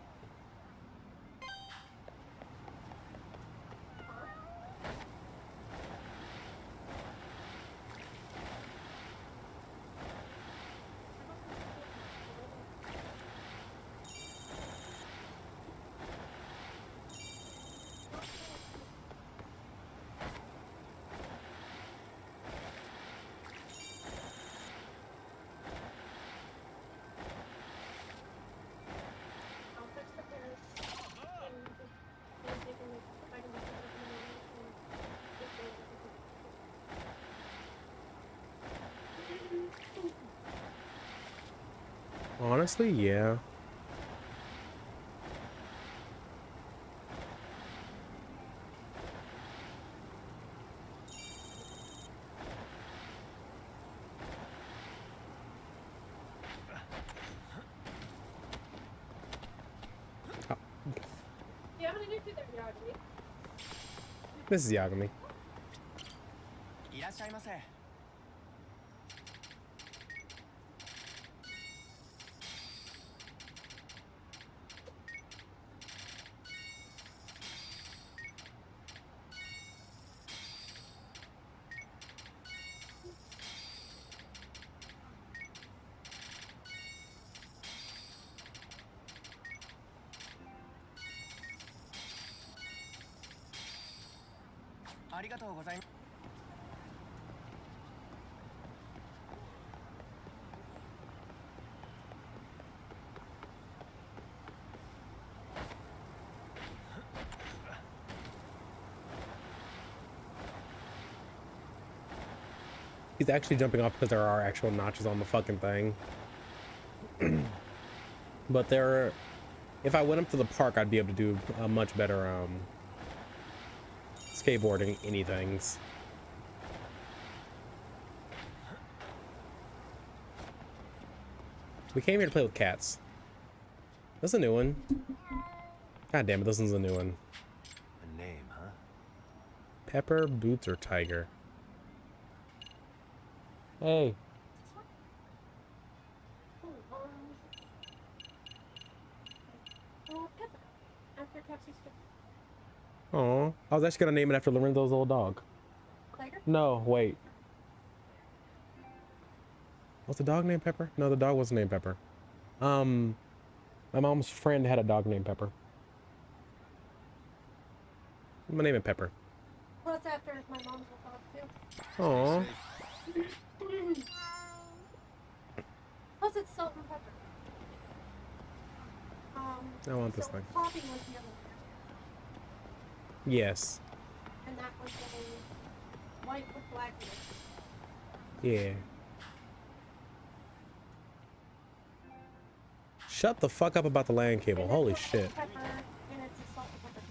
Honestly, yeah. Yeah, I'm gonna do that, Yagami. This is Yagami. いらっしゃいませ。ありがとうございます。He's actually jumping off because there are actual notches on the fucking thing. But there, if I went up to the park, I'd be able to do a much better skateboarding anythings. We came here to play with cats. That's a new one. God damn it, this one's a new one. A name, huh? Pepper, Boots, or Tiger? Hey. Pepper. After Pepsi's Aw. I was actually gonna name it after Lorenzo's old dog. Tiger? No, wait. Was the dog named Pepper? No, the dog wasn't named Pepper. My mom's friend had a dog named Pepper. I'm gonna name it Pepper. Plus, after my mom's will pop too. Aw. Plus, it's salt and pepper. I want this so thing. Poppy was the other one, Yes. and that was the white with black in it. Yeah. Shut the fuck up about the LAN cable. And Holy it's a shit. pepper, and it's a salt and pepper.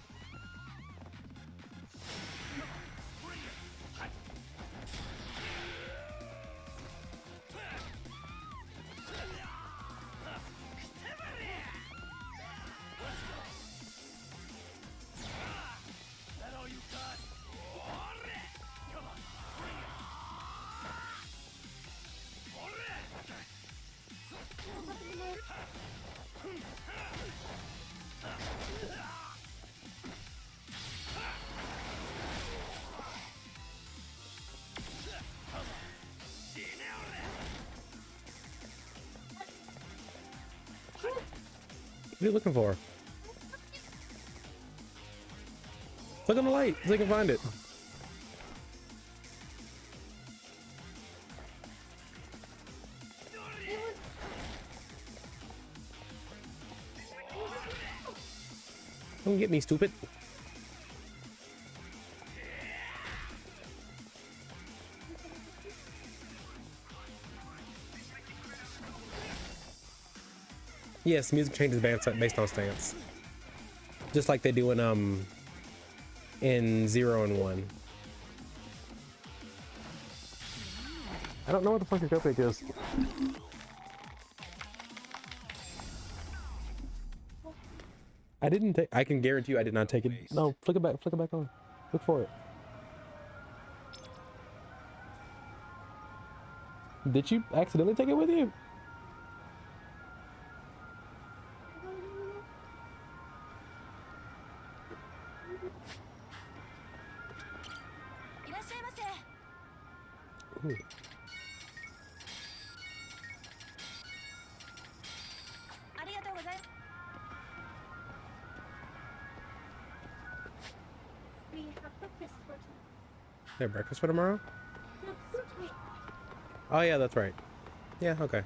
What are you looking for? Look on the light so you can find it. Don't get me, stupid. Yes, music changes based on stance. Just like they do in 0 and 1. I don't know what the fuck your cupcake is. I didn't take. I can guarantee you I did not take it. No, flick it back on. Look for it. Did you accidentally take it with you? Ooh. We have breakfast for tonight. They have breakfast for tomorrow? No, for tonight. Oh yeah, that's right. Yeah, okay.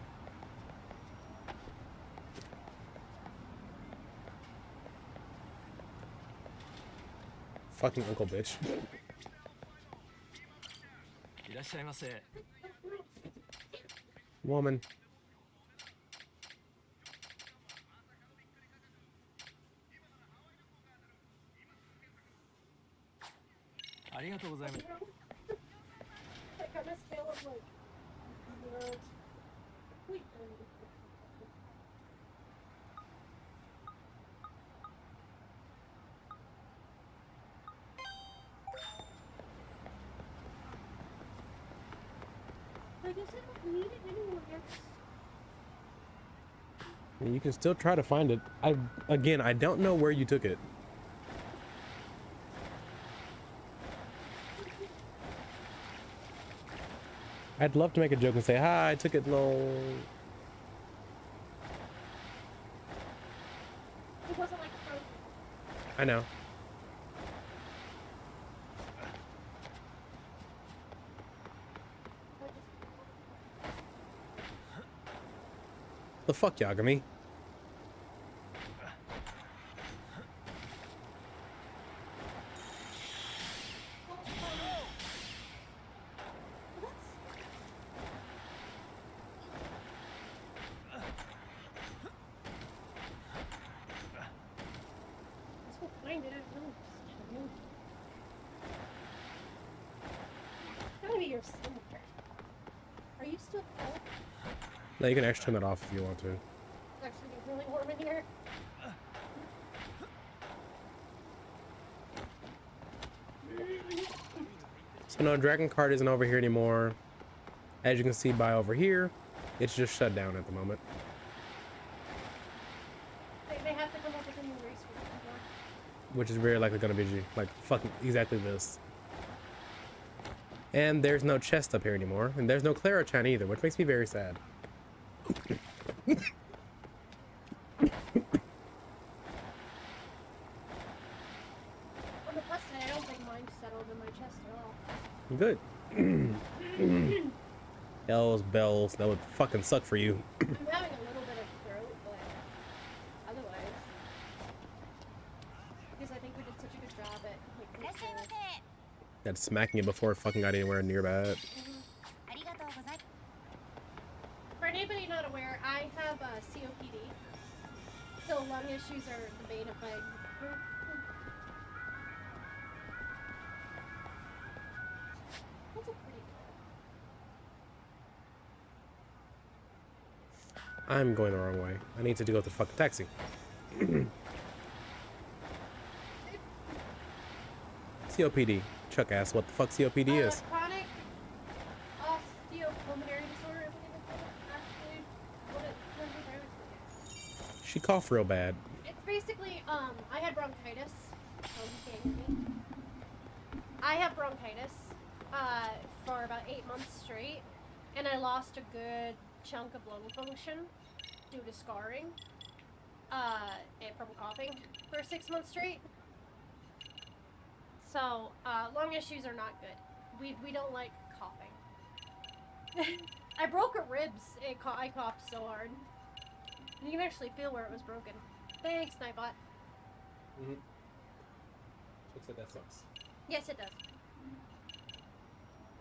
Fucking Uncle Bitch. Woman. Like on a scale of like 0 to wait, I guess I don't need it anymore. You can still try to find it. Again, I don't know where you took it. I'd love to make a joke and say, hi, I took it low. It wasn't like frozen. I know. The fuck, Yagami? Find it. Gotta be your somewhere. Are you still cold? No, you can actually turn that off if you want to. It's actually getting really warm in here. So no, Dragon Card isn't over here anymore. As you can see by over here, it's just shut down at the moment. They have to come up with a new race for it. Which is very likely gonna be like fucking exactly this. And there's no chest up here anymore, and there's no Clara-chan either, which makes me very sad. On the plus side, Good. Hells bells. That would fucking suck for you. I'm having a little bit of throat, but otherwise, because I think we did such a good job at like, Had smacking it before it fucking got anywhere near bad. For anybody not aware, I have COPD, so lung issues are the bane of my existence. That's a pretty girl. I'm going the wrong way. I need to go to the fucking taxi. COPD. Chuck asked what the fuck COPD is. Chronic osteopulmonary disorder, I believe it's actually what it turns. She coughed real bad. It's basically, I had bronchitis. Oh, you can't hear me. I have bronchitis, for about 8 months straight, and I lost a good chunk of lung function due to scarring, and from coughing for 6 months straight. So, lung issues are not good. We don't like coughing. I broke a ribs. I coughed so hard. You can actually feel where it was broken. Thanks, Nightbot. Mm-hmm. Chuck said that sucks. Yes, it does.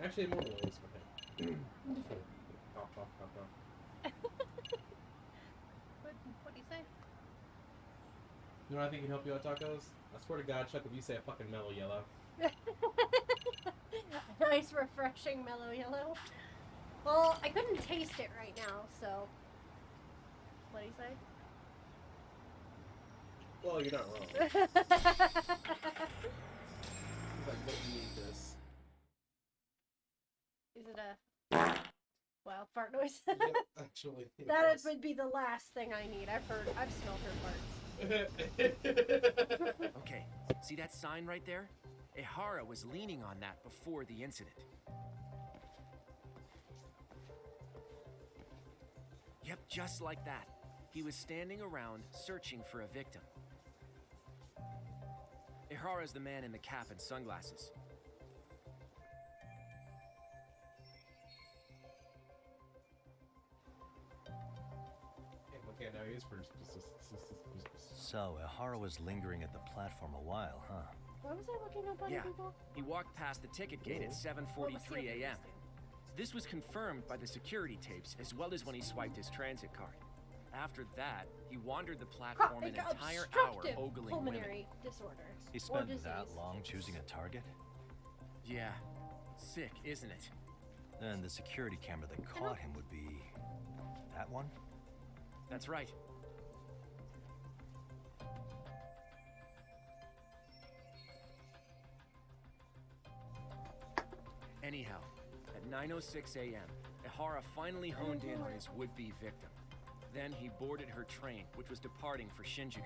Actually, more than always for him. Cough, cough, cough, cough. What do you say? You know what I think can help you out, tacos? I swear to God, Chuck, if you say a fucking mellow yellow. Nice, refreshing mellow yellow. Well, I couldn't taste it right now, so. What do you say? Well, you're not wrong. He's like, but you need this. Is it a wild fart noise? Yep, actually. That would be the last thing I need. I've smelled her farts. Okay, see that sign right there? Ihara was leaning on that before the incident. Yep, just like that. He was standing around searching for a victim. Ihara's the man in the cap and sunglasses. Okay, now he is pretty. So, Ihara was lingering at the platform a while, huh? What was I looking up on Yeah, Google? he walked past the ticket gate at 7:43 a.m. This was confirmed by the security tapes as well as when he swiped his transit card. After that, he wandered the platform an entire hour ogling pulmonary women. disorder. He spent that long choosing a target? Yeah, sick, isn't it? Then the security camera that caught him would be that one? That's right. Anyhow, at 9:06 a.m., Ihara finally honed in on his would-be victim. Then he boarded her train, which was departing for Shinjuku.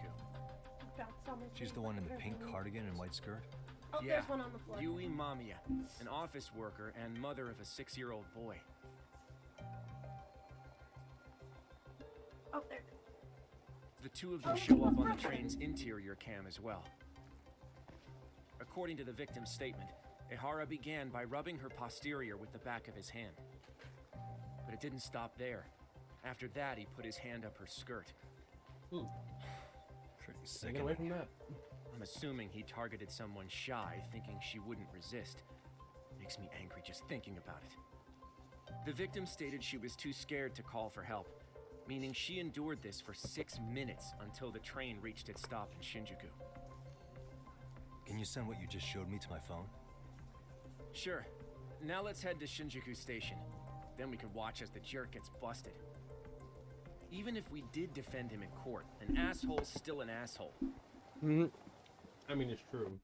She's the one in the pink cardigan and white skirt? Oh, Yeah, there's one on the floor. Yui Mamiya, an office worker and mother of a 6-year-old boy. Oh, there. The two of them show up on the train's interior cam as well. According to the victim's statement, Ihara began by rubbing her posterior with the back of his hand. But it didn't stop there. After that, he put his hand up her skirt. Ooh. Pretty Get sick. away from that. I'm assuming he targeted someone shy, thinking she wouldn't resist. Makes me angry just thinking about it. The victim stated she was too scared to call for help, meaning she endured this for 6 minutes until the train reached its stop in Shinjuku. Can you send what you just showed me to my phone? Sure. Now let's head to Shinjuku Station. Then we can watch as the jerk gets busted. Even if we did defend him in court, an asshole's still an asshole. Mm-hmm. I mean, it's true.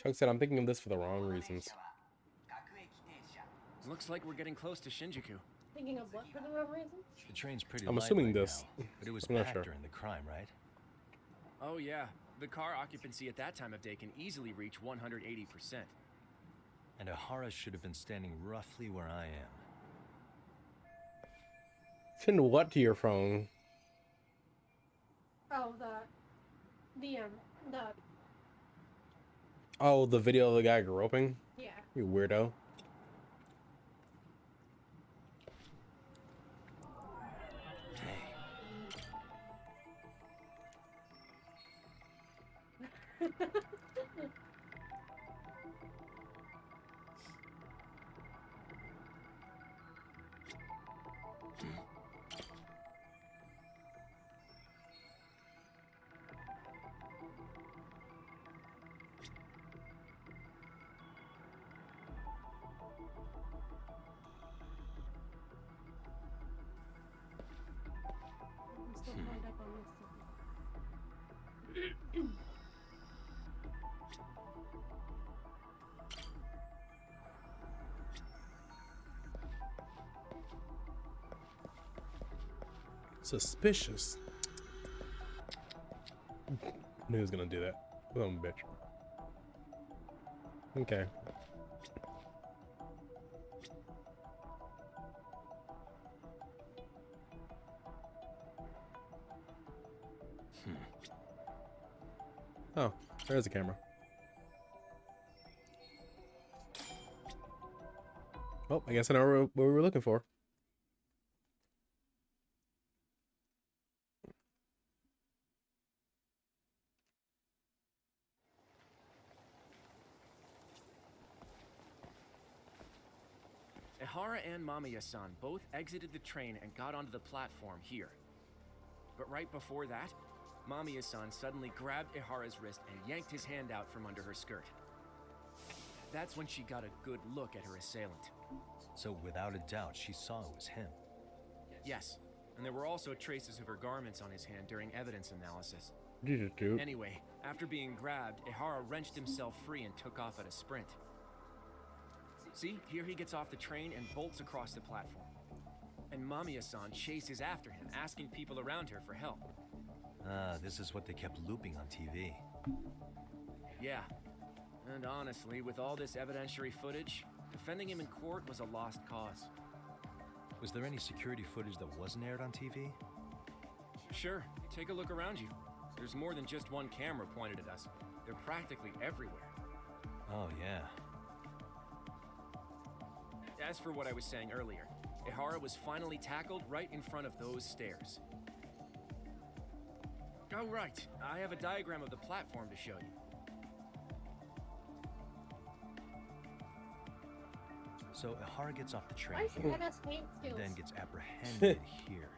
Chuck said, I'm thinking of this for the wrong reasons. Looks like we're getting close to Shinjuku. Thinking of what for the wrong reasons? The train's pretty I'm light assuming right this. now, but it was I'm not packed sure. during the crime, right? Oh yeah, the car occupancy at that time of day can easily reach 180%. And Ihara should have been standing roughly where I am. Send what to your phone? Oh, the Oh, the video of the guy groping? Yeah. You weirdo. I'm still caught up on this. Suspicious. Knew he was gonna do that. Little bitch. Okay. Oh, there's a camera. Oh, I guess I know what we were looking for. Ihara and Mamiya-san both exited the train and got onto the platform here. But right before that, Mamiya-san suddenly grabbed Ihara's wrist and yanked his hand out from under her skirt. That's when she got a good look at her assailant. So without a doubt, she saw it was him. Yes, and there were also traces of her garments on his hand during evidence analysis. Jesus, dude. Anyway, after being grabbed, Ihara wrenched himself free and took off at a sprint. See, here he gets off the train and bolts across the platform. And Mamiya-san chases after him, asking people around her for help. Ah, this is what they kept looping on TV. Yeah. And honestly, with all this evidentiary footage, defending him in court was a lost cause. Was there any security footage that wasn't aired on TV? Sure, take a look around you. There's more than just one camera pointed at us. They're practically everywhere. Oh, yeah. As for what I was saying earlier, Ihara was finally tackled right in front of those stairs. Oh, right. I have a diagram of the platform to show you. So Ihara gets off the train Why is here, your MS paint skills? then gets apprehended here.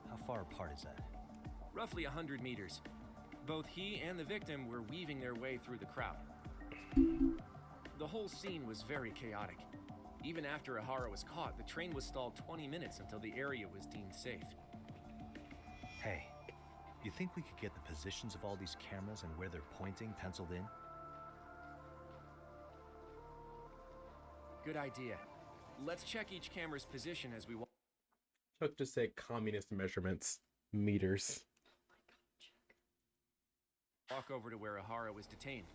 How far apart is that? Roughly 100 meters. Both he and the victim were weaving their way through the crowd. The whole scene was very chaotic. Even after Ihara was caught, the train was stalled 20 minutes until the area was deemed safe. Hey, you think we could get the positions of all these cameras and where they're pointing penciled in? Good idea. Let's check each camera's position as we walk. Chuck just said communist measurements. Meters. Walk over to where Ihara was detained.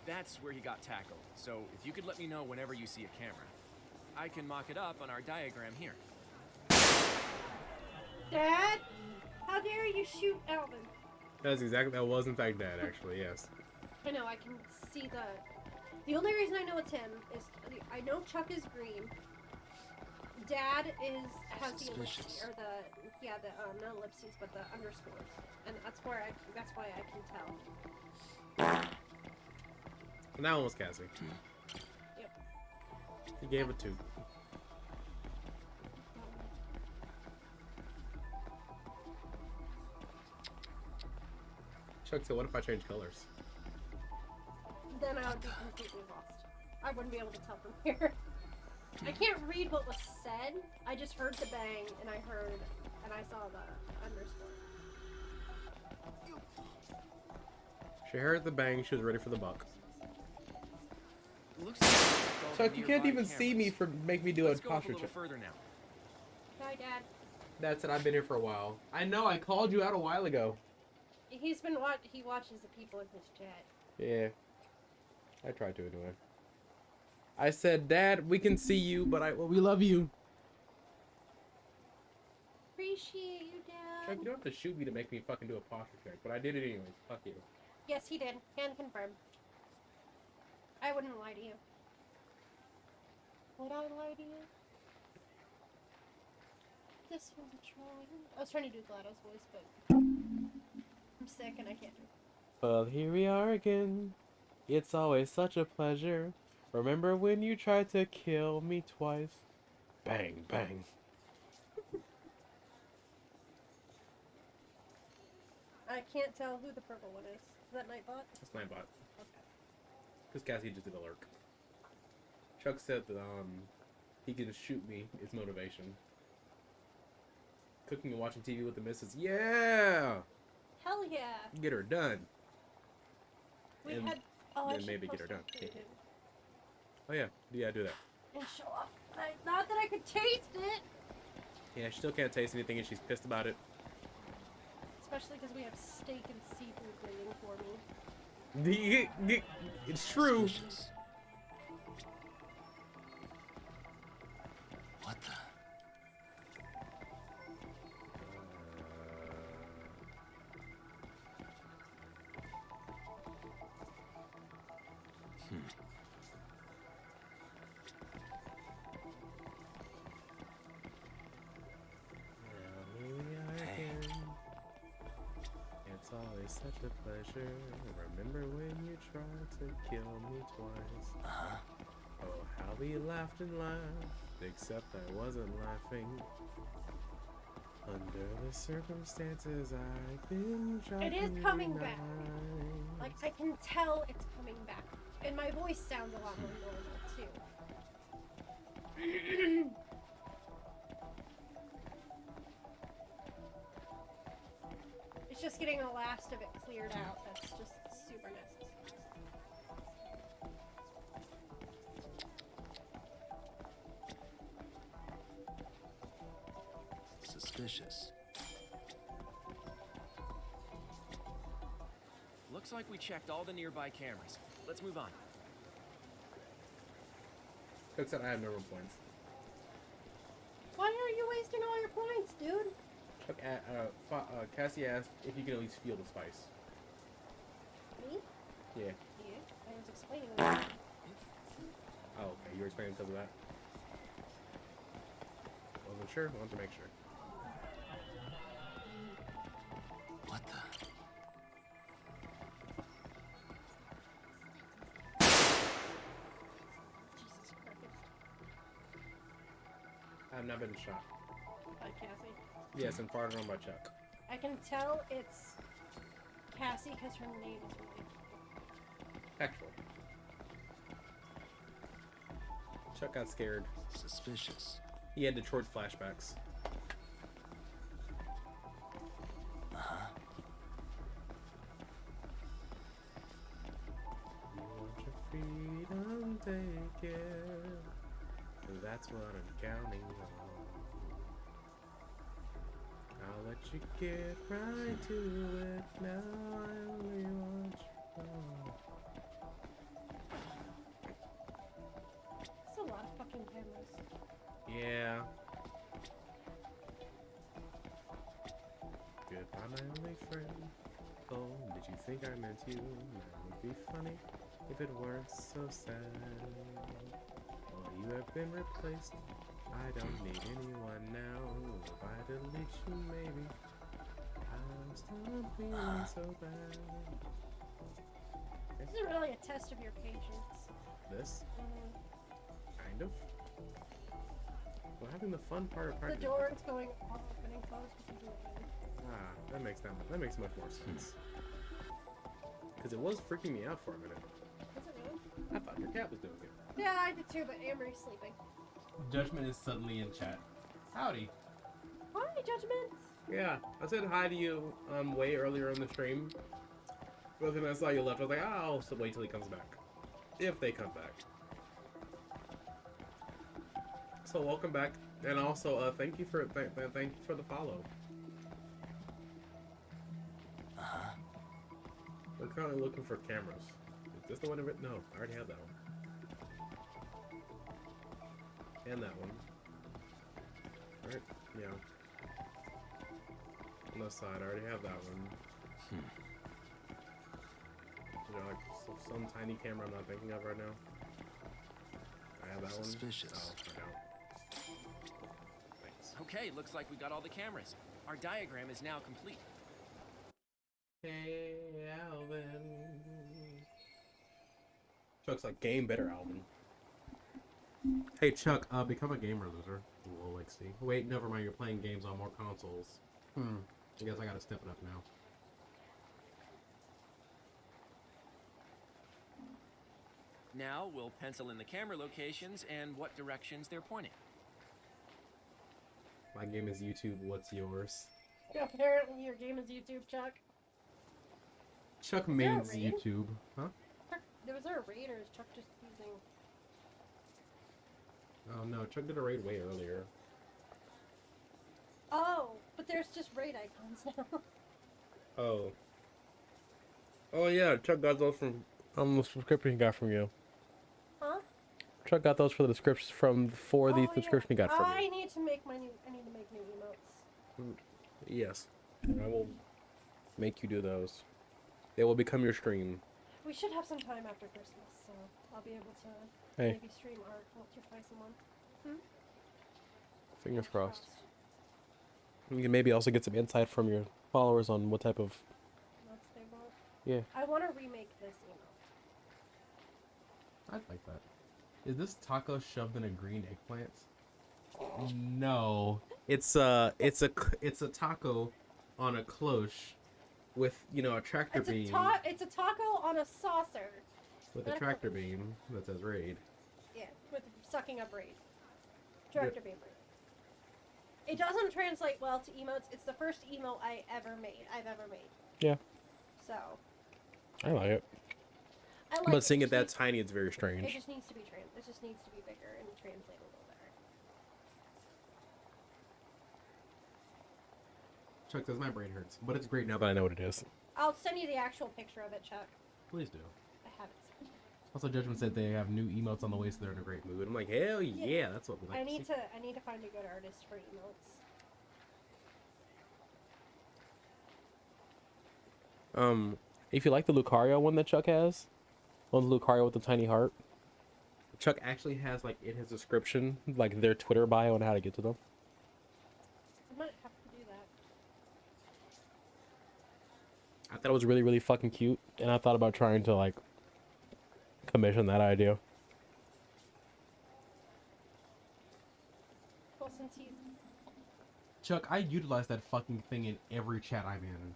That's where he got tackled, so if you could let me know whenever you see a camera. I can mock it up on our diagram here. Dad, how dare you shoot Alvin? That was in fact Dad, actually, yes. I know, I can see the only reason I know it's him is I know Chuck is green. Dad has the ellipses, or not ellipses, but the underscores, and that's why I can tell. And that one was Cassie. Yep. He gave it 2. Chuck said, what if I change colors? Then I would be completely lost. I wouldn't be able to tell from here. I can't read what was said. I just heard the bang, and I saw the underscore. She heard the bang, she was ready for the buck. Looks like all the Chuck, you can't nearby even see me cameras. for make me do Let's a go up a posture little check. further now. Hi, Dad. That's it, I've been here for a while. I know, I called you out a while ago. He watches the people in his chat. Yeah. I tried to anyway. I said, Dad, we can see you, but we love you. Appreciate you, Dad. Like, you don't have to shoot me to make me fucking do a posture check, but I did it anyways. Fuck you. Yes, he did. Can confirm. I wouldn't lie to you. Would I lie to you? This was a try. I was trying to do GLaDOS voice, but I'm sick and I can't do it. Well, here we are again. It's always such a pleasure. Remember when you tried to kill me twice? Bang, bang. I can't tell who the purple one is. Is that Nightbot? That's Nightbot. Okay. Because Cassie just did a lurk. Chuck said that he can shoot me is motivation. Cooking and watching TV with the missus. Yeah! Hell yeah! Get her done. We And had. Oh, I then should maybe get her post done. on YouTube Oh yeah, yeah, do that. and show off. Not that I could taste it! Yeah, she still can't taste anything and she's pissed about it. Especially because we have steak and seafood waiting for me. It's true. Suspicious. What the? It's always such a pleasure. Remember when you tried to kill me twice? Oh, how we laughed and laughed, except I wasn't laughing. Under the circumstances, I've been It is driving coming you back. nuts. Like, I can tell it's coming back. And my voice sounds a lot more normal, too. It's just getting the last of it cleared out. That's just super necessary. Suspicious. Looks like we checked all the nearby cameras. Let's move on. Cook said I have no room points. Why are you wasting all your points, dude? Chuck, Cassie asked if you can at least feel the spice. Me? Yeah. Yeah. I was explaining that. Oh, okay. You were explaining because of that? Wasn't sure. Wanted to make sure. What the? Jesus Christ. I have not been shot. By Cassie. Yes, and farted on by Chuck. I can tell it's Cassie because her name is really Factual. Chuck got scared. Suspicious. He had Detroit flashbacks. You want your freedom, take it. That's what I'm counting on. I'll let you get right to it. Now I only want you. It's a lot of fucking cameras. Yeah. Goodbye, my only friend. Oh, did you think I meant you? That would be funny if it weren't so sad. Well, you have been replaced. I don't need anyone now. If I delete you, maybe I'll stop feeling so bad. This is really a test of your patience. This? Mm. Kind of. We're having the fun part of The practice. door is going open and closed because you're in. Ah, that makes much more sense. Because it was freaking me out for a minute. Is it really? I thought your cat was doing it. Yeah, I did too, but Amory's sleeping. Judgment is suddenly in chat. Howdy. Hi, Judgment! Yeah, I said hi to you way earlier in the stream. But then I saw you left. I was like, oh, I'll wait till he comes back. If they come back. So welcome back, and also thank you for thank you for the follow. We're currently looking for cameras. Is this the one? No, I already have that one. And that one. Alright, yeah. on the side. I already have that one. Is there like some tiny camera I'm not thinking of right now? I have that Suspicious. one. Oh, I don't. Thanks. Okay, looks like we got all the cameras. Our diagram is now complete. Hey, Alvin. Chuck's like, game better, Alvin. Hey, Chuck, become a gamer, loser. Whoa, like, see. Wait, never mind, you're playing games on more consoles. I guess I gotta step it up now. Now we'll pencil in the camera locations and what directions they're pointing. My game is YouTube, what's yours? Apparently your game is YouTube, Chuck. Chuck Is there a mains raid? YouTube. Huh? Chuck, was there a raid or is Chuck just using... Oh no, Chuck did a raid way earlier. Oh, but there's just raid icons now. Oh. Oh yeah, Chuck got those from the subscription he got from you. Huh? Chuck got those for the description for the Oh, subscription he got from I you. need to make my new. I need to make new emotes. Yes. I will make you do those. They will become your stream. We should have some time after Christmas, so I'll be able to Hey. maybe stream art once or twice a month. Fingers crossed. You can maybe also get some insight from your followers on what type of... Emotes they want. Yeah. I want to remake this emote. I'd like that. Is this taco shoved in a green eggplant? No. It's a taco on a cloche with, you know, a tractor beam. It's a taco on a saucer. With a tractor beam that says raid. Yeah, with sucking up raid. Tractor beam raid. It doesn't translate well to emotes. It's the first emote I've ever made. Yeah. So. I like it. I like But seeing it just that needs- tiny, it's very It strange. just needs to be It just needs to be bigger and translate a little better. Chuck says my brain hurts, but it's great now that I know what it is. I'll send you the actual picture of it, Chuck. Please do. I have it. Also, Judgment said they have new emotes on the way, so they're in a great mood. I'm like, hell yeah, that's what we like I to need see. to find a good artist for emotes. If you like the Lucario one that Chuck has, the Lucario with the tiny heart, Chuck actually has, like, in his description, like, their Twitter bio and how to get to them. I might have to do that. I thought it was really, really fucking cute, and I thought about trying to, like, commission that idea. Well, since he's... Chuck, I utilize that fucking thing in every chat I'm in.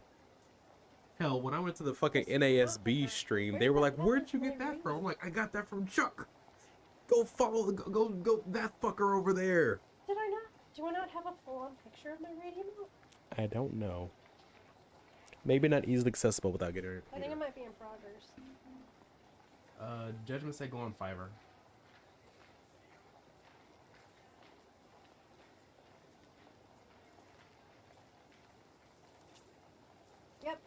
Hell, when I went to the fucking NASB stream, they were like, "Where'd you get that from?" I'm like, "I got that from Chuck. Go follow, go that fucker over there." Did I not? Do I not have a full-on picture of my raid emote? I don't know. Maybe not easily accessible without getting it. I think it might be in progress. Judgment said go on Fiverr. Yep,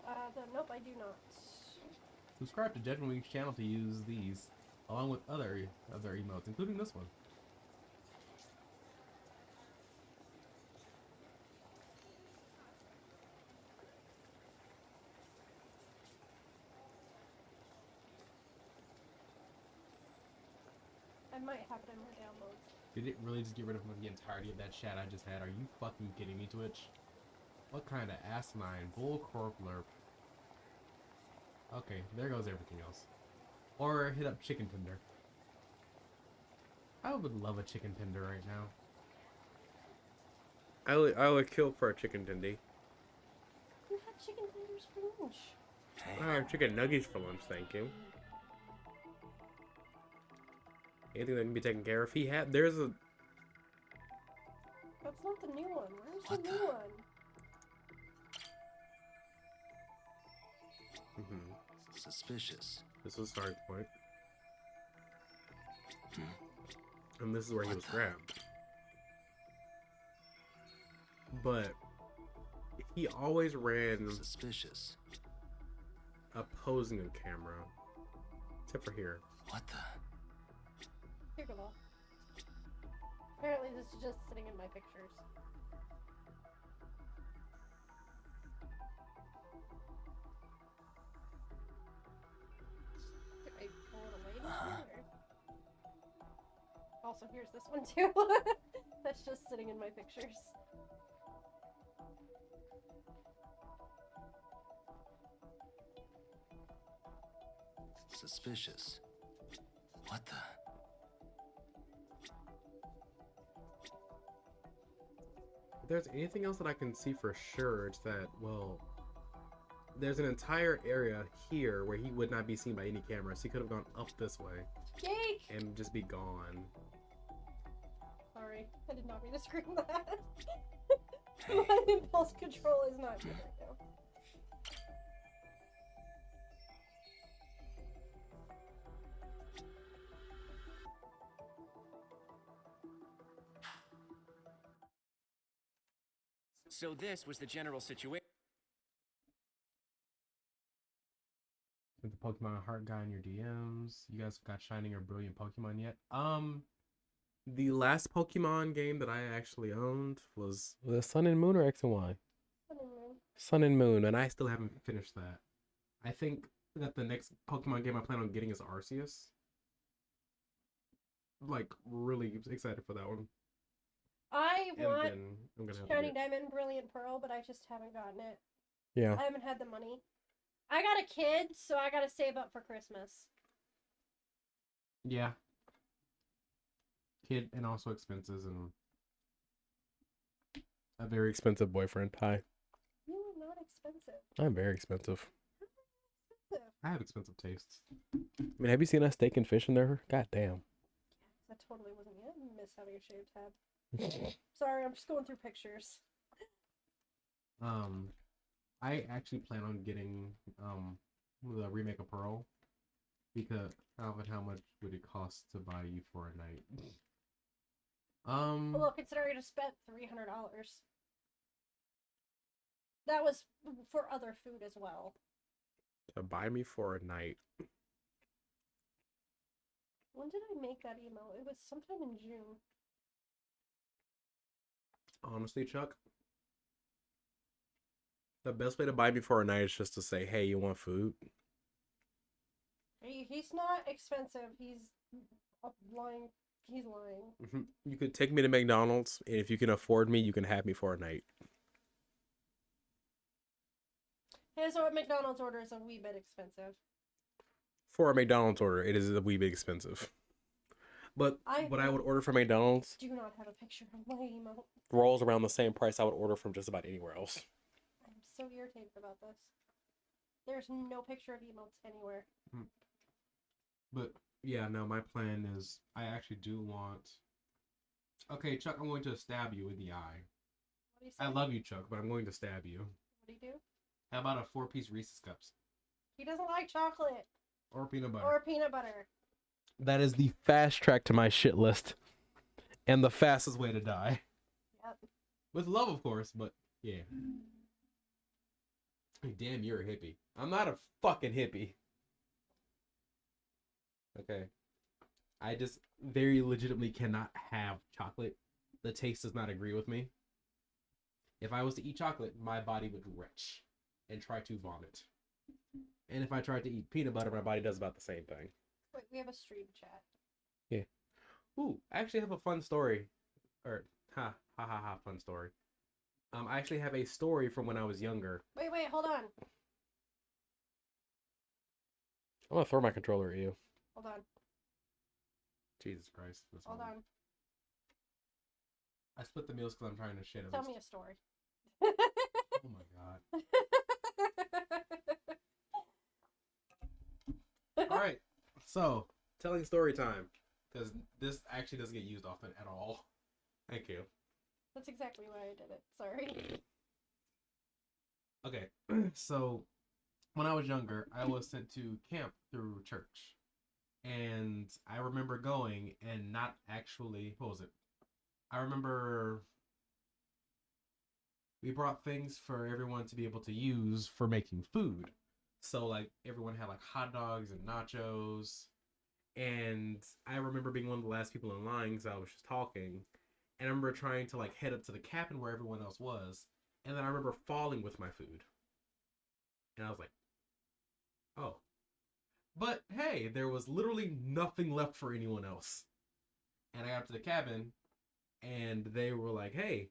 nope, I do not. Subscribe to Judgment Week's channel to use these, along with other emotes, including this one. I might have it in my downloads. Did it really just get rid of the entirety of that chat I just had? Are you fucking kidding me, Twitch? What kind of asinine bullcorp lerp? Okay, there goes everything else. Or hit up Chicken Tender. I would love a chicken tender right now. I would kill for a chicken tendy. You had chicken tenders for lunch. I have chicken nuggets for lunch, thank you. Anything that can be taken care of. There's a... That's not the new one. Where's the new one? Suspicious. This is a starting point. And this is where he was grabbed. But he always ran Suspicious. opposing a camera. Except for here. What the? Here, go. Apparently this is just sitting in my pictures. also, here's this one too. That's just sitting in my pictures. Suspicious. What the? If there's anything else that I can see for sure, it's that, well, there's an entire area here where he would not be seen by any cameras. He could have gone up this way Jake! and just be gone. Sorry, I did not mean to scream that. My impulse control is not good right now. So this was the general situation. With the Pokemon Heart guy in your DMs, you guys got Shining or Brilliant Pokemon yet? The last Pokemon game that I actually owned was it Sun and Moon or X and Y? Sun and Moon. Sun and Moon, and I still haven't finished that. I think that the next Pokemon game I plan on getting is Arceus. Like, really excited for that one. I And want then I'm gonna have to Shining get... Diamond and Brilliant Pearl, but I just haven't gotten it. Yeah. I haven't had the money. I got a kid, so I gotta save up for Christmas. Yeah. Kid and also expenses and a very expensive boyfriend. Hi. You are not expensive. I'm very expensive. Expensive. I have expensive tastes. I mean, have you seen that steak and fish in there? God damn. That totally wasn't me. I miss having a shaved head. Sorry, I'm just going through pictures. I actually plan on getting the remake of Pearl because Alvin, how much would it cost to buy you for a night? Well, considering I just spent $300. That was for other food as well. To buy me for a night. When did I make that email? It was sometime in June. Honestly, Chuck, the best way to buy me for a night is just to say, "Hey, you want food?" He's not expensive. He's lying. He's lying. You could take me to McDonald's, and if you can afford me, you can have me for a night. Hey, so a McDonald's order is a wee bit expensive. For a McDonald's order, it is a wee bit expensive. But what I would order from McDonald's do not have a picture of my email. rolls around the same price I would order from just about anywhere else. I'm so irritated about this. There's no picture of emotes anywhere. But yeah, no, my plan is I actually do want. Okay, Chuck, I'm going to stab you in the eye. What do you say? I love you, Chuck, but I'm going to stab you. What do you do? How about a 4-piece Reese's Cups? He doesn't like chocolate. Or peanut butter. Or peanut butter. That is the fast track to my shit list. And the fastest way to die. Yep. With love, of course, but yeah. Damn, you're a hippie. I'm not a fucking hippie. Okay. I just very legitimately cannot have chocolate. The taste does not agree with me. If I was to eat chocolate, my body would retch and try to vomit. And if I tried to eat peanut butter, my body does about the same thing. Wait, we have a stream chat. Yeah. Ooh, I actually have a fun story. Or, fun story. I actually have a story from when I was younger. Wait, hold on. I'm gonna throw my controller at you. Hold on. Jesus Christ. Hold on. I split the meals because I'm trying to shit. Tell me a story. Oh my god. Alright. So, telling story time. Because this actually doesn't get used often at all. Thank you. That's exactly why I did it. Sorry. Okay. So, when I was younger, I was sent to camp through church. And I remember going and not actually, what was it? I remember we brought things for everyone to be able to use for making food. So like everyone had like hot dogs and nachos. And I remember being one of the last people in line because I was just talking. And I remember trying to like head up to the cabin where everyone else was. And then I remember falling with my food. And I was like, oh. But hey, there was literally nothing left for anyone else. And I got up to the cabin, and they were like, "Hey,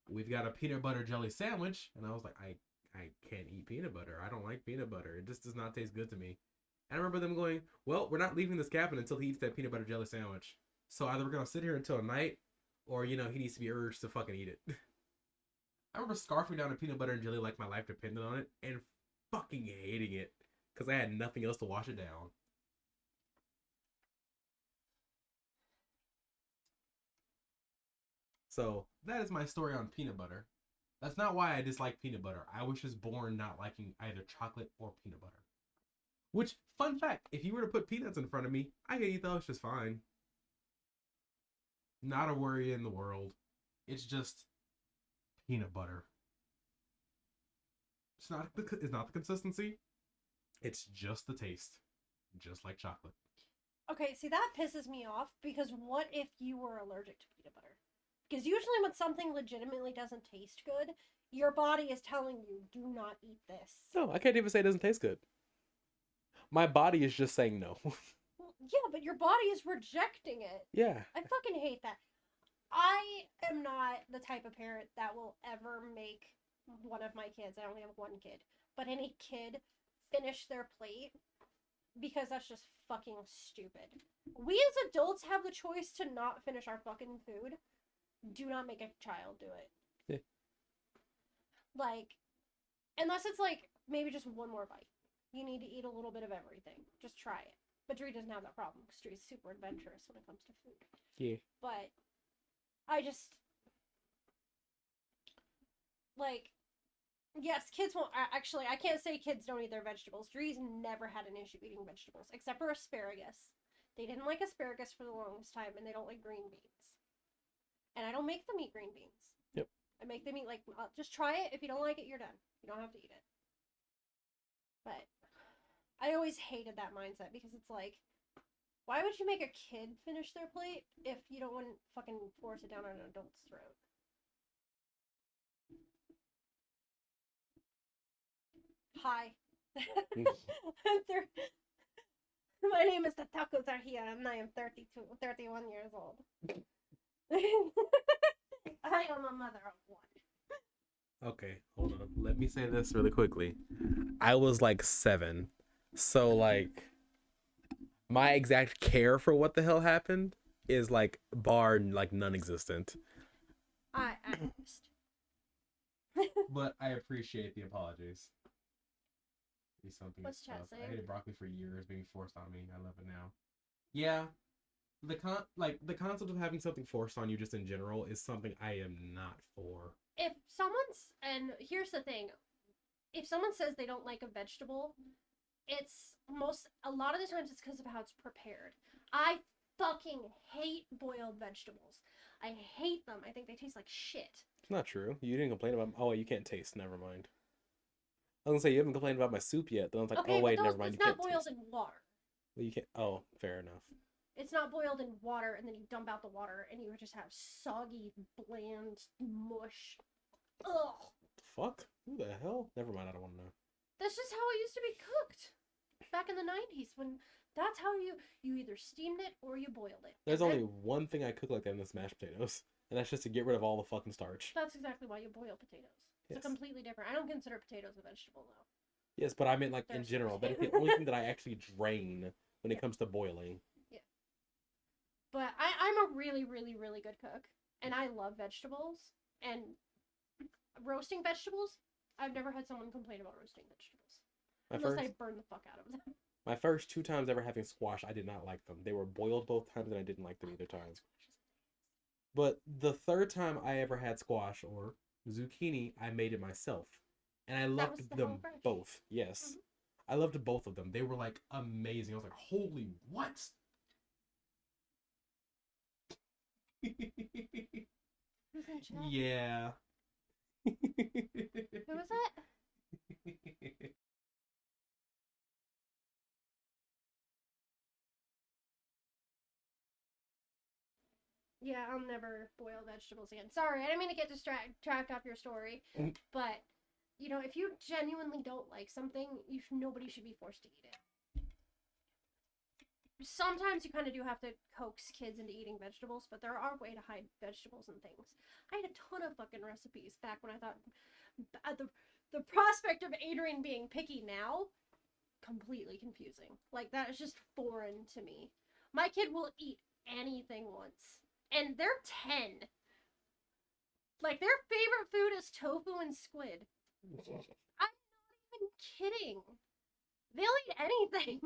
we've got a peanut butter jelly sandwich." And I was like, I can't eat peanut butter. I don't like peanut butter. It just does not taste good to me. And I remember them going, "Well, we're not leaving this cabin until he eats that peanut butter jelly sandwich. So either we're gonna sit here until night, or he needs to be urged to fucking eat it." I remember scarfing down a peanut butter and jelly like my life depended on it, and fucking hating it because I had nothing else to wash it down. So that is my story on peanut butter. That's not why I dislike peanut butter. I was just born not liking either chocolate or peanut butter. Which, fun fact, if you were to put peanuts in front of me, I could eat those just fine. Not a worry in the world. It's just peanut butter. It's not the consistency. It's just the taste. Just like chocolate. Okay, see, that pisses me off, because what if you were allergic to peanut butter? Because usually when something legitimately doesn't taste good, your body is telling you, do not eat this. No, I can't even say it doesn't taste good. My body is just saying no. Well, yeah, but your body is rejecting it. Yeah. I fucking hate that. I am not the type of parent that will ever make one of my kids, I only have one kid, but any kid finish their plate, because that's just fucking stupid. We as adults have the choice to not finish our fucking food. Do not make a child do it. Yeah. Like, unless it's like maybe just one more bite. You need to eat a little bit of everything. Just try it. But Dree doesn't have that problem because Dree's super adventurous when it comes to food. Yeah. But I just, like, yes, kids won't. Actually, I can't say kids don't eat their vegetables. Dree's never had an issue eating vegetables, except for asparagus. They didn't like asparagus for the longest time, and they don't like green beans. And I don't make them eat green beans. Yep. I make them eat, like, just try it. If you don't like it, you're done. You don't have to eat it. But I always hated that mindset, because it's like, why would you make a kid finish their plate if you don't want to fucking force it down on an adult's throat? Hi. My name is the Tacos Are Here, and I am 31 years old. I am a mother of one. Okay, hold on. Let me say this really quickly. I was like 7. So like my exact care for what the hell happened is like non-existent. I asked. But I appreciate the apologies. Something What's chat I saying? hated broccoli for years, being forced on me. I love it now. Yeah, the concept of having something forced on you just in general is something I am not for. And here's the thing, if someone says they don't like a vegetable, a lot of the times it's because of how it's prepared. I fucking hate boiled vegetables. I hate them. I think they taste like shit. It's not true. You didn't complain about. Oh, you can't taste. Never mind. I was gonna say you haven't complained about my soup yet. Then I was like, Okay, oh wait, but never mind. It's not boiled in water. Well, you can't. Oh, fair enough. It's not boiled in water, and then you dump out the water, and you just have soggy, bland mush. Ugh. Fuck? Who the hell? Never mind. I don't want to know. That's just how it used to be cooked back in the 90s. When that's how you either steamed it or you boiled it. There's only one thing I cook like that, and that's mashed potatoes, and that's just to get rid of all the fucking starch. That's exactly why you boil potatoes. It's a completely different. I don't consider potatoes a vegetable though. Yes, but I meant like in general. That is the only thing that I actually drain when it comes to boiling. Yeah. But I'm a really, really, really good cook, and I love vegetables. And roasting vegetables, I've never had someone complain about roasting vegetables. Unless I burn the fuck out of them. My first 2 times ever having squash, I did not like them. They were boiled both times, and I didn't like them either time. But the third time I ever had squash or zucchini, I made it myself. And I loved them both. Yes. Mm-hmm. I loved both of them. They were like amazing. I was like, holy what? Who's in chat? Yeah. Who was it? Yeah, I'll never boil vegetables again. Sorry, I didn't mean to get distracted off your story. But, if you genuinely don't like something, nobody should be forced to eat it. sometimes you kind of do have to coax kids into eating vegetables, but there are ways to hide vegetables and things. I had a ton of fucking recipes back when I thought the prospect of Adrian being picky now, completely confusing. Like, that is just foreign to me. My kid will eat anything once, and they're 10. Like, their favorite food is tofu and squid. I'm not even kidding. They'll eat anything.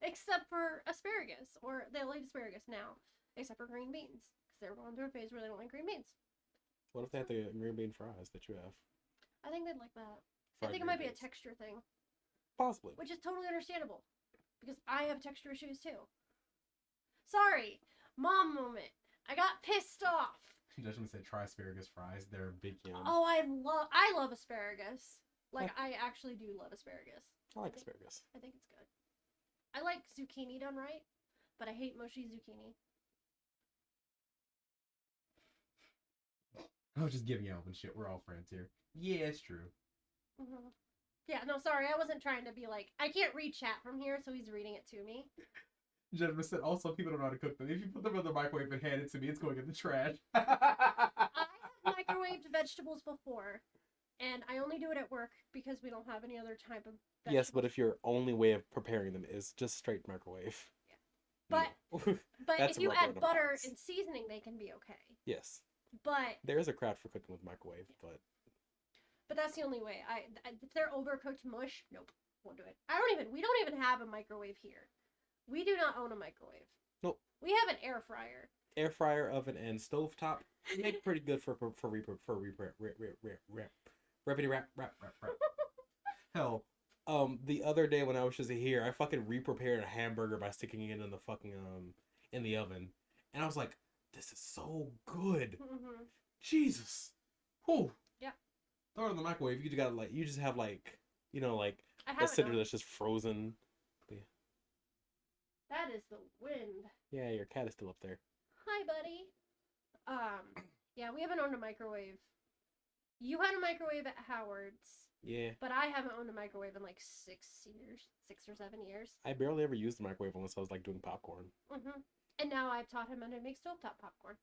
Except for asparagus, or they'll eat asparagus now, except for green beans, because they're going through a phase where they don't like green beans. What if they have the green bean fries that you have? I think they'd like that. I Fried think it green might be a beans. texture thing, Possibly. which is totally understandable, because I have texture issues too. Sorry, mom moment. I got pissed off. Judgment said try asparagus fries. They're big yum. Oh, I love asparagus. Like, I actually do love asparagus. I like asparagus. I think it's good. I like zucchini done right, but I hate mushy zucchini. I was just giving Alvin shit. We're all friends here. Yeah, it's true. Mm-hmm. Yeah, no, sorry, I wasn't trying to be like, I can't read chat from here, so he's reading it to me. Judgment said also people don't know how to cook them. If you put them in the microwave and hand it to me, it's going in the trash. I have microwaved vegetables before, and I only do it at work because we don't have any other type of vegetables. Yes, but if your only way of preparing them is just straight microwave. But No. but That's if you rubber add in a butter box. and seasoning, they can be okay. Yes. But There is a crowd for cooking with microwave, but that's the only way. If they're overcooked mush, nope, won't do it. We don't even have a microwave here. We do not own a microwave. Nope. We have an air fryer. air fryer, oven, and stovetop make pretty good for reppity rap. Hell, the other day when I was just here, I fucking re-prepared a hamburger by sticking it in the fucking in the oven, and I was like, this is so good. Mm-hmm. Jesus. Whew. Yeah. Throw it in the microwave. You just gotta you just have like I a have it cinder on. that's just frozen. That is the wind. Yeah, your cat is still up there. Hi, buddy. Yeah, we haven't owned a microwave. You had a microwave at Howard's. Yeah. But I haven't owned a microwave in like 6 years, 6 or 7 years. I barely ever used the microwave unless I was like doing popcorn. Mm-hmm. And now I've taught him how to make stovetop popcorn.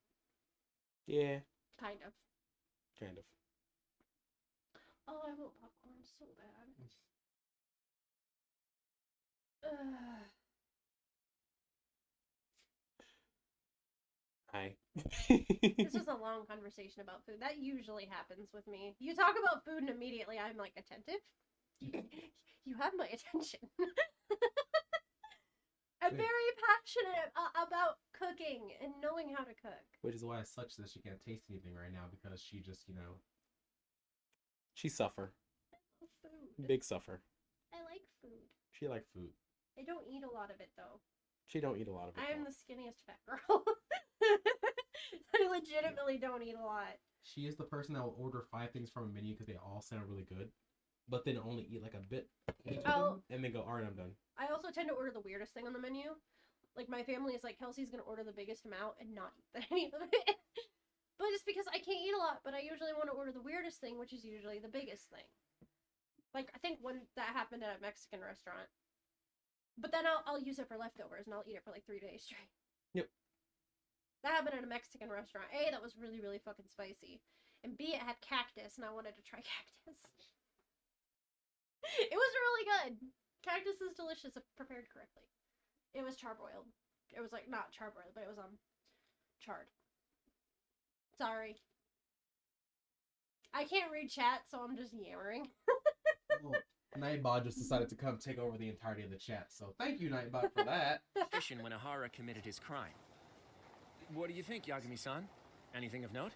Yeah. Kind of. Kind of. Oh, I want popcorn so bad. Hi. This was a long conversation about food. That usually happens with me. You talk about food and immediately I'm like attentive. You have my attention. I'm very passionate about cooking and knowing how to cook. Which is why it's such that she can't taste anything right now, because she just, She suffer. I love food. Big suffer. I like food. She like food. I don't eat a lot of it though. She don't eat a lot of it. I am though. the skinniest fat girl. I legitimately don't eat a lot. She is the person that will order 5 things from a menu because they all sound really good, but then only eat like a bit into them, and then go, alright, I'm done. I also tend to order the weirdest thing on the menu. Like, my family is like, Kelsey's gonna order the biggest amount and not eat any of it. But it's because I can't eat a lot, but I usually want to order the weirdest thing, which is usually the biggest thing. Like, I think when that happened at a Mexican restaurant. But then I'll use it for leftovers, and I'll eat it for like 3 days straight. Yep. That happened at a Mexican restaurant. A, that was really, really fucking spicy. And B, it had cactus, and I wanted to try cactus. It was really good. Cactus is delicious if prepared correctly. It was charbroiled. It was like, not charbroiled, but it was charred. Sorry. I can't read chat, so I'm just yammering. Well, Nightbot just decided to come take over the entirety of the chat, so thank you, Nightbot, for that. When Ahara committed his crime. What do you think, Yagami-san? Anything of note?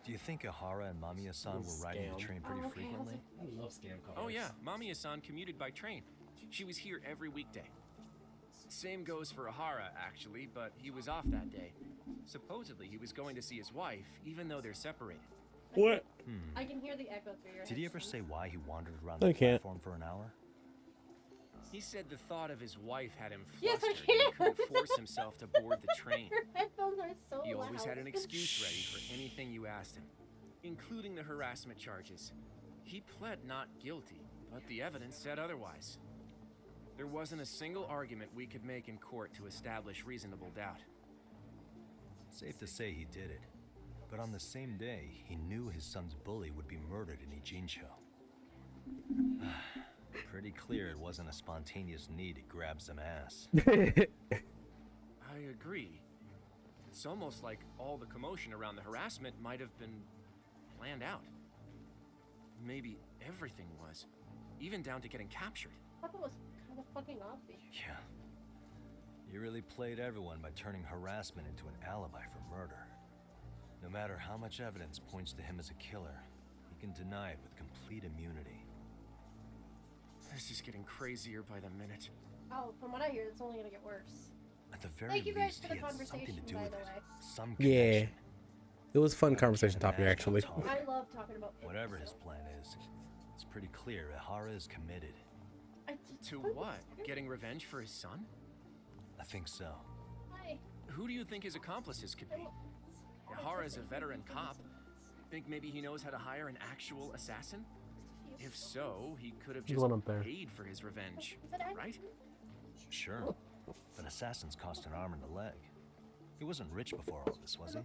Do you think Ahara and Mamiya-san were riding the Scam. train pretty frequently? I love scam calls. Oh yeah, Mamiya-san commuted by train. She was here every weekday. Same goes for Ahara, actually, but he was off that day. Supposedly, he was going to see his wife, even though they're separated. What? I can hear the echo through your Did he ever headphones. say why he wandered around I the can't. platform for an hour? He said the thought of his wife had him Yes, I flustered and he can. couldn't force himself to board the train. Your headphones are so He loud. always had an excuse ready for anything you asked him, including the harassment charges. He pled not guilty, but the evidence said otherwise. There wasn't a single argument we could make in court to establish reasonable doubt. Safe to say he did it. But on the same day, he knew his son's bully would be murdered in Ijincho. Pretty clear it wasn't a spontaneous need to grab some ass. I agree. It's almost like all the commotion around the harassment might have been planned out. Maybe everything was, even down to getting captured. I thought it was kind of fucking obvious. Yeah. You really played everyone by turning harassment into an alibi for murder. No matter how much evidence points to him as a killer, he can deny it with complete immunity. This is getting crazier by the minute. Oh, from what I hear, it's only gonna get worse. At the very Thank you guys least, for the he had something conversation, to do by with the it. way. Some Yeah. connection. It was fun conversation topic, actually. I love talking about Whatever it, his so. plan is, it's pretty clear Ihara is committed. To what? Getting revenge for his son? I think so. Hi. Who do you think his accomplices could be? Ihara's a veteran cop. Think maybe he knows how to hire an actual assassin? If so, he could have There's just one up there. paid for his revenge, right? Sure. But assassins cost an arm and a leg. He wasn't rich before all this, was he?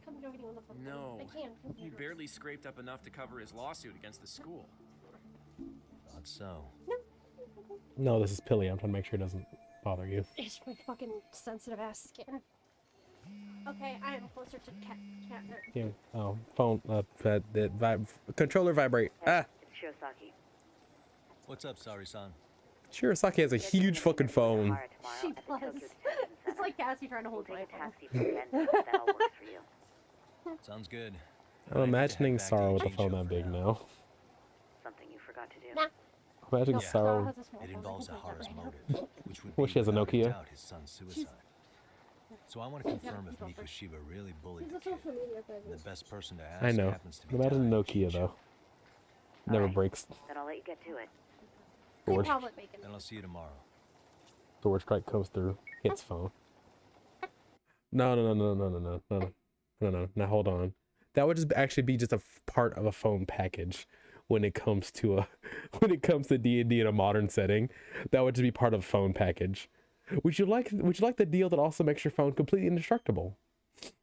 No. I can't. He barely scraped up enough to cover his lawsuit against the school. Thought so. No, this is Pilly. I'm trying to make sure it doesn't bother you. It's my fucking sensitive ass skin. Okay, I am closer to cat. Yeah. Oh, phone. Controller vibrate. Ah. It's Shiosaki. What's up, Sari-san? Shirosaki has a huge fucking phone. She does. It's like Cassie trying to hold my phone. That'll work for you. Sounds good. I'm imagining Sarah with a phone that big now. Something you forgot to do. Nah. Imagine No, Sarah. has a small It phone. involves I can Ihara's take that right motive, which would Well, be she has a without Nokia. doubt his son's suicide. So I want to confirm if Mikushima really bullied She's the a kid. social media And presence. the best person to ask I know. happens to be Imagine Dai Nokia Jincho. though. Never Alright. breaks. Then I'll let you get to it. George. Tablet bacon. Then I'll see you tomorrow. Sword strike comes through, hits phone. No. Now hold on. That would just actually be just a part of a phone package when it comes to D&D in a modern setting. That would just be part of a phone package. Would you like the deal that also makes your phone completely indestructible?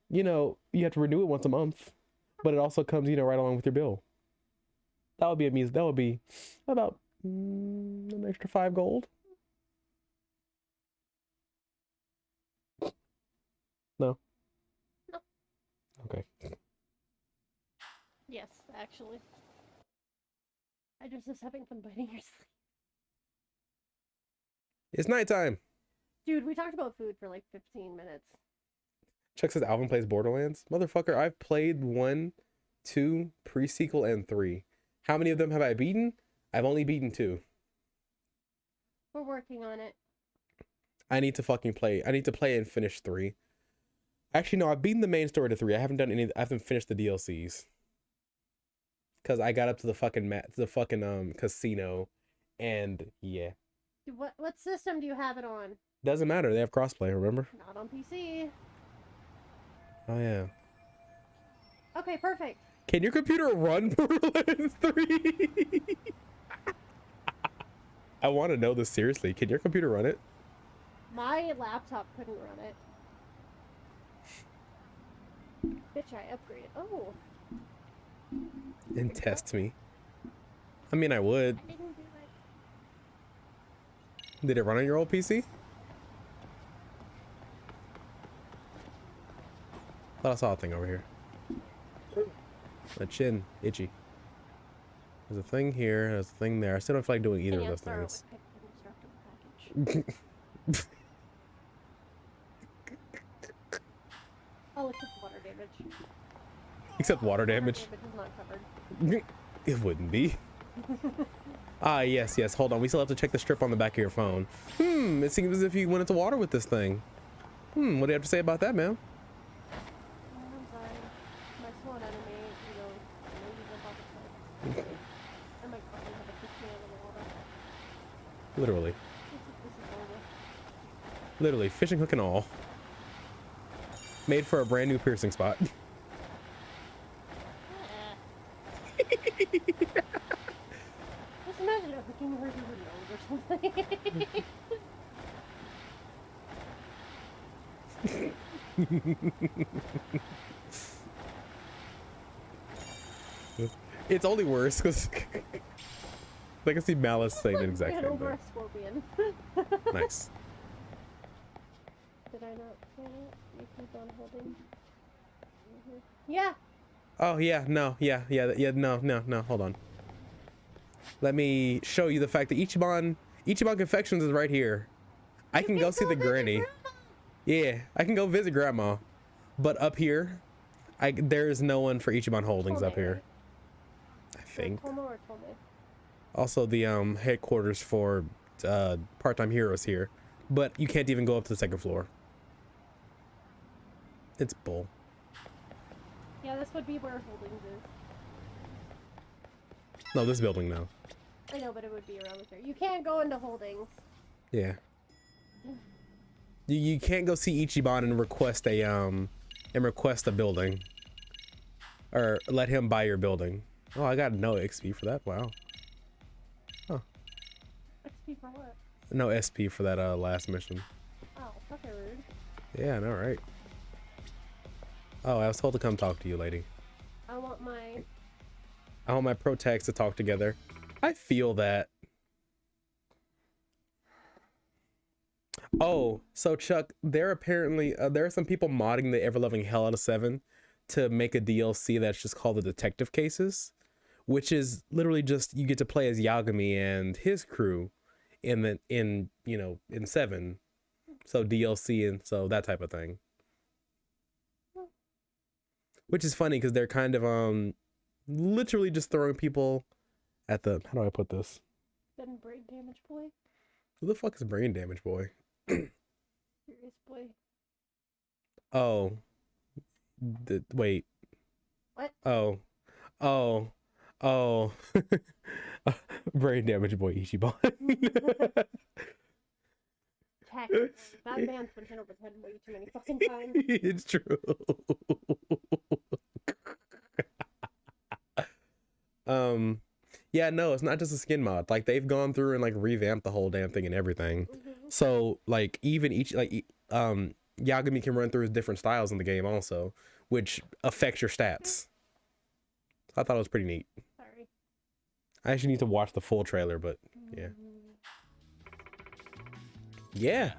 You know, you have to renew it once a month, but it also comes, right along with your bill. That would be about an extra 5 gold. No. No. Okay. Yes, actually. I just was having fun biting your sleeve. It's nighttime. Dude, we talked about food for like 15 minutes. Chuck says Alvin plays Borderlands. Motherfucker, I've played 1, 2, pre-sequel, and 3. How many of them have I beaten? I've only beaten 2. We're working on it. I need to play and finish 3. Actually, no, I've beaten the main story to 3. I haven't finished the DLCs. Cause I got up to the fucking casino, and yeah. Dude, what system do you have it on? Doesn't matter. They have crossplay. Remember? Not on PC. Oh yeah. Okay, perfect. Can your computer run Borderlands 3? I want to know this seriously. Can your computer run it? My laptop couldn't run it. Bitch, I upgraded. Oh. And test me. I mean, I would. I didn't do it. Did it run on your old PC? Thought I saw a thing over here. My chin, itchy. There's a thing here, there's a thing there. I still don't feel like doing either of those things. Oh, except water damage. Except water damage. Water damage is not covered. It wouldn't be. Ah, yes. Hold on. We still have to check the strip on the back of your phone. It seems as if you went into water with this thing. What do you have to say about that, ma'am? I'm sorry. My sworn enemy, maybe jump off the cliff. I might probably have a fish man in the water. Literally. This is horrible. Literally. Fishing hook and all. Made for a brand new piercing spot. Just imagine if the king hurt your nose or something. It's only worse because I can see Malice saying the exact Ran same over thing. a scorpion. Nice. Did I not say it? You keep on holding. Yeah. Oh yeah, no, yeah, no. Hold on. Let me show you the fact that Ichiban Confections is right here. I can go see the granny. Yeah, I can go visit grandma. But up here, there is no one for Ichiban Holdings up here. I think. Also the headquarters for part-time heroes here. But you can't even go up to the second floor. It's bull. Yeah, this would be where Holdings is. No, this building now. I know, but it would be around there. You can't go into Holdings. Yeah. You can't go see Ichiban and request a building. Or let him buy your building. Oh, I got no XP for that. Wow. Huh. XP for what? No SP for that last mission. Oh, fucking rude. Yeah, I know, right? Oh, I was told to come talk to you, lady. I want my pro tags to talk together. I feel that. Oh, so Chuck, there are some people modding the ever-loving hell out of 7 to make a DLC that's just called the Detective Cases, which is literally just you get to play as Yagami and his crew in 7. So DLC and so that type of thing. Which is funny because they're kind of literally just throwing people at the, how do I put this? Then brain damage boy. Who the fuck is brain damage boy? Serious boy. Oh. Wait. What? Oh. Brain damage boy Ichiban. That man's been hit over the head way too many fucking times. It's true. Yeah, no, it's not just a skin mod. Like they've gone through and like revamped the whole damn thing and everything. So like even Yagami can run through his different styles in the game also, which affects your stats. I thought it was pretty neat. Sorry. I actually need to watch the full trailer, but yeah. Yeah.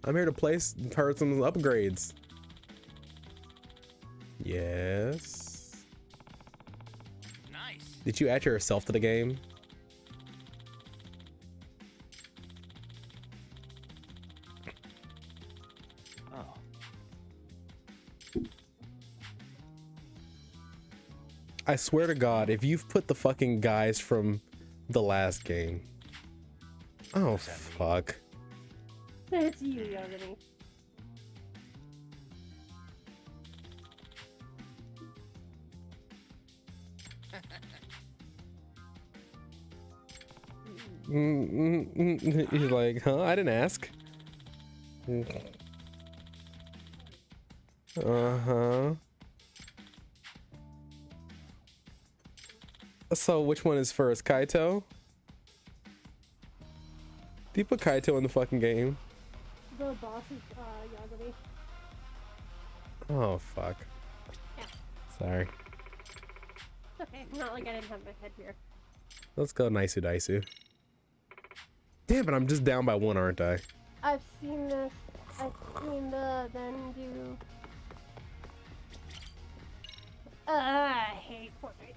I'm here to place her some upgrades. Yes. Nice. Did you add yourself to the game? Oh. I swear to God, if you've put the fucking guys from the last game. Oh, fuck. It's you, Yagami. He's like, huh? I didn't ask. Uh-huh. So which one is first? Kaito? Do you put Kaito in the fucking game? The boss is Yagami. Oh, fuck. Yeah. Sorry. It's okay. Not like I didn't have my head here. Let's go Naisu Daisu. Damn it, I'm just down by 1, aren't I? I've seen this. I've seen the then do. I hate Fortnite.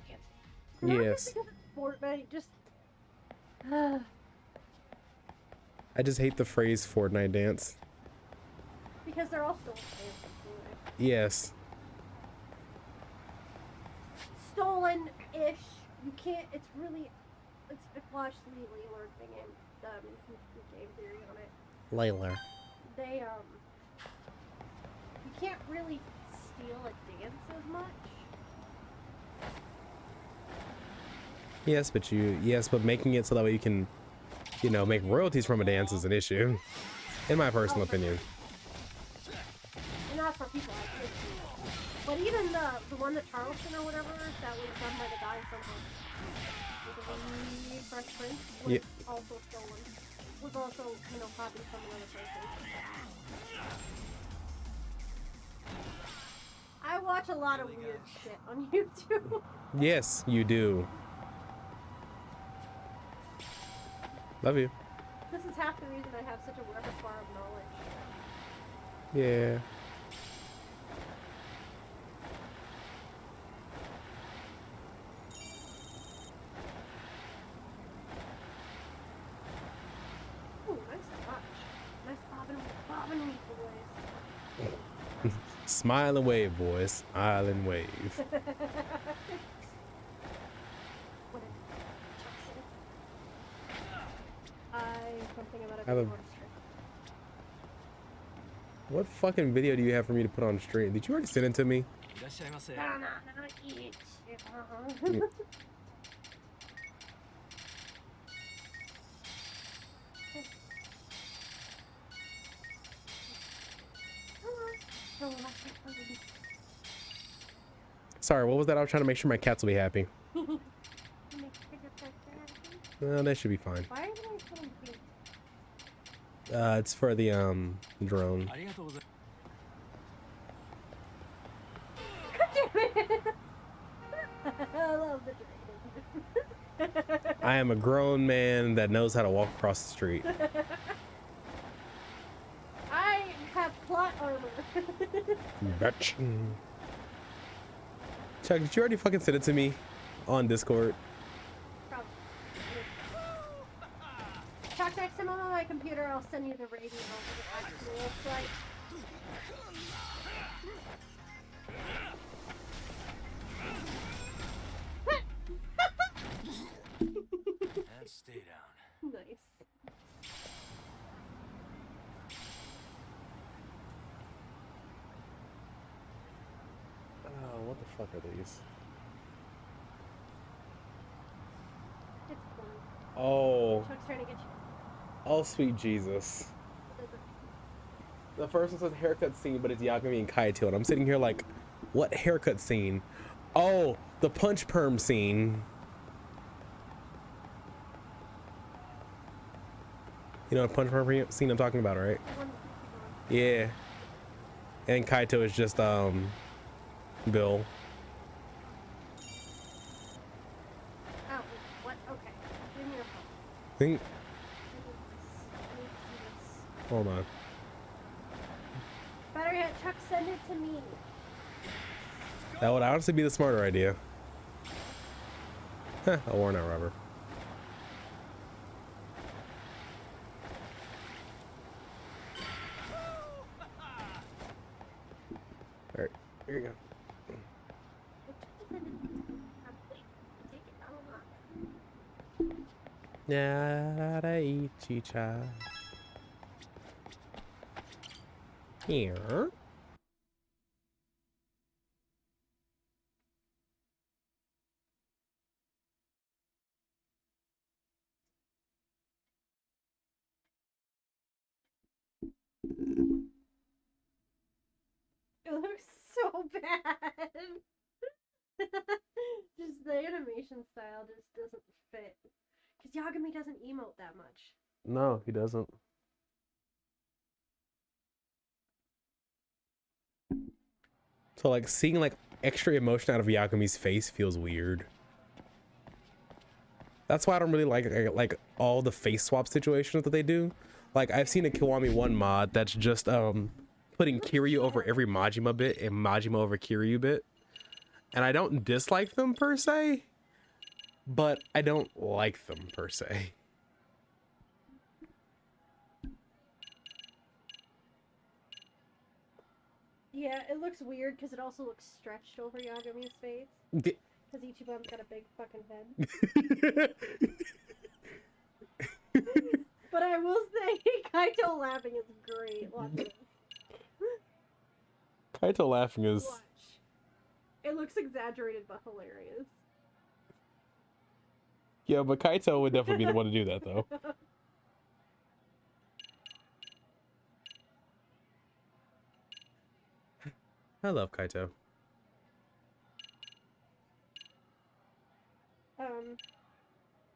Not Yes. just because it's Fortnite, just. I just hate the phrase Fortnite dance. Because they're all stolen dances. Yes. Stolen-ish. You can't. It's really. It's watched Lee Lord thing and game theory on it. Layla. They you can't really steal a dance as much. Yes, but making it so that way you can, make royalties from a dance is an issue. In my personal opinion. And not for people like this. But even the one that Charleston or whatever that was done by the guy from the Fresh Prince was also stolen. Was also, copied from another person. I watch a lot of weird shit on YouTube. Yes, you do. Love you. This is half the reason I have such a repertoire of knowledge. Yeah. Ooh, nice touch. Nice bobbing weave boys. Smile and wave, boys. Smile and wave. What did Chuck say? Something about a I have a- video on stream. What fucking video do you have for me to put on stream? Did you already send it to me? No, Sorry, what was that? I was trying to make sure my cats will be happy. They should be fine. Why are they putting pink? It's for the drone. God damn it! I love the dragon. I am a grown man that knows how to walk across the street. I have plot armor. Bitch. Chuck, did you already fucking send it to me on Discord? Probably. Chuck, next time I'm on my computer, I'll send you the rating over the actual site. And stay down. Nice. Oh, what the fuck are these? It's fun. Oh, Chuck's trying to get you. oh, sweet Jesus. The first one says haircut scene, but it's Yagami and Kaito, and I'm sitting here like, what haircut scene? Oh, the punch perm scene. You know what punch perm scene I'm talking about, right? Yeah. And Kaito is just Bill. Oh, what? Okay. Give me your phone. Think. I need to see this. Hold on. Better yet, Chuck, send it to me. That would honestly be the smarter idea. Huh, a worn out rubber. Alright, here you go. Naraichicha. Here. It looks so bad. Just the animation style just doesn't fit. Because Yagami doesn't emote that much. No, he doesn't. So like seeing like extra emotion out of Yagami's face feels weird. That's why I don't really like all the face swap situations that they do. Like I've seen a Kiwami 1 mod that's just putting Kiryu over every Majima bit and Majima over Kiryu bit. And I don't dislike them per se, but I don't like them per se. Yeah, it looks weird because it also looks stretched over Yagami's face. D- Because Ichiban's got a big fucking head. But I will say, Kaito laughing is great. Watch this. Kaito laughing is... Watch. It looks exaggerated but hilarious. Yeah, but Kaito would definitely be the one to do that though. I love Kaito.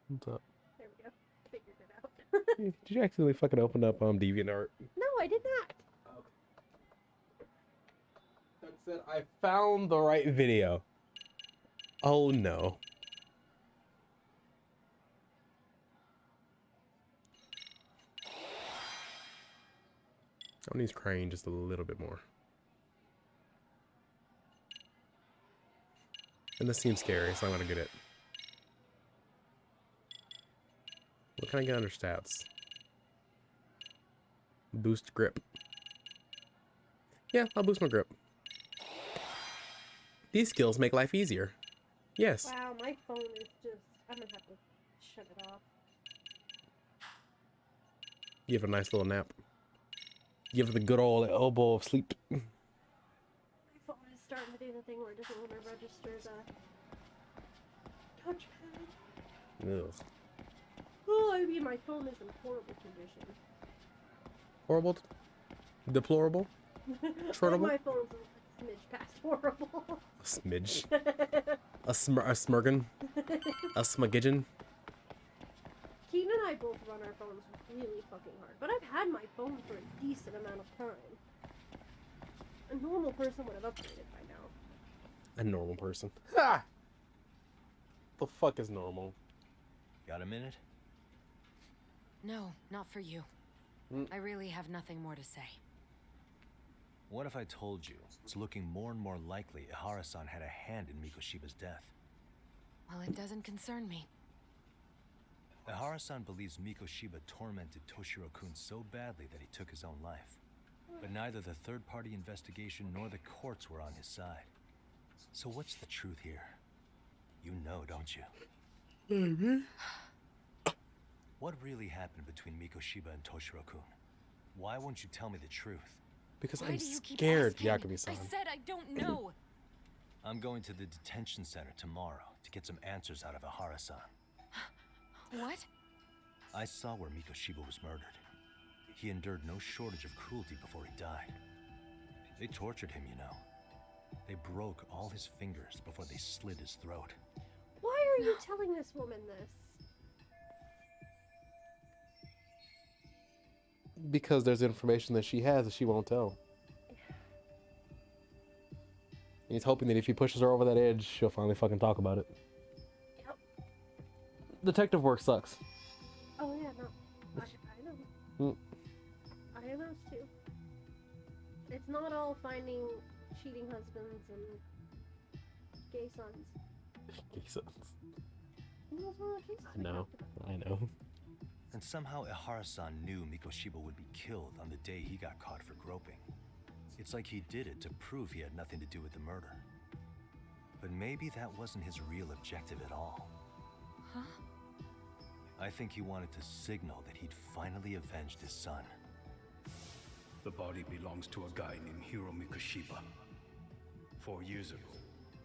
What's up? There we go. Figured it out. Did you accidentally fucking open up DeviantArt? No, I did not. said I found the right video. Oh no. I need crane just a little bit more. And this seems scary, so I'm gonna get it. What can I get under stats? Boost grip. Yeah, I'll boost my grip. These skills make life easier. Yes. Wow, my phone is just... I'm gonna have to shut it off. Give it a nice little nap. Give it the good old elbow of sleep. My phone is starting to do the thing where it doesn't want to register the touchpad. Ugh. Oh, I mean, my phone is in horrible condition. Horrible? Deplorable? Shortable? My phone's a smidge past horrible. A smidge. A smurgen. A smugidgen. Keaton and I both run our phones really fucking hard, but I've had my phone for a decent amount of time. A normal person would have upgraded by now. A normal person. Ha! The fuck is normal? Got a minute? No, not for you. I really have nothing more to say. What if I told you it's looking more and more likely Ihara-san had a hand in Mikoshiba's death? Well, it doesn't concern me. Ihara-san believes Mikoshiba tormented Toshiro-kun so badly that he took his own life. But neither the third-party investigation nor the courts were on his side. So what's the truth here? You know, don't you? What really happened between Mikoshiba and Toshiro-kun? Why won't you tell me the truth? Because Why I'm do you keep scared, asking? Yakumi-san. I said I don't know. I'm going to the detention center tomorrow to get some answers out of Ihara-san. What? I saw where Mikoshiba was murdered. He endured no shortage of cruelty before he died. They tortured him, you know. They broke all his fingers before they slit his throat. Why are you telling this woman this? Because there's information that she has that she won't tell. And he's hoping that if he pushes her over that edge, she'll finally fucking talk about it. Yep. Detective work sucks. Oh yeah, no. I know. I know too. It's not all finding cheating husbands and gay sons. Gay sons. You know, it's one of the cases I know. I know. And somehow Ihara-san knew Mikoshiba would be killed on the day he got caught for groping. It's like he did it to prove he had nothing to do with the murder. But maybe that wasn't his real objective at all. Huh? I think he wanted to signal that he'd finally avenged his son. The body belongs to a guy named Hiro Mikoshiba. 4 years ago,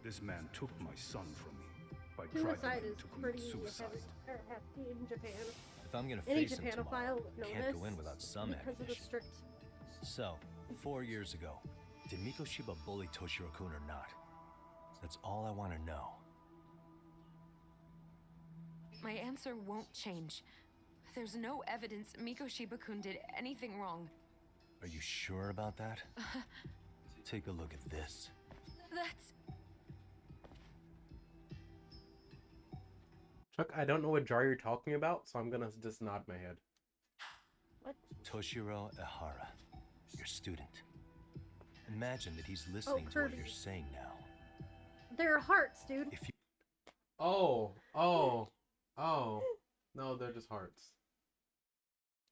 this man took my son from me by Suicide driving him is to commit pretty suicide. hefty in Japan. If I'm gonna Any face him Japanophile tomorrow, would know I can't this go in without some because of the ammunition. strict. So, 4 years ago, did Mikoshiba bully Toshiro-kun or not? That's all I want to know. My answer won't change. There's no evidence Mikoshiba-kun did anything wrong. Are you sure about that? Take a look at this. That's... Chuck, I don't know what jar you're talking about, so I'm gonna just nod my head. What? Toshiro Ihara, your student. Imagine that he's listening to what you're Kirby. saying now. They're hearts, dude. If you Oh. No, they're just hearts.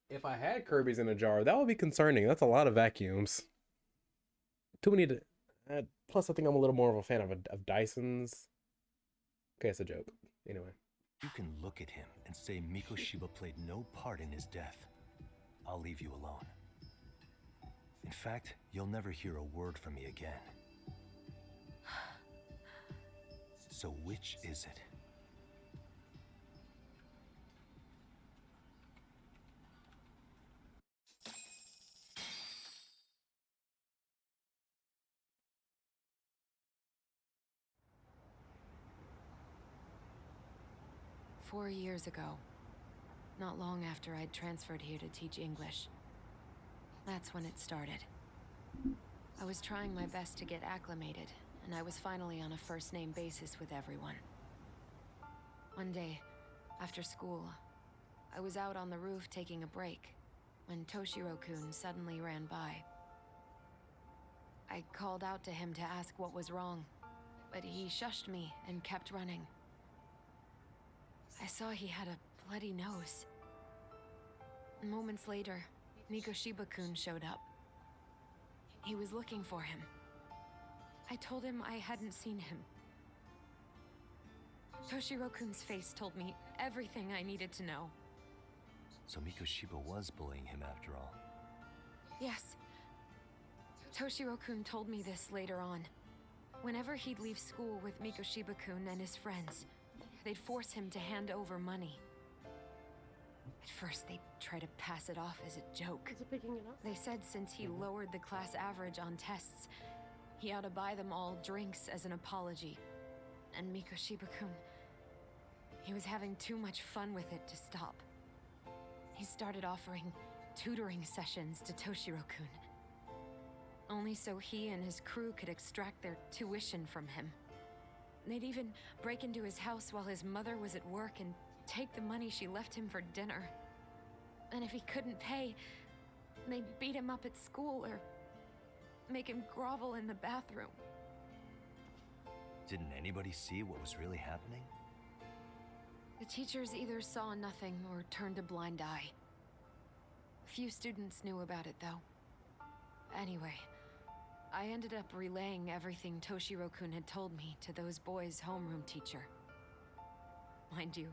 If I had Kirby's in a jar, that would be concerning. That's a lot of vacuums. Too many to... plus, I think I'm a little more of a fan of Dyson's. Okay, it's a joke. Anyway. you can look at him and say Mikoshiba played no part in his death, I'll leave you alone. In fact, you'll never hear a word from me again. So which is it? "4 years ago, not long after I'd transferred here to teach English. That's when it started. I was trying my best to get acclimated, and I was finally on a first-name basis with everyone. One day, after school, I was out on the roof taking a break when Toshiro-kun suddenly ran by. I called out to him to ask what was wrong, but he shushed me and kept running. I saw he had a bloody nose. Moments later, Mikoshiba-kun showed up. He was looking for him. I told him I hadn't seen him. Toshiro-kun's face told me everything I needed to know. So Mikoshiba was bullying him after all. Yes. Toshiro-kun told me this later on. Whenever he'd leave school with Mikoshiba-kun and his friends, they'd force him to hand over money. At first, they'd try to pass it off as a joke. Is it picking it up? They said since he lowered the class average on tests, he ought to buy them all drinks as an apology. And Mikoshiba-kun, he was having too much fun with it to stop. He started offering tutoring sessions to Toshiro-kun. Only so he and his crew could extract their tuition from him. They'd even break into his house while his mother was at work and take the money she left him for dinner. And if he couldn't pay, they'd beat him up at school or make him grovel in the bathroom. Didn't anybody see what was really happening? The teachers either saw nothing or turned a blind eye. Few students knew about it, though. Anyway, I ended up relaying everything Toshiro-kun had told me to those boys' homeroom teacher. Mind you,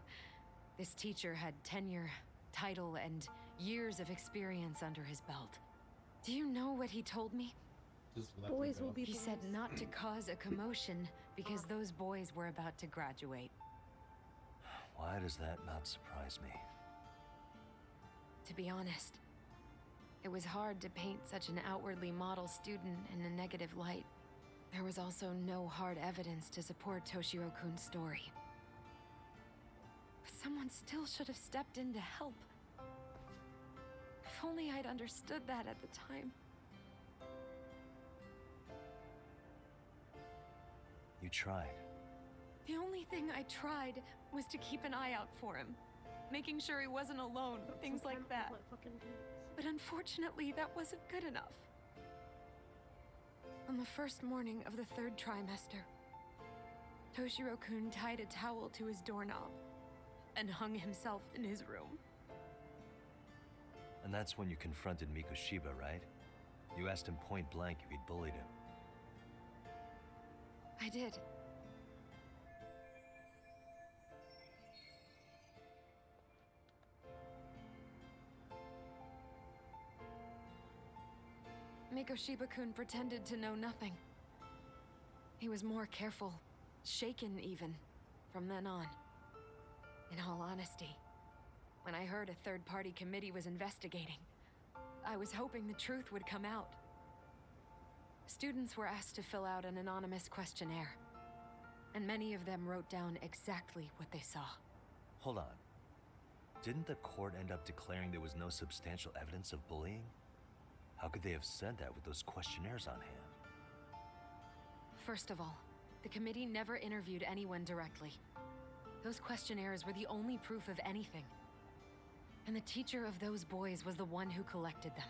this teacher had tenure, title, and years of experience under his belt. Do you know what he told me? Just let Boys me go. will be He boys. said not to cause a commotion because those boys were about to graduate. Why does that not surprise me? To be honest, it was hard to paint such an outwardly model student in a negative light. There was also no hard evidence to support Toshiro-kun's story. But someone still should have stepped in to help. If only I'd understood that at the time. You tried. The only thing I tried was to keep an eye out for him, making sure he wasn't alone, things like that. But unfortunately, that wasn't good enough. On the first morning of the third trimester, Toshiro-kun tied a towel to his doorknob and hung himself in his room. And that's when you confronted Mikoshiba, right? You asked him point blank if he'd bullied him. I did. Mikoshiba-kun pretended to know nothing. He was more careful, shaken even, from then on. In all honesty, when I heard a third-party committee was investigating, I was hoping the truth would come out. Students were asked to fill out an anonymous questionnaire, and many of them wrote down exactly what they saw. Hold on. Didn't the court end up declaring there was no substantial evidence of bullying? How could they have said that with those questionnaires on hand? First of all, the committee never interviewed anyone directly. Those questionnaires were the only proof of anything. And the teacher of those boys was the one who collected them.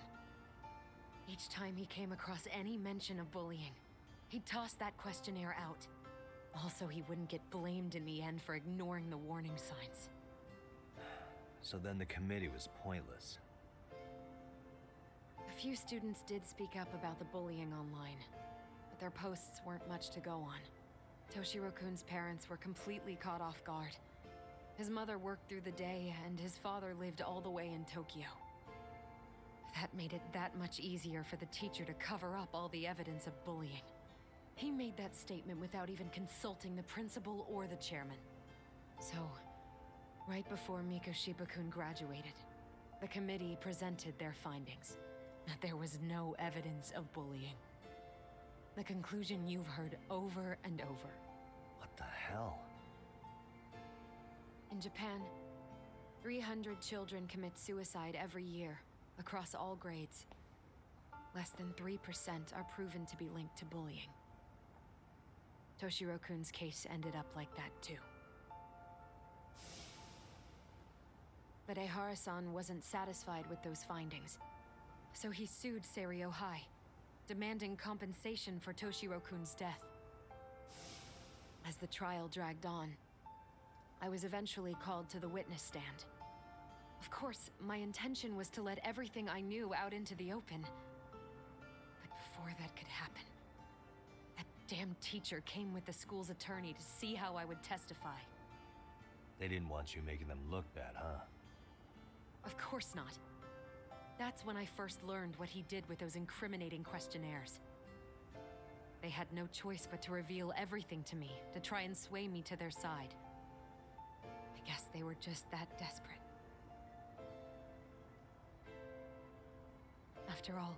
Each time he came across any mention of bullying, he'd toss that questionnaire out. Also, he wouldn't get blamed in the end for ignoring the warning signs. So then the committee was pointless. A few students did speak up about the bullying online, but their posts weren't much to go on. Toshiro-kun's parents were completely caught off guard. His mother worked through the day, and his father lived all the way in Tokyo. That made it that much easier for the teacher to cover up all the evidence of bullying. He made that statement without even consulting the principal or the chairman. So, right before Mikoshiba-kun graduated, the committee presented their findings. That there was no evidence of bullying. The conclusion you've heard over and over. What the hell? In Japan, 300 children commit suicide every year, across all grades. less than 3% are proven to be linked to bullying. Toshiro-kun's case ended up like that too. But Ehara-san wasn't satisfied with those findings, so he sued Seiryo High, demanding compensation for Toshiro-kun's death. As the trial dragged on, I was eventually called to the witness stand. Of course, my intention was to let everything I knew out into the open. But before that could happen, that damn teacher came with the school's attorney to see how I would testify. They didn't want you making them look bad, huh? Of course not. That's when I first learned what he did with those incriminating questionnaires. They had no choice but to reveal everything to me, to try and sway me to their side. I guess they were just that desperate. After all,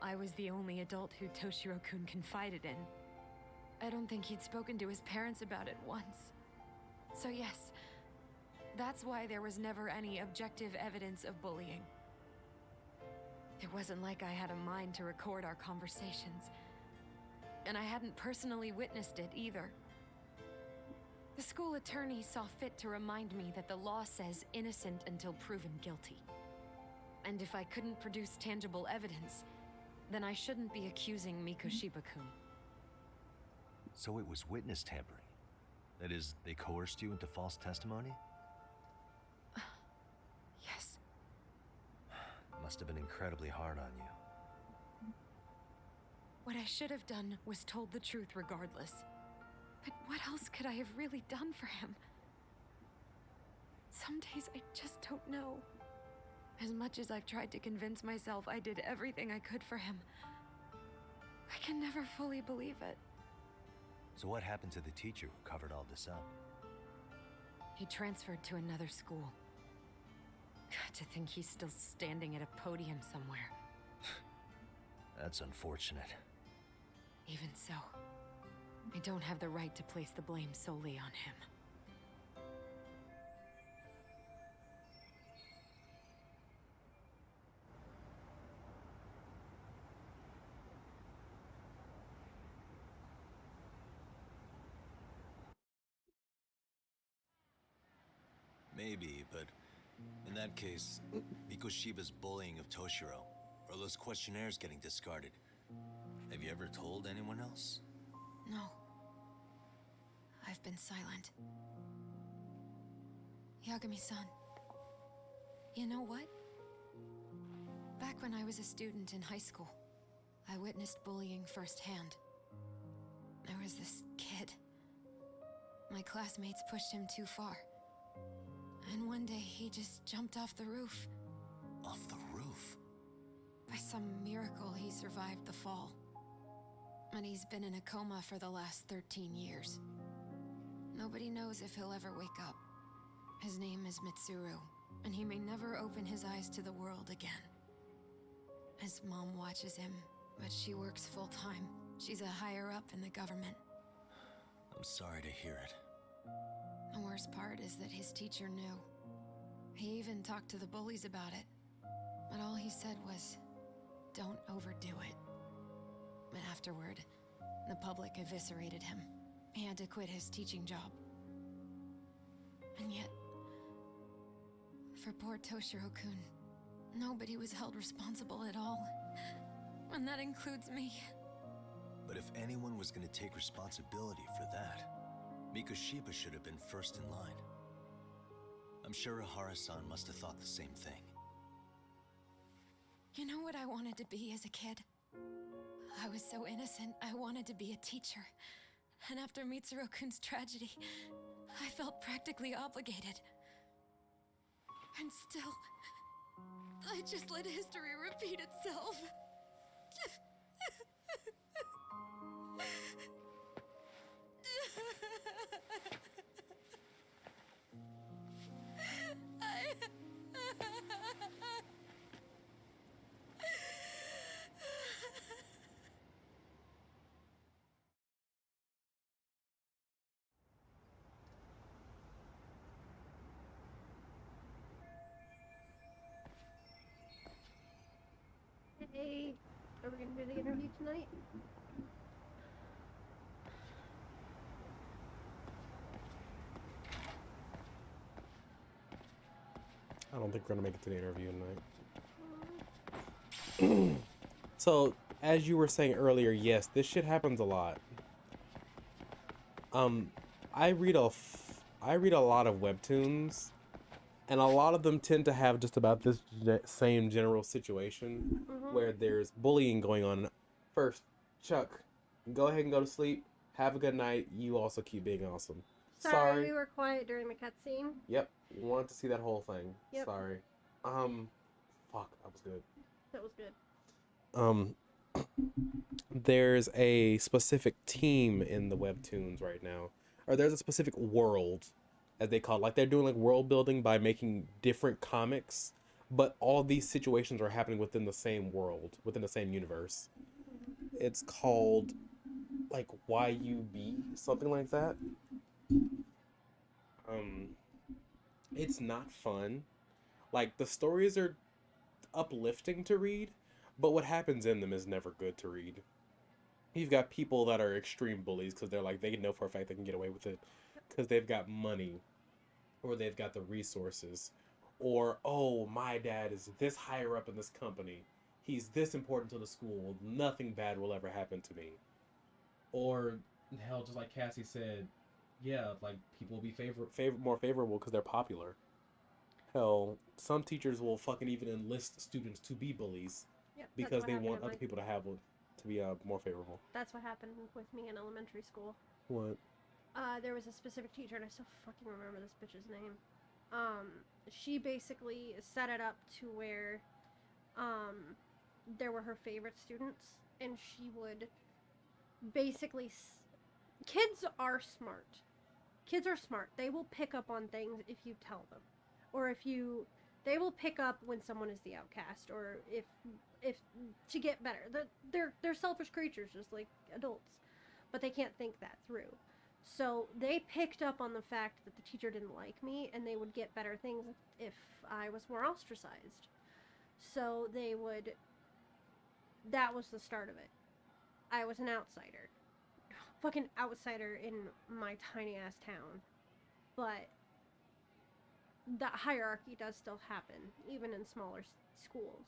I was the only adult who Toshiro-kun confided in. I don't think he'd spoken to his parents about it once. So yes, that's why there was never any objective evidence of bullying. It wasn't like I had a mind to record our conversations. And I hadn't personally witnessed it either. The school attorney saw fit to remind me that the law says innocent until proven guilty. And if I couldn't produce tangible evidence, then I shouldn't be accusing Mikoshiba-kun. So it was witness tampering? That is, they coerced you into false testimony? Yes. Must have been incredibly hard on you. What I should have done was told the truth regardless. But what else could I have really done for him? Some days I just don't know. As much as I've tried to convince myself I did everything I could for him, I can never fully believe it. So what happened to the teacher who covered all this up? He transferred to another school. To think he's still standing at a podium somewhere. That's unfortunate. Even so, I don't have the right to place the blame solely on him. Maybe, but in that case, Mikoshiba's bullying of Toshiro, or those questionnaires getting discarded. Have you ever told anyone else? No. I've been silent. Yagami-san, you know what? Back when I was a student in high school, I witnessed bullying firsthand. There was this kid. My classmates pushed him too far. And one day he just jumped off the roof. Off the roof? By some miracle, he survived the fall. And he's been in a coma for the last 13 years. Nobody knows if he'll ever wake up. His name is Mitsuru, and he may never open his eyes to the world again. His mom watches him, but she works full-time. She's a higher-up in the government. I'm sorry to hear it. The worst part is that his teacher knew. He even talked to the bullies about it. But all he said was, don't overdo it. But afterward, the public eviscerated him. He had to quit his teaching job. And yet, for poor Toshiro-kun, nobody was held responsible at all. And that includes me. But if anyone was going to take responsibility for that, Mikoshiba should have been first in line. I'm sure Ehara-san must have thought the same thing. You know what I wanted to be as a kid? I was so innocent, I wanted to be a teacher. And after Mitsuru-kun's tragedy, I felt practically obligated. And still, I just let history repeat itself. Hey. Are we gonna do the interview tonight? I don't think we're gonna make it to the interview tonight. So, as you were saying earlier, yes, this shit happens a lot. I read I read a lot of webtoons, and a lot of them tend to have just about this same general situation where there's bullying going on. First, Chuck, go ahead and go to sleep. Have a good night. You also keep being awesome. Sorry, we were quiet during the cutscene. Yep, wanted to see that whole thing. Yep. Sorry. Fuck, that was good. That was good. There's a specific team in the webtoons right now, or there's a specific world, as they call it. Like, they're doing like world building by making different comics, but all these situations are happening within the same world, within the same universe. It's called like YUB, something like that. It's not fun. Like, the stories are uplifting to read, but what happens in them is never good to read. You've got people that are extreme bullies because they're like, they know for a fact they can get away with it because they've got money, or they've got the resources, or, oh, my dad is this higher up in this company, he's this important to the school, nothing bad will ever happen to me. Or, hell, just like Cassie said, yeah, like, people will be more favorable because they're popular. Hell, some teachers will fucking even enlist students to be bullies because they want other people to have to be more favorable. That's what happened with me in elementary school. What? There was a specific teacher, and I still fucking remember this bitch's name. She basically set it up to where, there were her favorite students, and she would basically, kids are smart. Kids are smart. They will pick up on things if you tell them, or they will pick up when someone is the outcast, or if to get better. They're selfish creatures just like adults, but they can't think that through. So they picked up on the fact that the teacher didn't like me, and they would get better things if I was more ostracized. So that was the start of it. I was an outsider. Fucking outsider in my tiny ass town. But that hierarchy does still happen, even in smaller schools.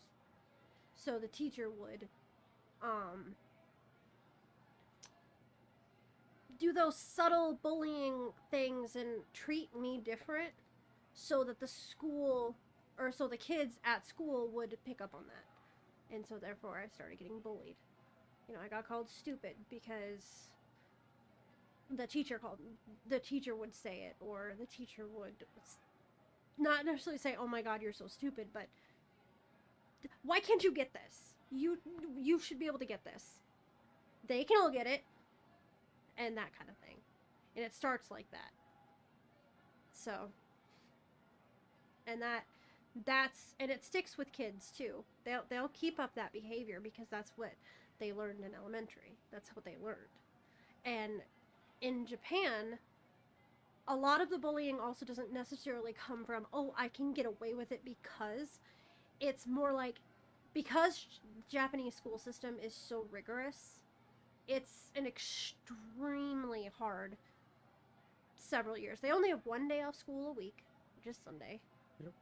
So the teacher would do those subtle bullying things and treat me different so that the kids at school would pick up on that. And so therefore I started getting bullied. You know, I got called stupid because the teacher would say it, or the teacher would not necessarily say, "Oh my god, you're so stupid," but "Why can't you get this? You should be able to get this. They can all get it." And that kind of thing. And it starts like that. So, and and it sticks with kids too. They'll keep up that behavior because that's what they learned in elementary. That's what they learned. And in Japan, a lot of the bullying also doesn't necessarily come from, "Oh, I can get away with it because," it's more like, because Japanese school system is so rigorous, it's an extremely hard several years. They only have one day off school a week, which is Sunday. Yep.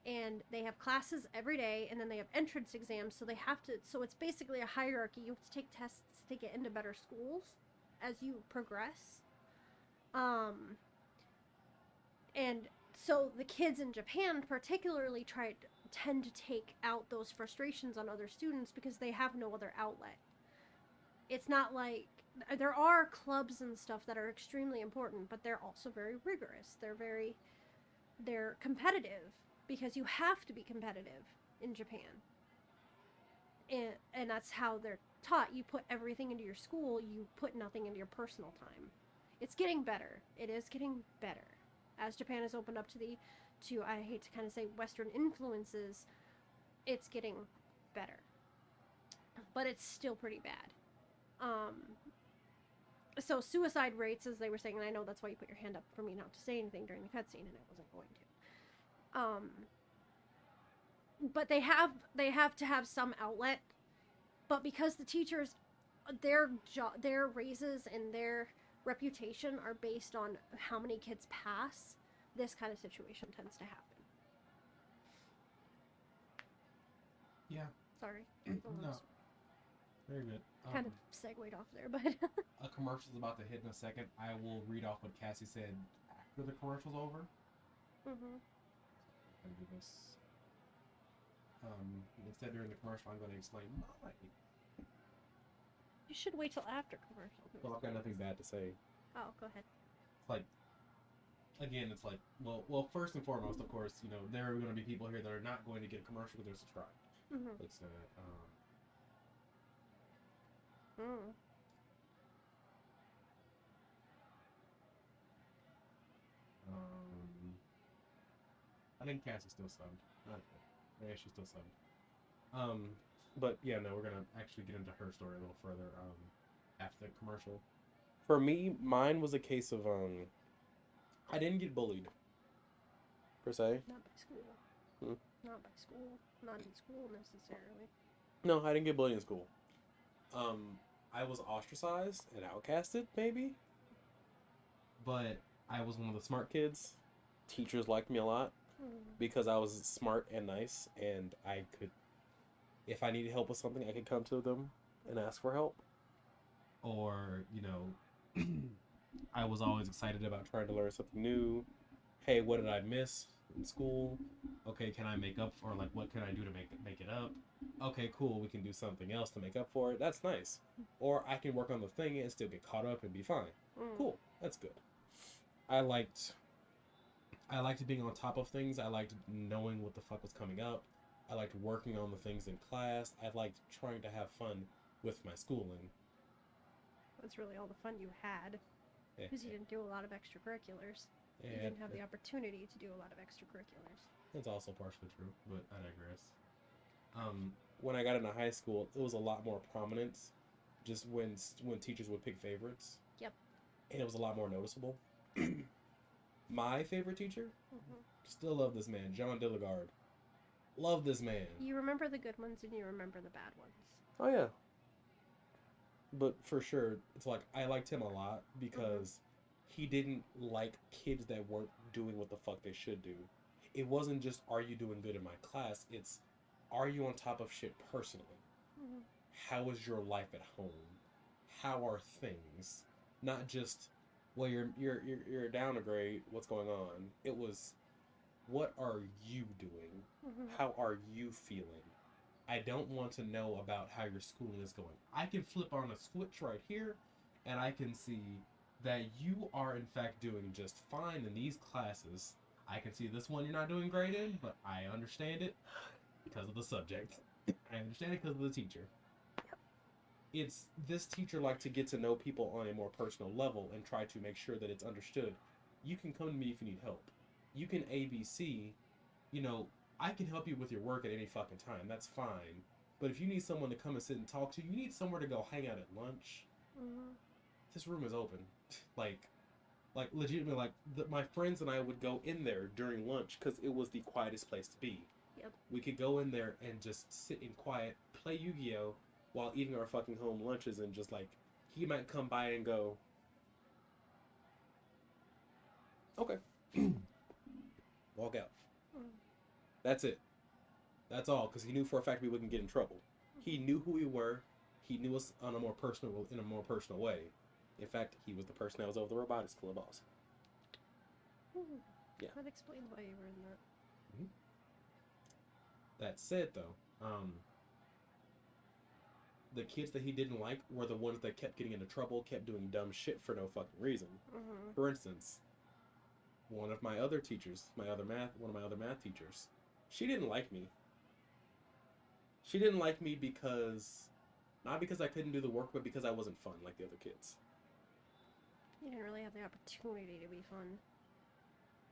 And they have classes every day, and then they have entrance exams, so it's basically a hierarchy. You have to take tests to get into better schools as you progress. And so the kids in Japan particularly tend to take out those frustrations on other students because they have no other outlet. It's not like, there are clubs and stuff that are extremely important, but they're also very rigorous. They're competitive because you have to be competitive in Japan. And that's how they're taught. You put everything into your school, you put nothing into your personal time. It's getting better. It is getting better. As Japan has opened up to I hate to kind of say Western influences, it's getting better. But it's still pretty bad. So suicide rates, as they were saying, and I know that's why you put your hand up for me not to say anything during the cutscene, and I wasn't going to. But they have to have some outlet, But because the teachers, their raises and their reputation are based on how many kids pass, this kind of situation tends to happen. Yeah. Sorry. No. Very good. Kind of segued off there, but A commercial's about to hit in a second. I will read off what Cassie said after the commercial's over. Mhm. I'm gonna do this. Instead during the commercial, I'm going to explain mine. You should wait till after commercial. Well, I've got nothing bad to say. Oh, go ahead. It's like, again, it's like, well, first and foremost, of course, you know, there are going to be people here that are not going to get a commercial because they're subscribed. Mhm. It's I think Cassie's still subbed. Yeah, she's still subbed. But yeah, no, we're gonna actually get into her story a little further after the commercial. For me, mine was a case of I didn't get bullied per se. Not by school. Not by school. Not in school necessarily. No, I didn't get bullied in school. I was ostracized and outcasted, maybe. But I was one of the smart kids. Teachers liked me a lot because I was smart and nice, and I could, if I needed help with something, I could come to them and ask for help. Or, you know, I was always excited about trying to learn something new. Hey, what did I miss in school? Okay, can I make up for, like, what can I do to make it up? Okay, cool, we can do something else to make up for it. That's nice. Or I can work on the thing and still get caught up and be fine. Cool, that's good. I liked being on top of things. I liked knowing what the fuck was coming up. I liked working on the things in class. I liked trying to have fun with my schooling. That's really all the fun you had. Because you didn't do a lot of extracurriculars. You didn't have the opportunity to do a lot of extracurriculars. That's also partially true, but I digress. When I got into high school, it was a lot more prominent. Just when teachers would pick favorites. Yep. And it was a lot more noticeable. My favorite teacher? Still love this man, John Dilligard. Love this man. You remember the good ones and you remember the bad ones. Oh, yeah. But for sure, it's like, I liked him a lot because he didn't like kids that weren't doing what the fuck they should do. It wasn't just, are you doing good in my class? It's, are you on top of shit personally? How is your life at home? How are things? Not just, well, you're down a grade, what's going on? It was, what are you doing? How are you feeling? I don't want to know about how your schooling is going. I can flip on a switch right here, and I can see that you are in fact doing just fine in these classes. I can see this one you're not doing great in, but I understand it because of the subject. I understand it because of the teacher. It's this teacher like to get to know people on a more personal level and try to make sure that it's understood. You can come to me if you need help. You can ABC, you know, I can help you with your work at any fucking time. That's fine. But if you need someone to come and sit and talk to, you need somewhere to go hang out at lunch. This room is open. like legitimately, my friends and I would go in there during lunch because it was the quietest place to be. Yep. We could go in there and just sit in quiet, play Yu-Gi-Oh! While eating our fucking home lunches, and just like, he might come by and go, okay. Walk out. That's it. That's all, because he knew for a fact we wouldn't get in trouble. He knew who we were. He knew us in a more personal way. In fact, he was the person that was over the robotics club also. Yeah. That explains why you were in that. That said, though, the kids that he didn't like were the ones that kept getting into trouble, kept doing dumb shit for no fucking reason. For instance, one of my other teachers, one of my other math teachers, she didn't like me. She didn't like me because, not because I couldn't do the work, but because I wasn't fun like the other kids. You didn't really have the opportunity to be fun.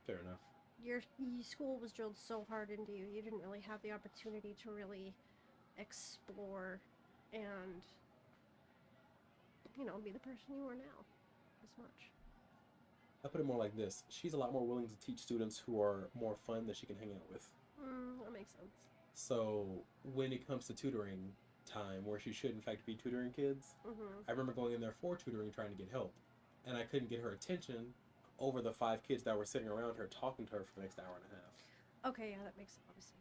Fair enough. Your school was drilled so hard into you, you didn't really have the opportunity to really explore and, you know, be the person you are now as much. I put it more like this. She's a lot more willing to teach students who are more fun that she can hang out with. That makes sense. So when it comes to tutoring, time where she should in fact be tutoring kids. I remember going in there for tutoring, trying to get help, and I couldn't get her attention over the 5 kids that were sitting around her talking to her for the next hour and a half. Okay, yeah, that makes a lot of sense.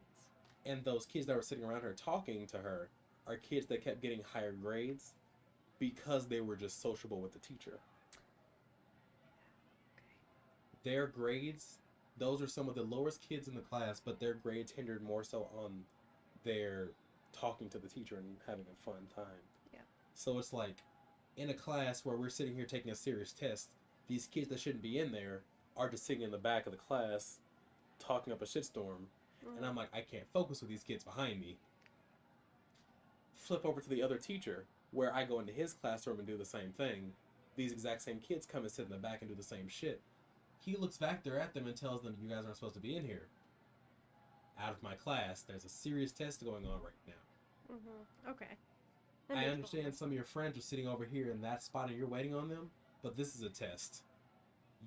And those kids that were sitting around her talking to her are kids that kept getting higher grades because they were just sociable with the teacher. Their grades, those are some of the lowest kids in the class, but their grades hindered more so on their talking to the teacher and having a fun time. Yeah. So it's like, in a class where we're sitting here taking a serious test, these kids that shouldn't be in there are just sitting in the back of the class talking up a shitstorm. And I'm like, I can't focus with these kids behind me. Flip over to the other teacher, where I go into his classroom and do the same thing. These exact same kids come and sit in the back and do the same shit. He looks back there at them and tells them, you guys aren't supposed to be in here. Out of my class, there's a serious test going on right now. Okay. I understand some of your friends are sitting over here in that spot and you're waiting on them, but this is a test.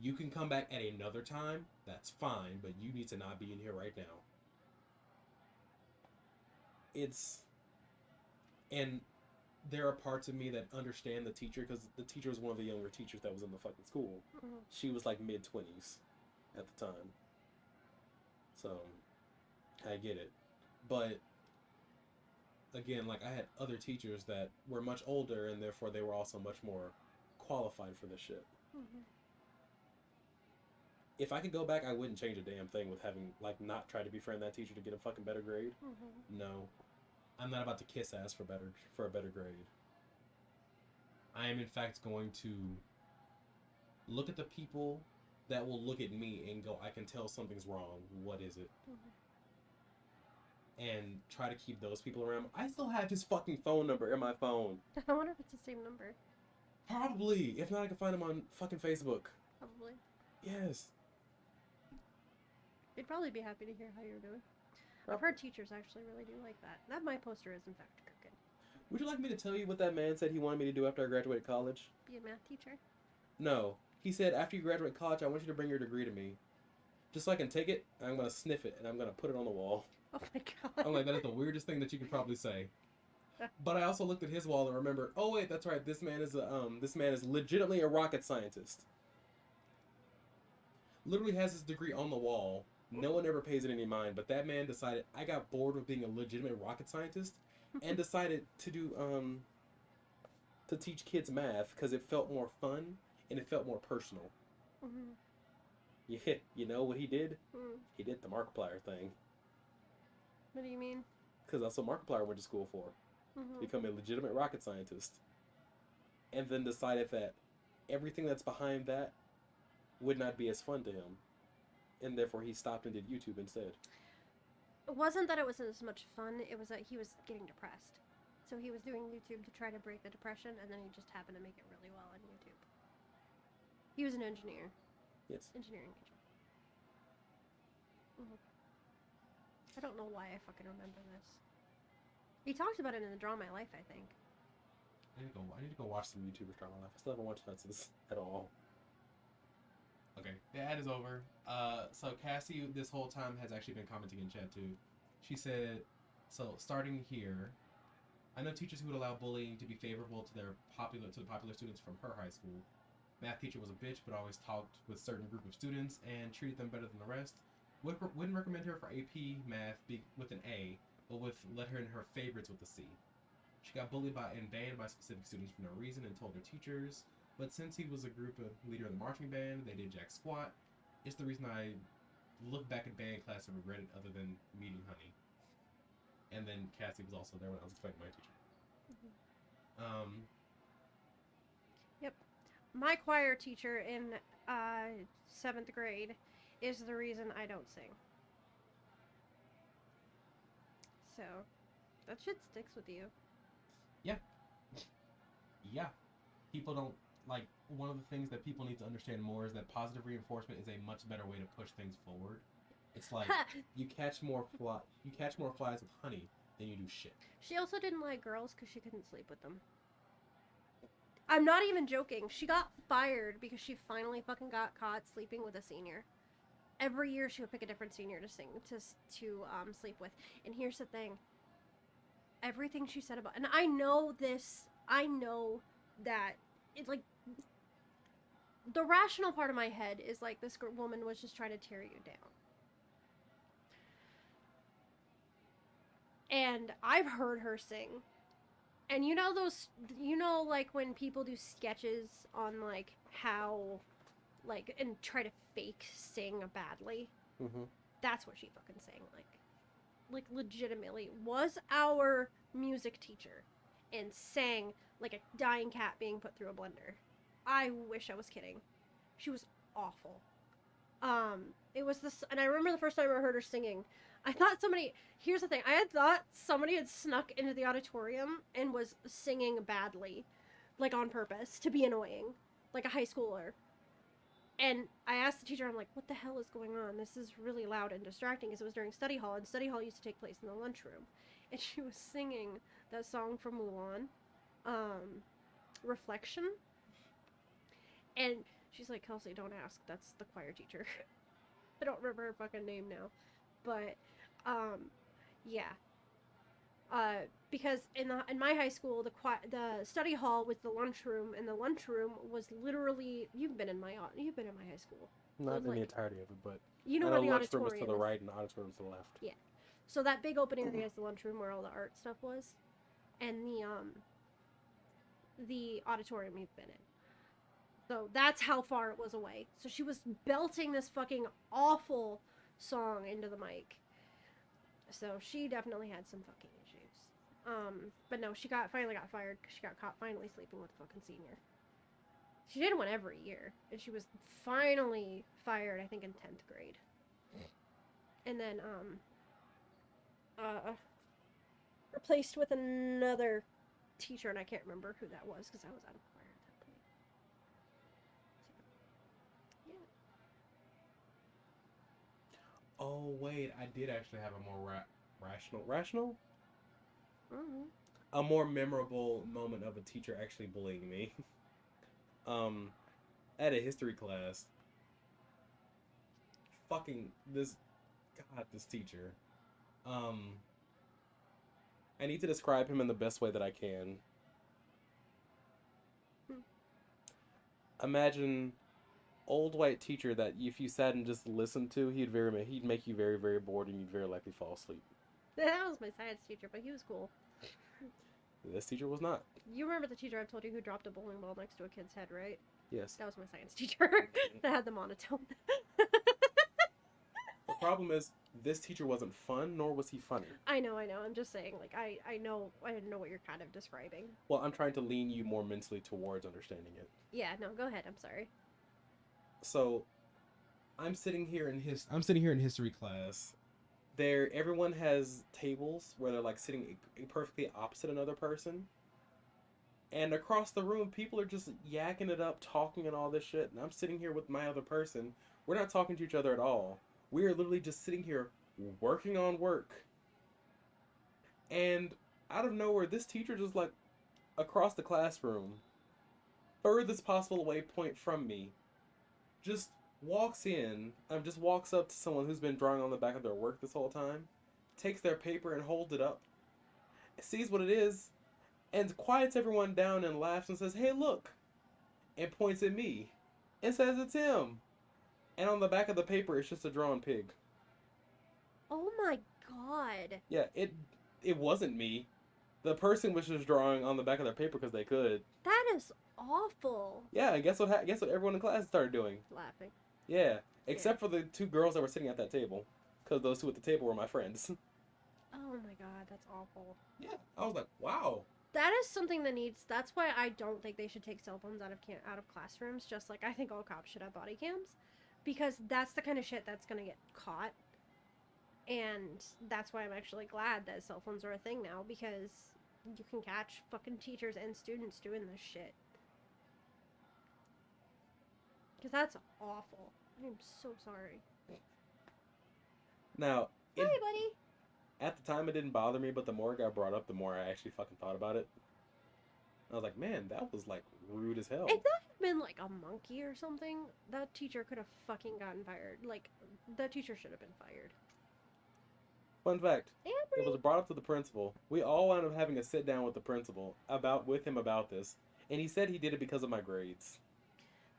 You can come back at another time, that's fine, but you need to not be in here right now. And there are parts of me that understand the teacher, because the teacher was one of the younger teachers that was in the fucking school. She was like mid-20s at the time. So, I get it. But, again, like, I had other teachers that were much older, and therefore they were also much more qualified for this shit. If I could go back, I wouldn't change a damn thing with having, like, not tried to befriend that teacher to get a fucking better grade. No. I'm not about to kiss ass for a better grade. I am, in fact, going to look at the people that will look at me and go, I can tell something's wrong. What is it? And try to keep those people around. I still have his fucking phone number in my phone. I wonder if it's the same number. Probably. If not, I can find him on fucking Facebook. Probably. Yes. They'd probably be happy to hear how you're doing. I've heard teachers actually really do like that. That my poster is in fact crooked. Would you like me to tell you what that man said he wanted me to do after I graduated college? Be a math teacher? No. He said, after you graduate college, I want you to bring your degree to me. Just so I can take it, and I'm going to sniff it, and I'm going to put it on the wall. Oh my god. I'm like, that is the weirdest thing that you could probably say. But I also looked at his wall and remembered, oh wait, that's right, this man is legitimately a rocket scientist. Literally has his degree on the wall. No one ever pays it any mind, but that man decided, I got bored with being a legitimate rocket scientist, and decided to do, to teach kids math, because it felt more fun, and it felt more personal. Yeah, you know what he did? He did the Markiplier thing. What do you mean? Because that's what Markiplier went to school for. Become a legitimate rocket scientist. And then decided that everything that's behind that would not be as fun to him. And therefore he stopped and did YouTube instead. It wasn't that it wasn't as much fun, it was that he was getting depressed. So he was doing YouTube to try to break the depression, and then he just happened to make it really well on YouTube. He was an engineer. Yes. Engineering major. I don't know why I fucking remember this. He talked about it in the Draw My Life, I think. I need to go watch some YouTubers Draw My Life. I still haven't watched Nuts at all. Okay, the ad is over. So Cassie this whole time has actually been commenting in chat too. She said, so starting here, I know teachers who would allow bullying to be favorable to the popular students from her high school. Math teacher was a bitch, but always talked with certain group of students and treated them better than the rest. Wouldn't recommend her for AP Math with an A, but let her in her favorites with a C. She got bullied and banned by specific students for no reason and told her teachers. But since he was a group leader in the marching band, they did jack squat. It's the reason I look back at band class and regret it, other than meeting Honey. And then Cassie was also there when I was expecting my teacher. Yep. My choir teacher in 7th grade is the reason I don't sing. So, that shit sticks with you. Yeah. Yeah. People don't, like, one of the things that people need to understand more is that positive reinforcement is a much better way to push things forward. It's like, you catch more flies with honey than you do shit. She also didn't like girls because she couldn't sleep with them. I'm not even joking. She got fired because she finally fucking got caught sleeping with a senior. Every year she would pick a different senior to sleep with. And here's the thing. everything she said about, and I know that it's like the rational part of my head is like this woman was just trying to tear you down. And I've heard her sing. And you know like when people do sketches on like how like and try to fake sing badly. Mm-hmm. That's what she fucking sang like legitimately was our music teacher and sang like a dying cat being put through a blender. I wish I was kidding. She was awful. It was this, and I remember the first time I heard her singing. I thought here's the thing, I had thought somebody had snuck into the auditorium and was singing badly, like on purpose, to be annoying, like a high schooler. And I asked the teacher, I'm like, what the hell is going on? This is really loud and distracting, because it was during study hall, and study hall used to take place in the lunchroom. And she was singing that song from Mulan, Reflection. And she's like, Kelsey, don't ask. That's the choir teacher. I don't remember her fucking name now. But, yeah. Because in my high school, the study hall was the lunchroom, and the lunchroom was literally, you've been in my high school. Not in like, the entirety of it, but you know I where know the lunchroom is auditorium to the is. right and the auditorium is to the left. Yeah. So that big open area is the lunchroom where all the art stuff was, and the auditorium you've been in. So that's how far it was away. So she was belting this fucking awful song into the mic. So she definitely had some fucking issues. But no, she finally got fired because she got caught finally sleeping with a fucking senior. She did one every year, and she was finally fired, I think, in 10th grade. And then, replaced with another teacher, and I can't remember who that was because I was out of choir at that point. So, yeah. Oh wait, I did actually have a more rational, Mm-hmm. a more memorable moment of a teacher actually bullying me. At a history class, fucking this teacher. I need to describe him in the best way that I can. Imagine old white teacher that if you sat and just listened to, he'd make you very, very bored, and you'd very likely fall asleep. That was my science teacher, but he was cool. This teacher was not. You remember the teacher I've told you who dropped a bowling ball next to a kid's head, right? Yes. That was my science teacher that had the monotone. The problem is, this teacher wasn't fun, nor was he funny. I know. I'm just saying, like, I know what you're kind of describing. Well, I'm trying to lean you more mentally towards understanding it. Yeah, no, go ahead. I'm sorry. So, I'm sitting here in history class. Everyone has tables where they're like sitting perfectly opposite another person. And across the room, people are just yakking it up, talking and all this shit. And I'm sitting here with my other person. We're not talking to each other at all. We are literally just sitting here working on work. And out of nowhere, this teacher just like across the classroom, furthest possible away point from me, just walks up to someone who's been drawing on the back of their work this whole time, takes their paper and holds it up, sees what it is, and quiets everyone down and laughs and says, "Hey, look," and points at me and says it's him. And on the back of the paper, it's just a drawn pig. Oh my god. Yeah, it wasn't me. The person was just drawing on the back of their paper because they could. That is awful. Yeah, and guess what everyone in class started doing? Laughing. Yeah, except for the two girls that were sitting at that table, because those two at the table were my friends. Oh my god, that's awful. Yeah, I was like, wow. That is something that's why I don't think they should take cell phones out of classrooms, just like I think all cops should have body cams, because that's the kind of shit that's gonna get caught. And that's why I'm actually glad that cell phones are a thing now, because you can catch fucking teachers and students doing this shit. Because that's awful. I'm so sorry. Now, Hi, buddy. At the time, it didn't bother me, but the more it got brought up, the more I actually fucking thought about it. I was like, man, that was like rude as hell. If that had been like a monkey or something, that teacher could have fucking gotten fired. Like, that teacher should have been fired. Fun fact. It Amory. was brought up to the principal. We all wound up having a sit down with the principal with him about this, and he said he did it because of my grades.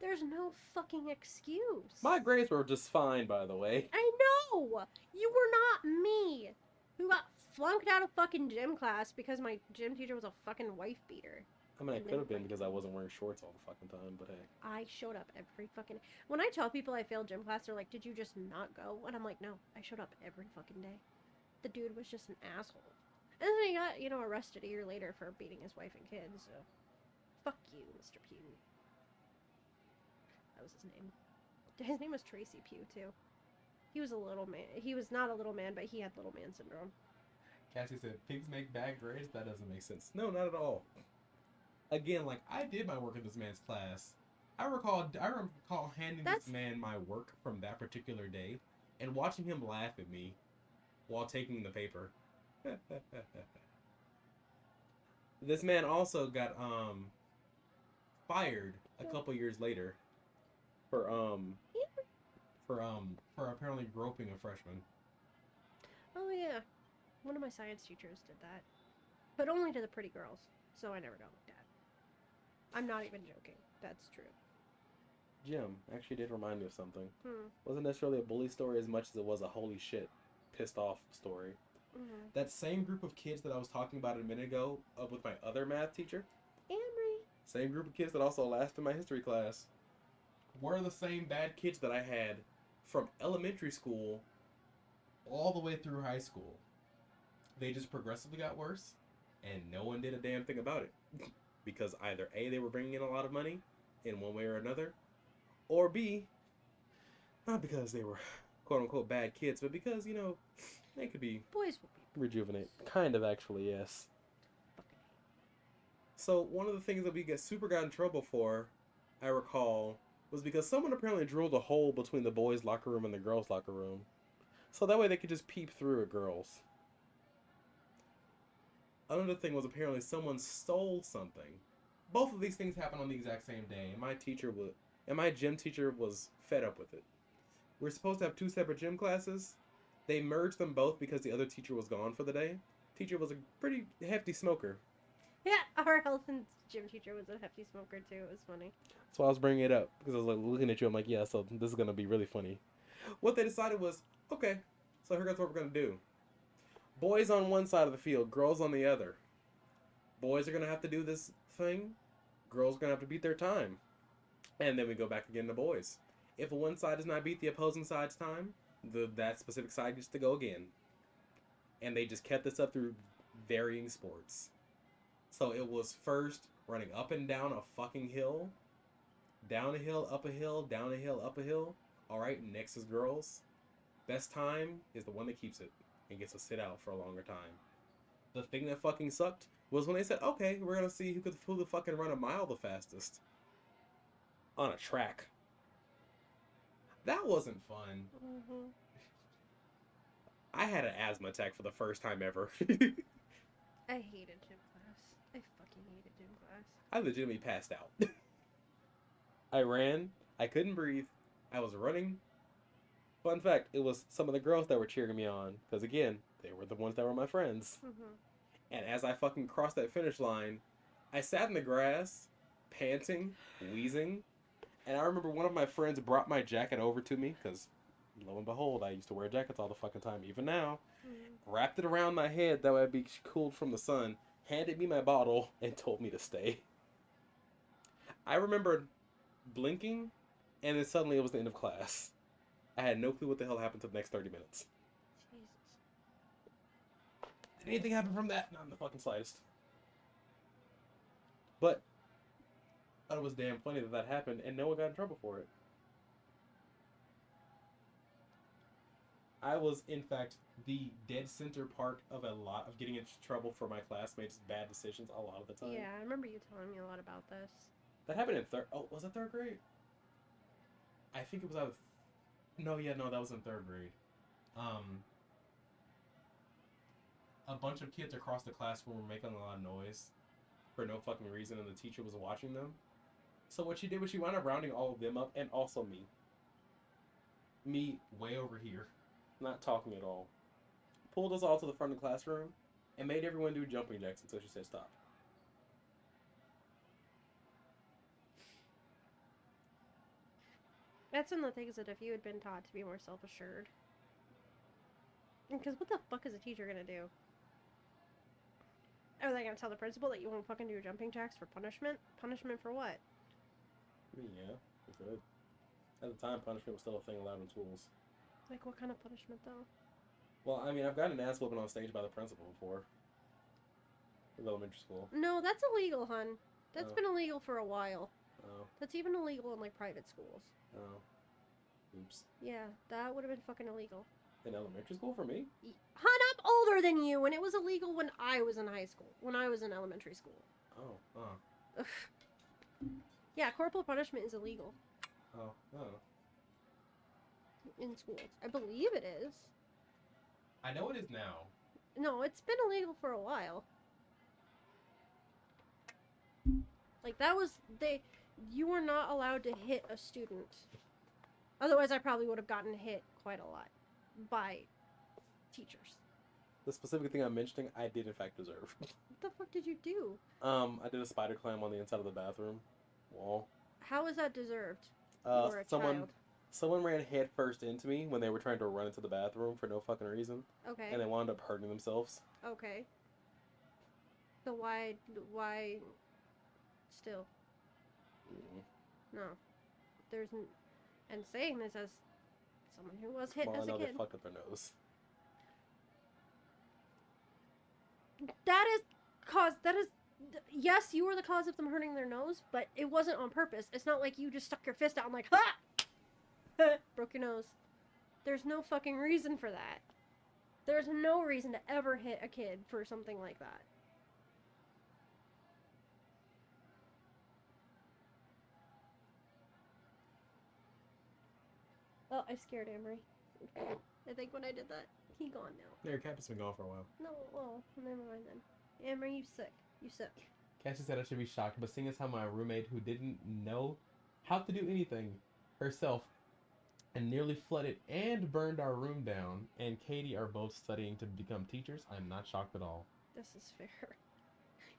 There's no fucking excuse. My grades were just fine, by the way. I know! You were not me! Who got flunked out of fucking gym class because my gym teacher was a fucking wife beater. I mean, I could have been because I wasn't wearing shorts all the fucking time, but hey. I showed up every fucking... When I tell people I failed gym class, they're like, did you just not go? And I'm like, no, I showed up every fucking day. The dude was just an asshole. And then he got, you know, arrested a year later for beating his wife and kids, so... Fuck you, Mr. Pugh. That was his name. His name was Tracy Pugh, too. He was a little man. He was not a little man, but he had little man syndrome. Cassie said, pigs make bad grades? That doesn't make sense. No, not at all. Again, like, I did my work in this man's class. I recall handing this man my work from that particular day and watching him laugh at me while taking the paper. This man also got fired a couple years later for apparently groping a freshman. Oh yeah, one of my science teachers did that, but only to the pretty girls, so I never got looked at. I'm not even joking. That's true. Jim actually did remind me of something. Hmm. Wasn't necessarily a bully story as much as it was a holy shit, pissed off story. Mm-hmm. That same group of kids that I was talking about a minute ago with my other math teacher. Amory. Same group of kids that also lasted my history class. Were the same bad kids that I had from elementary school all the way through high school. They just progressively got worse, and no one did a damn thing about it. Because either A, they were bringing in a lot of money in one way or another, or B, not because they were quote-unquote bad kids, but because, you know, they could be Boys will be rejuvenate. Kind of, actually, yes. So one of the things that we got in trouble for, I recall, was because someone apparently drilled a hole between the boys' locker room and the girls' locker room. So that way they could just peep through at girls. Another thing was apparently someone stole something. Both of these things happened on the exact same day, and my gym teacher was fed up with it. We're supposed to have 2 separate gym classes. They merged them both because the other teacher was gone for the day. Teacher was a pretty hefty smoker. Yeah, our health and gym teacher was a hefty smoker too. It was funny. So I was bringing it up because I was like looking at you. I'm like, yeah, so this is gonna be really funny. What they decided was, okay, so here's what we're gonna do. Boys on one side of the field, girls on the other. Boys are gonna have to do this thing. Girls are gonna have to beat their time, and then we go back again to boys. If one side does not beat the opposing side's time, that specific side gets to go again. And they just kept this up through varying sports. So it was first running up and down a fucking hill, down a hill, up a hill, down a hill, up a hill. All right, next is girls. Best time is the one that keeps it and gets to sit out for a longer time. The thing that fucking sucked was when they said, okay, we're gonna see who the fucking run a mile the fastest on a track. That wasn't fun. Mm-hmm. I had an asthma attack for the first time ever. I hated gym class. I fucking hated gym class. I legitimately passed out. I ran. I couldn't breathe. I was running. Fun fact, it was some of the girls that were cheering me on. Because again, they were the ones that were my friends. Mm-hmm. And as I fucking crossed that finish line, I sat in the grass, panting, wheezing. And I remember one of my friends brought my jacket over to me. Because lo and behold, I used to wear jackets all the fucking time, even now. Mm-hmm. Wrapped it around my head that way I'd be cooled from the sun. Handed me my bottle and told me to stay. I remember blinking, and then suddenly it was the end of class. I had no clue what the hell happened to the next 30 minutes. Jesus. Did anything happen from that? Not in the fucking slightest. But I thought it was damn funny that happened, and no one got in trouble for it. I was, in fact, the dead center part of a lot of getting into trouble for my classmates' bad decisions a lot of the time. Yeah, I remember you telling me a lot about this. That happened in was it 3rd grade? I think it was either... No, that was in 3rd grade. A bunch of kids across the classroom were making a lot of noise for no fucking reason, and the teacher was watching them. So what she did was she wound up rounding all of them up, and also me. Me way over here. Not talking at all. pulled us all to the front of the classroom and made everyone do jumping jacks until she said stop. That's one of the things that if you had been taught to be more self-assured. Because what the fuck is a teacher gonna do? Are they gonna tell the principal that you won't fucking do jumping jacks for punishment? Punishment for what? I mean, yeah, we could. At the time, punishment was still a thing allowed in schools. Like, what kind of punishment, though? Well, I mean, I've gotten an ass whooping on stage by the principal before. In elementary school. No, that's illegal, hun. That's been illegal for a while. Oh. That's even illegal in, like, private schools. Oh. Oops. Yeah, that would have been fucking illegal. In elementary school for me? Hun, I'm older than you, and it was illegal when I was in high school. When I was in elementary school. Oh. Oh. Yeah, corporal punishment is illegal. Oh. Oh. In schools. I believe it is. I know it is now. No, it's been illegal for a while. Like, that was... You were not allowed to hit a student. Otherwise, I probably would have gotten hit quite a lot. By teachers. The specific thing I'm mentioning, I did in fact deserve. What the fuck did you do? I did a spider climb on the inside of the bathroom wall. How is that deserved? You were a child. Someone ran head first into me when they were trying to run into the bathroom for no fucking reason. Okay. And they wound up hurting themselves. Okay. So why still? No. There's and saying this as someone who was hit Well, as I know a they kid. fucked up their nose. Yes, you were the cause of them hurting their nose, but it wasn't on purpose. It's not like you just stuck your fist out and like, ha! Broke your nose. There's no fucking reason for that. There's no reason to ever hit a kid for something like that. Oh, I scared Emery. I think when I did that, he gone now. Your cat has been gone for a while. No, well, never mind then. Emery, you sick. You sick. Cassie said I should be shocked, but seeing as how my roommate who didn't know how to do anything herself and nearly flooded and burned our room down, and Katie are both studying to become teachers, I'm not shocked at all. This is fair.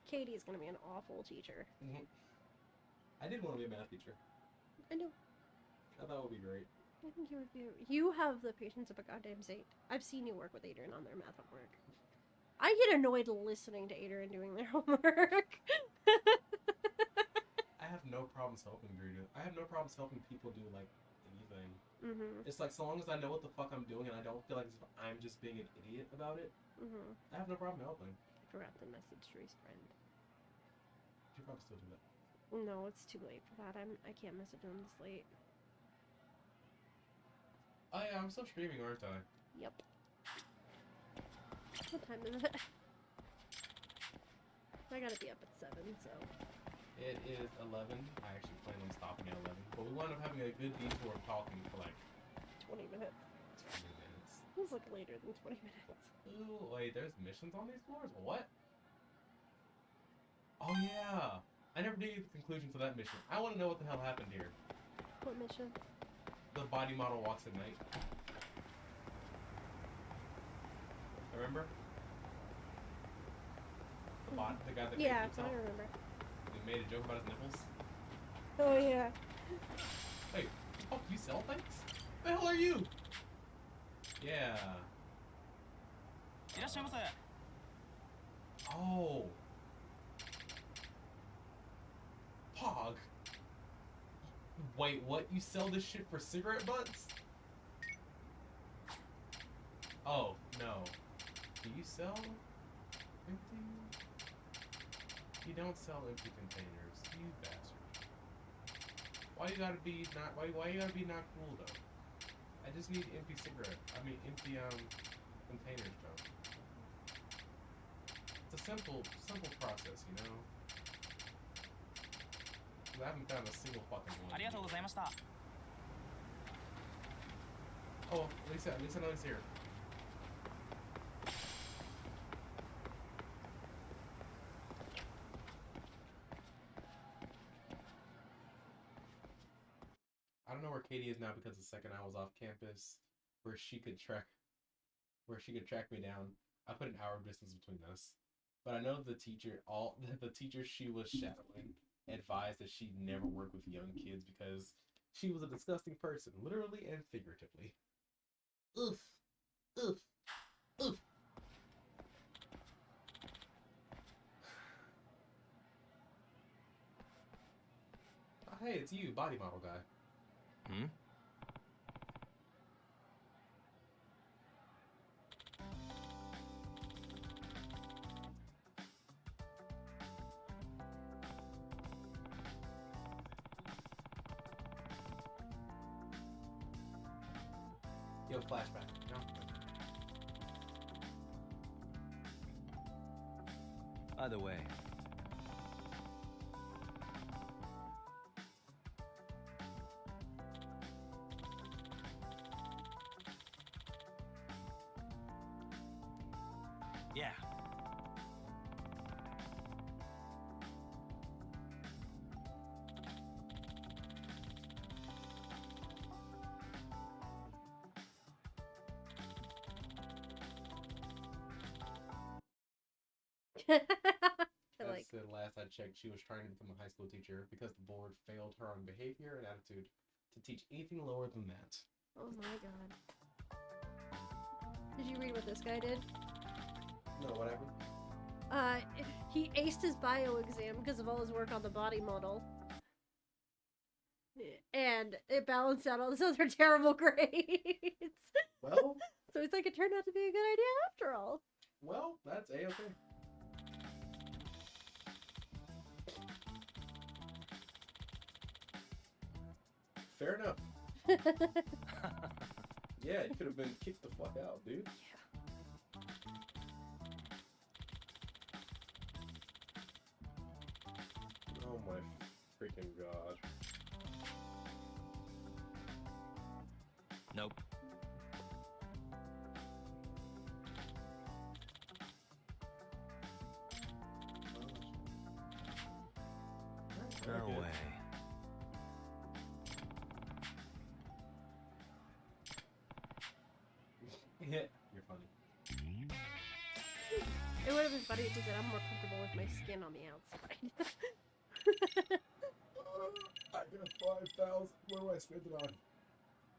Katie is going to be an awful teacher. Mm-hmm. I did want to be a math teacher. I know. I thought it would be great. I think you would be. You have the patience of a goddamn saint. I've seen you work with Adrian on their math homework. I get annoyed listening to Adrian doing their homework. I have no problems helping Drew. I have no problems helping people do like anything. Mm-hmm. It's like so long as I know what the fuck I'm doing and I don't feel like I'm just being an idiot about it. Mm-hmm. I have no problem helping. I forgot to message Dre's friend. You probably still do that. No, it's too late for that. I can't message him this late. Oh yeah, I'm still streaming, aren't I? Yep. What time is it? I gotta be up at 7, so. It is 11. I actually plan on stopping at 11. But we wound up having a good detour of talking for like 20 minutes. 20 minutes. It was like later than 20 minutes. Ooh, wait, there's missions on these floors? What? Oh yeah! I never did get the conclusion to that mission. I want to know what the hell happened here. What mission? The body model walks at night. Remember? The guy that yeah, himself? I remember. He made a joke about his nipples. Oh yeah. Wait, oh, you sell things? The hell are you? Yeah. Oh. Pog. Wait, what? You sell this shit for cigarette butts? Oh, no. Do you sell empty? You don't sell empty containers, you bastard. Why you gotta be not cool though? I just need empty empty containers though. It's a simple process, you know? I haven't found a single fucking one. Oh, at least I know he's here. I don't know where Katie is now because the second I was off campus, where she could track where she could track me down. I put an hour distance between us. But I know the teacher she was shadowing advised that she never work with young kids because she was a disgusting person, literally and figuratively. Oof. Oof. Oof. Oh, hey, it's you, body model guy. Hmm? Yo, flashback. No. By the way, yeah. I As like. said last I checked, she was trying to become a high school teacher because the board failed her on behavior and attitude to teach anything lower than that. Oh my god. Did you read what this guy did? No, whatever. He aced his bio exam because of all his work on the body model. And it balanced out all his other terrible grades. Well, So it's like it turned out to be a good idea after all. well, that's A-okay. Fair enough. Yeah, you could have been kicked the fuck out, dude. Oh my freaking god. Nope. No Okay. way. Yeah, you're funny. It would have been funny if he said I'm more comfortable with my skin on the outside. I got 5,000. What do I spend it on?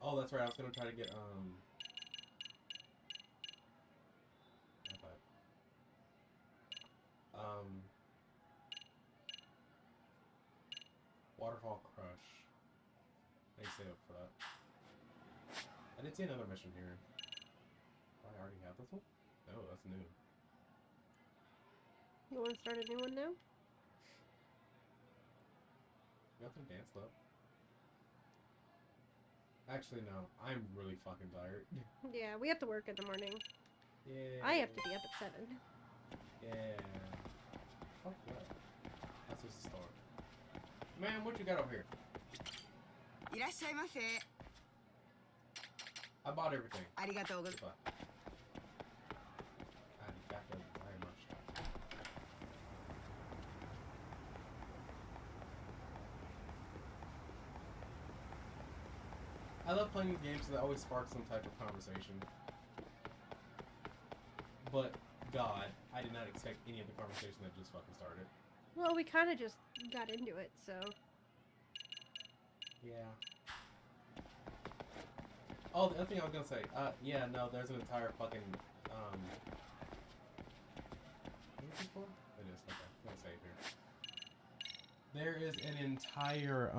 Oh, that's right. I was gonna try to get not that. Waterfall Crush. Thanks up for that. I did see another mission here. Do I already have this one? No, that's new. You want to start a new one now? Got some dance club. Actually, no. I'm really fucking tired. Yeah, we have to work in the morning. Yeah. I have to be up at 7. Yeah. Fuck that. That's just a start. Man, what you got over here? いらっしゃいませ。 I bought everything. ありがとうございます。 Goodbye. Arigato gozaimashita. I love playing these games because they always spark some type of conversation. But, God, I did not expect any of the conversation that just fucking started. Well, we kind of just got into it, so. Yeah. Oh, the other thing I was gonna say, yeah, no, there's an entire fucking, what is it for? It is, okay, I'm gonna say it here. There is an entire,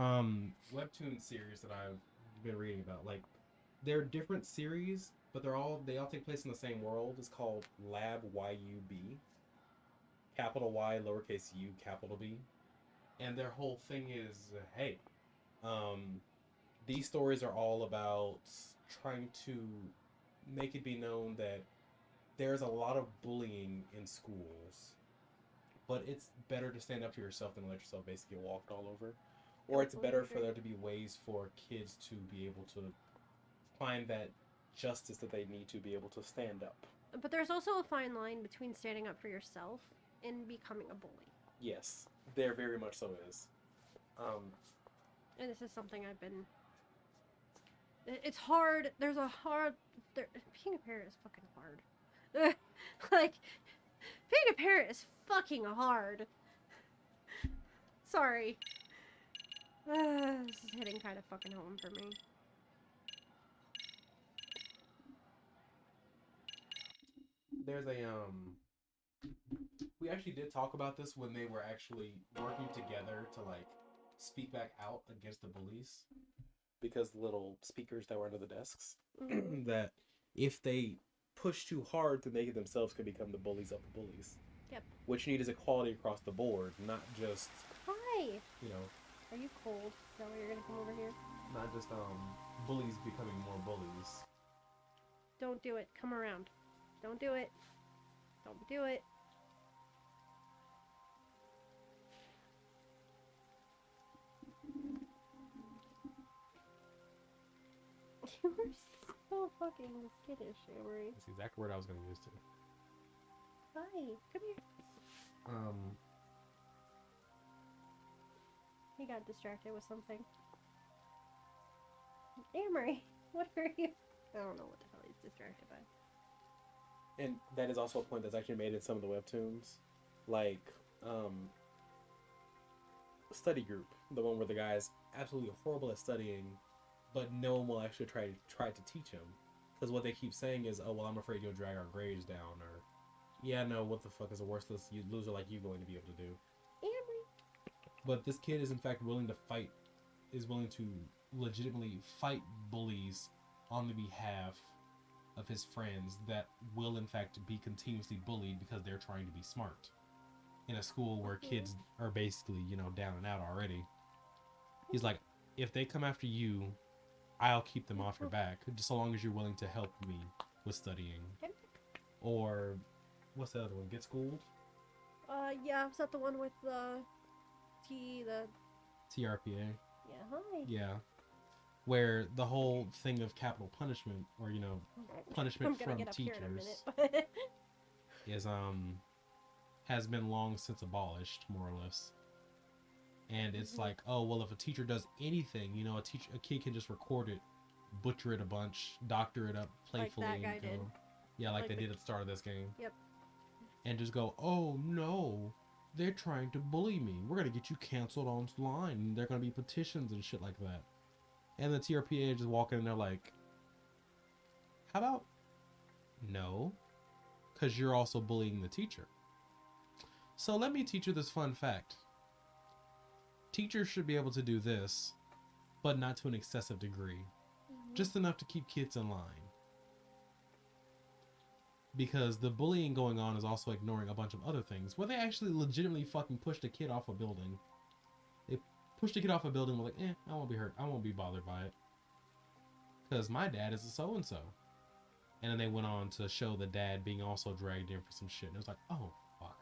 webtoon series that I've been reading about, like, they're different series, but they all take place in the same world. It's called Lab YUB. Capital Y, lowercase u, capital B. And their whole thing is, hey, these stories are all about trying to make it be known that there's a lot of bullying in schools, but it's better to stand up for yourself than let yourself basically get walked all over. Or it's better for there to be ways for kids to be able to find that justice that they need to be able to stand up. But there's also a fine line between standing up for yourself and becoming a bully. Yes, there very much so is. And this is something I've been... It's hard. There's a hard Being a parent is fucking hard. Like, being a parent is fucking hard. Sorry. This is hitting kind of fucking home for me. There's a we actually did talk about this when they were actually working together to like speak back out against the bullies, because the little speakers that were under the desks that if they push too hard, then they themselves could become the bullies of the bullies. Yep. What you need is equality across the board, not just Hi. you know, Are you cold? Is that why you're gonna come over here? not just bullies becoming more bullies. Don't do it. Come around. Don't do it. Don't do it. You were so fucking skittish, Amory. That's the exact word I was going to use too. Hi. Come here. He got distracted with something. Amory, what are you? I don't know what the hell he's distracted by. And that is also a point that's actually made in some of the webtoons. Like, study group, the one where the guy's absolutely horrible at studying, but no one will actually try to teach him. Because what they keep saying is, oh, well, I'm afraid you'll drag our grades down, or, yeah, no, what the fuck is a worthless loser like you going to be able to do? Amory. But this kid is in fact willing to fight, is willing to legitimately fight bullies on the behalf of his friends that will in fact be continuously bullied because they're trying to be smart in a school where kids are basically, you know, down and out already. He's like, if they come after you, I'll keep them off your back, just so long as you're willing to help me with studying. Or what's the other one? Get schooled? Yeah, is that the one with the TRPA. Yeah, hi. Yeah. Where the whole thing of capital punishment, or, you know, punishment from teachers is has been long since abolished, more or less. And it's like, oh, well, if a teacher does anything, you know, a kid can just record it, butcher it a bunch, doctor it up playfully, like that guy did. Yeah, like they did at the start of this game. Yep. And just go, oh no, they're trying to bully me. We're gonna get you canceled online. They're gonna be petitions and shit like that. And the TRPA just walk in and they're like, how about no? Because you're also bullying the teacher. So let me teach you this fun fact. Teachers should be able to do this, but not to an excessive degree. Just enough to keep kids in line. Because the bullying going on is also ignoring a bunch of other things, where they actually legitimately fucking pushed a kid off a building. They pushed a kid off a building and were like, I won't be hurt. I won't be bothered by it. Because my dad is a so-and-so. And then they went on to show the dad being also dragged in for some shit. And it was like, oh, fuck.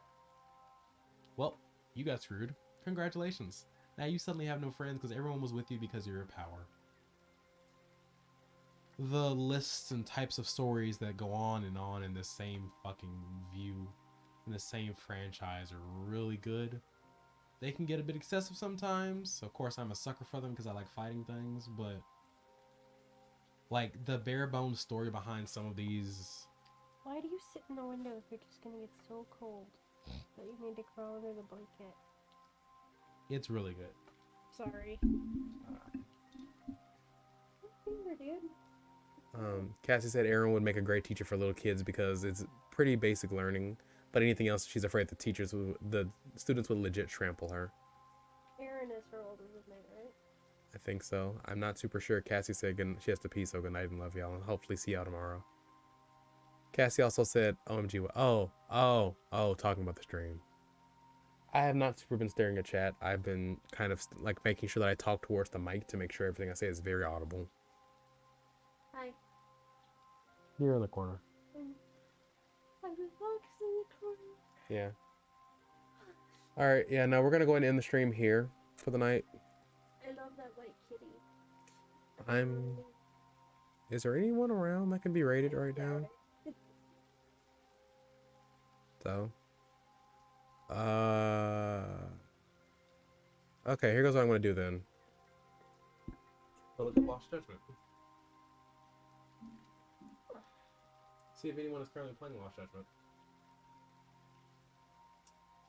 Well, you got screwed. Congratulations. Now you suddenly have no friends because everyone was with you because of your power. The lists and types of stories that go on in this same fucking view, in the same franchise, are really good. They can get a bit excessive sometimes. Of course, I'm a sucker for them because I like fighting things, but like the bare bones story behind some of these. Why do you sit in the window if you're just gonna get so cold that you need to crawl under the blanket? It's really good. Sorry. Dude. Cassie said Aaron would make a great teacher for little kids because it's pretty basic learning, but anything else she's afraid the students would legit trample her. Aaron is her older roommate, right? I think so. I'm not super sure. Cassie said she has to pee, so good night and love y'all, and hopefully see y'all tomorrow. Cassie also said, OMG, talking about the stream. I have not super been staring at chat. I've been kind of like making sure that I talk towards the mic to make sure everything I say is very audible. Hi. You're in the corner. I'm in the corner. Yeah. Alright, yeah, no, we're gonna go ahead and end the stream here for the night. I love that white kitty. Is there anyone around that can be rated right now? So. Okay, here goes what I'm gonna do then. Look at Lost Judgment. See if anyone is currently playing Lost Judgment.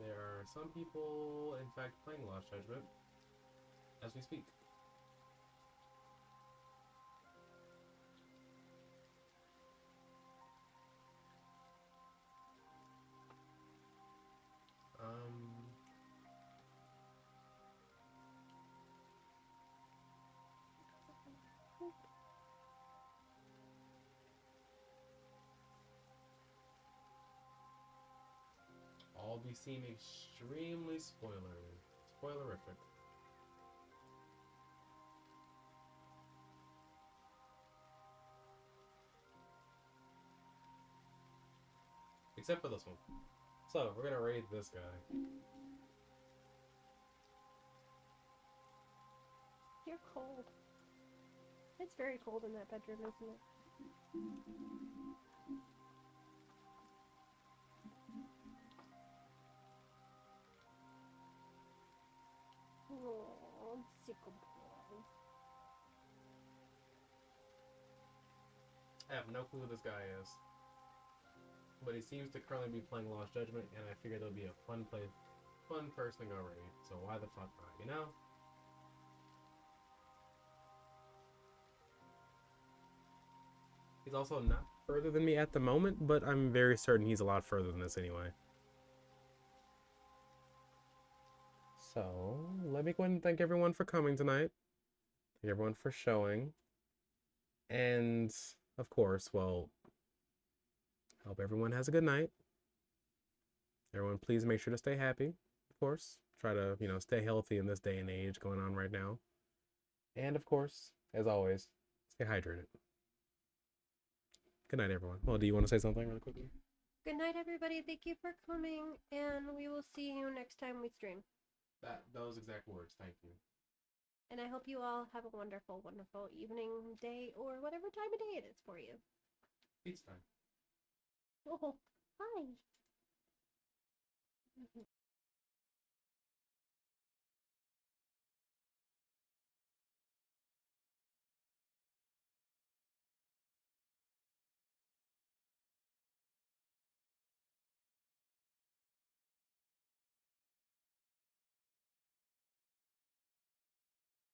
There are some people, in fact, playing Lost Judgment as we speak. All these seem extremely spoilerific. Except for this one. So, we're gonna raid this guy. You're cold. It's very cold in that bedroom, isn't it? Oh, sickle boy. I have no clue who this guy is. But he seems to currently be playing Lost Judgment, and I figured it'll be a fun person to go raid. So why the fuck not, you know? He's also not further than me at the moment, but I'm very certain he's a lot further than this anyway. So, let me go ahead and thank everyone for coming tonight. Thank everyone for showing. And, of course, well, hope everyone has a good night. Everyone, please make sure to stay happy, of course. Try to, stay healthy in this day and age going on right now. And, of course, as always, stay hydrated. Good night, everyone. Well, do you want to say something really quickly? Good night, everybody. Thank you for coming, and we will see you next time we stream. Those exact words. Thank you. And I hope you all have a wonderful, wonderful evening, day, or whatever time of day it is for you. Pizza time. Oh, hi.